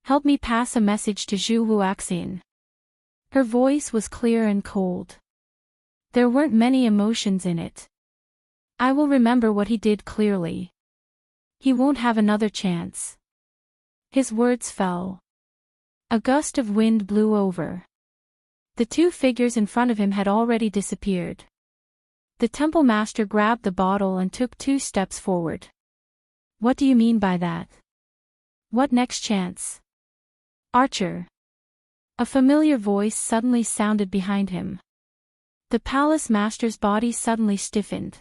Help me pass a message to Zhu Wuxian. Her voice was clear and cold. There weren't many emotions in it. I will remember what he did clearly. He won't have another chance. His words fell. A gust of wind blew over. The two figures in front of him had already disappeared. The temple master grabbed the bottle and took 2 steps forward. What do you mean by that? What next chance? Archer. A familiar voice suddenly sounded behind him. The palace master's body suddenly stiffened.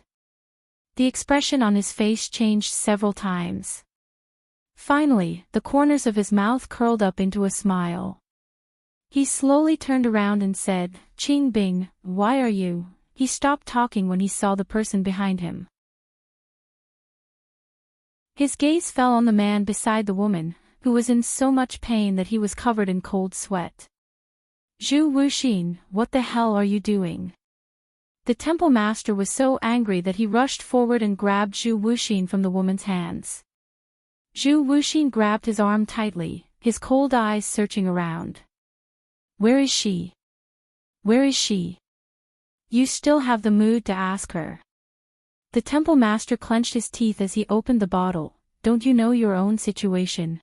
The expression on his face changed several times. Finally, the corners of his mouth curled up into a smile. He slowly turned around and said, "Qing Bing, why are you?" He stopped talking when he saw the person behind him. His gaze fell on the man beside the woman, who was in so much pain that he was covered in cold sweat. "Zhu Wuxin, what the hell are you doing?" The temple master was so angry that he rushed forward and grabbed Zhu Wuxin from the woman's hands. Zhu Wuxin grabbed his arm tightly, his cold eyes searching around. "Where is she? Where is she? You still have the mood to ask her?" The temple master clenched his teeth as he opened the bottle. "Don't you know your own situation?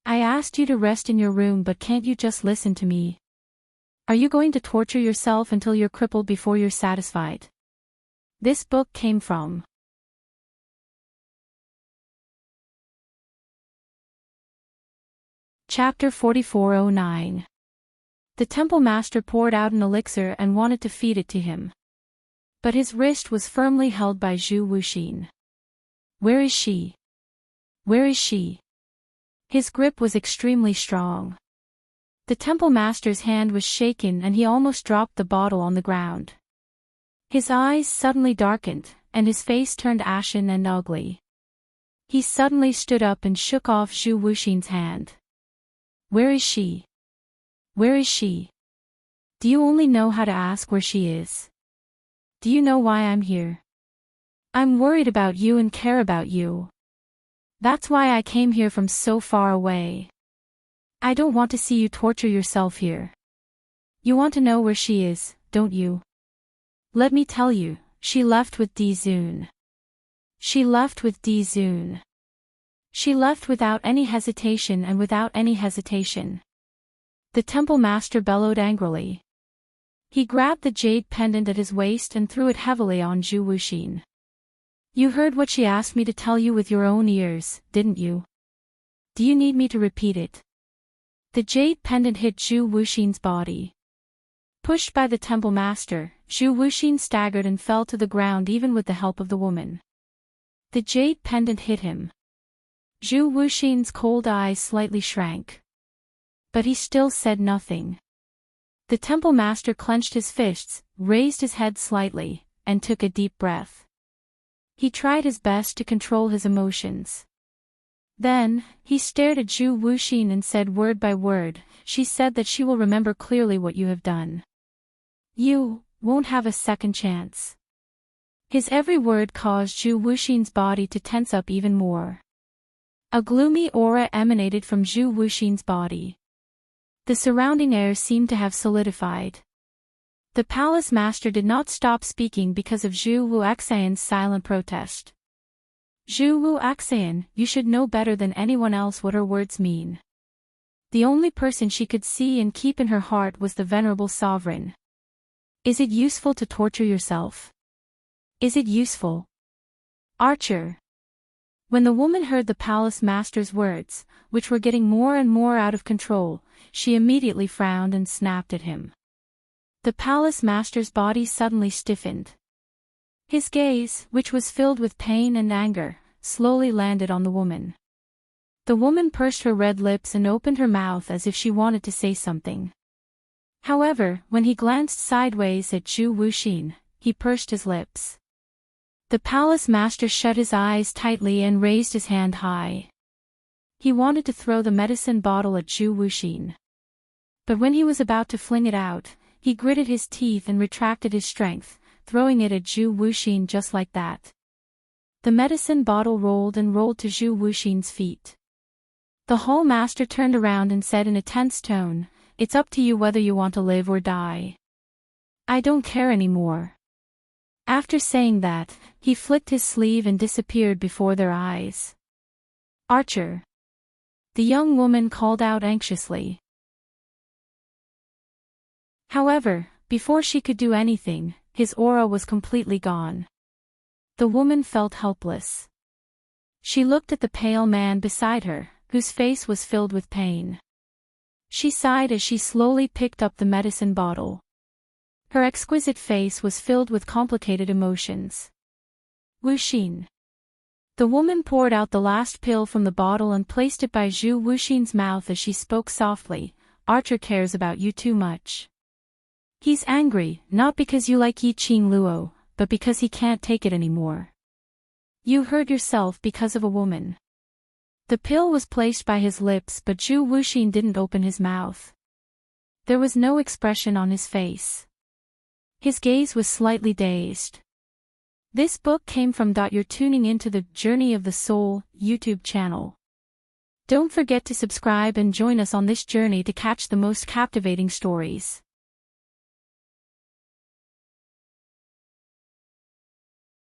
I asked you to rest in your room, but can't you just listen to me? Are you going to torture yourself until you're crippled before you're satisfied?" This book came from Chapter 4409. The temple master poured out an elixir and wanted to feed it to him. But his wrist was firmly held by Zhu Wuxin. "Where is she? Where is she?" His grip was extremely strong. The temple master's hand was shaken and he almost dropped the bottle on the ground. His eyes suddenly darkened, and his face turned ashen and ugly. He suddenly stood up and shook off Zhu Wuxin's hand. "Where is she? Where is she? Do you only know how to ask where she is? Do you know why I'm here? I'm worried about you and care about you. That's why I came here from so far away. I don't want to see you torture yourself here. You want to know where she is, don't you? Let me tell you, she left with Dizun. She left with Dizun. She left without any hesitation and without any hesitation." The temple master bellowed angrily. He grabbed the jade pendant at his waist and threw it heavily on Zhu Wuxin. "You heard what she asked me to tell you with your own ears, didn't you? Do you need me to repeat it?" The jade pendant hit Zhu Wuxin's body. Pushed by the temple master, Zhu Wuxin staggered and fell to the ground even with the help of the woman. The jade pendant hit him. Zhu Wuxin's cold eyes slightly shrank. But he still said nothing. The temple master clenched his fists, raised his head slightly, and took a deep breath. He tried his best to control his emotions. Then, he stared at Zhu Wuxin and said word by word, "She said that she will remember clearly what you have done. You won't have a second chance." His every word caused Zhu Wuxin's body to tense up even more. A gloomy aura emanated from Zhu Wuxin's body. The surrounding air seemed to have solidified. The palace master did not stop speaking because of Zhu Wuxian's silent protest. "Zhu Wuxian, you should know better than anyone else what her words mean." The only person she could see and keep in her heart was the venerable sovereign. "Is it useful to torture yourself? Is it useful?" Archer. When the woman heard the palace master's words, which were getting more and more out of control, she immediately frowned and snapped at him. The palace master's body suddenly stiffened. His gaze, which was filled with pain and anger, slowly landed on the woman. The woman pursed her red lips and opened her mouth as if she wanted to say something. However, when he glanced sideways at Zhu Wuxin, he pursed his lips. The palace master shut his eyes tightly and raised his hand high. He wanted to throw the medicine bottle at Zhu Wuxin. But when he was about to fling it out, he gritted his teeth and retracted his strength, throwing it at Zhu Wuxin just like that. The medicine bottle rolled and rolled to Zhu Wuxin's feet. The hall master turned around and said in a tense tone, it's up to you whether you want to live or die. I don't care anymore. After saying that, he flicked his sleeve and disappeared before their eyes. Archer. The young woman called out anxiously. However, before she could do anything, his aura was completely gone. The woman felt helpless. She looked at the pale man beside her, whose face was filled with pain. She sighed as she slowly picked up the medicine bottle. Her exquisite face was filled with complicated emotions. Wuxin. The woman poured out the last pill from the bottle and placed it by Zhu Wuxin's mouth as she spoke softly. Archer cares about you too much. He's angry, not because you like Yiqing Luo, but because he can't take it anymore. You hurt yourself because of a woman. The pill was placed by his lips, but Zhu Wuxin didn't open his mouth. There was no expression on his face. His gaze was slightly dazed. This book came from. You're tuning into the Journey of the Soul YouTube channel. Don't forget to subscribe and join us on this journey to catch the most captivating stories.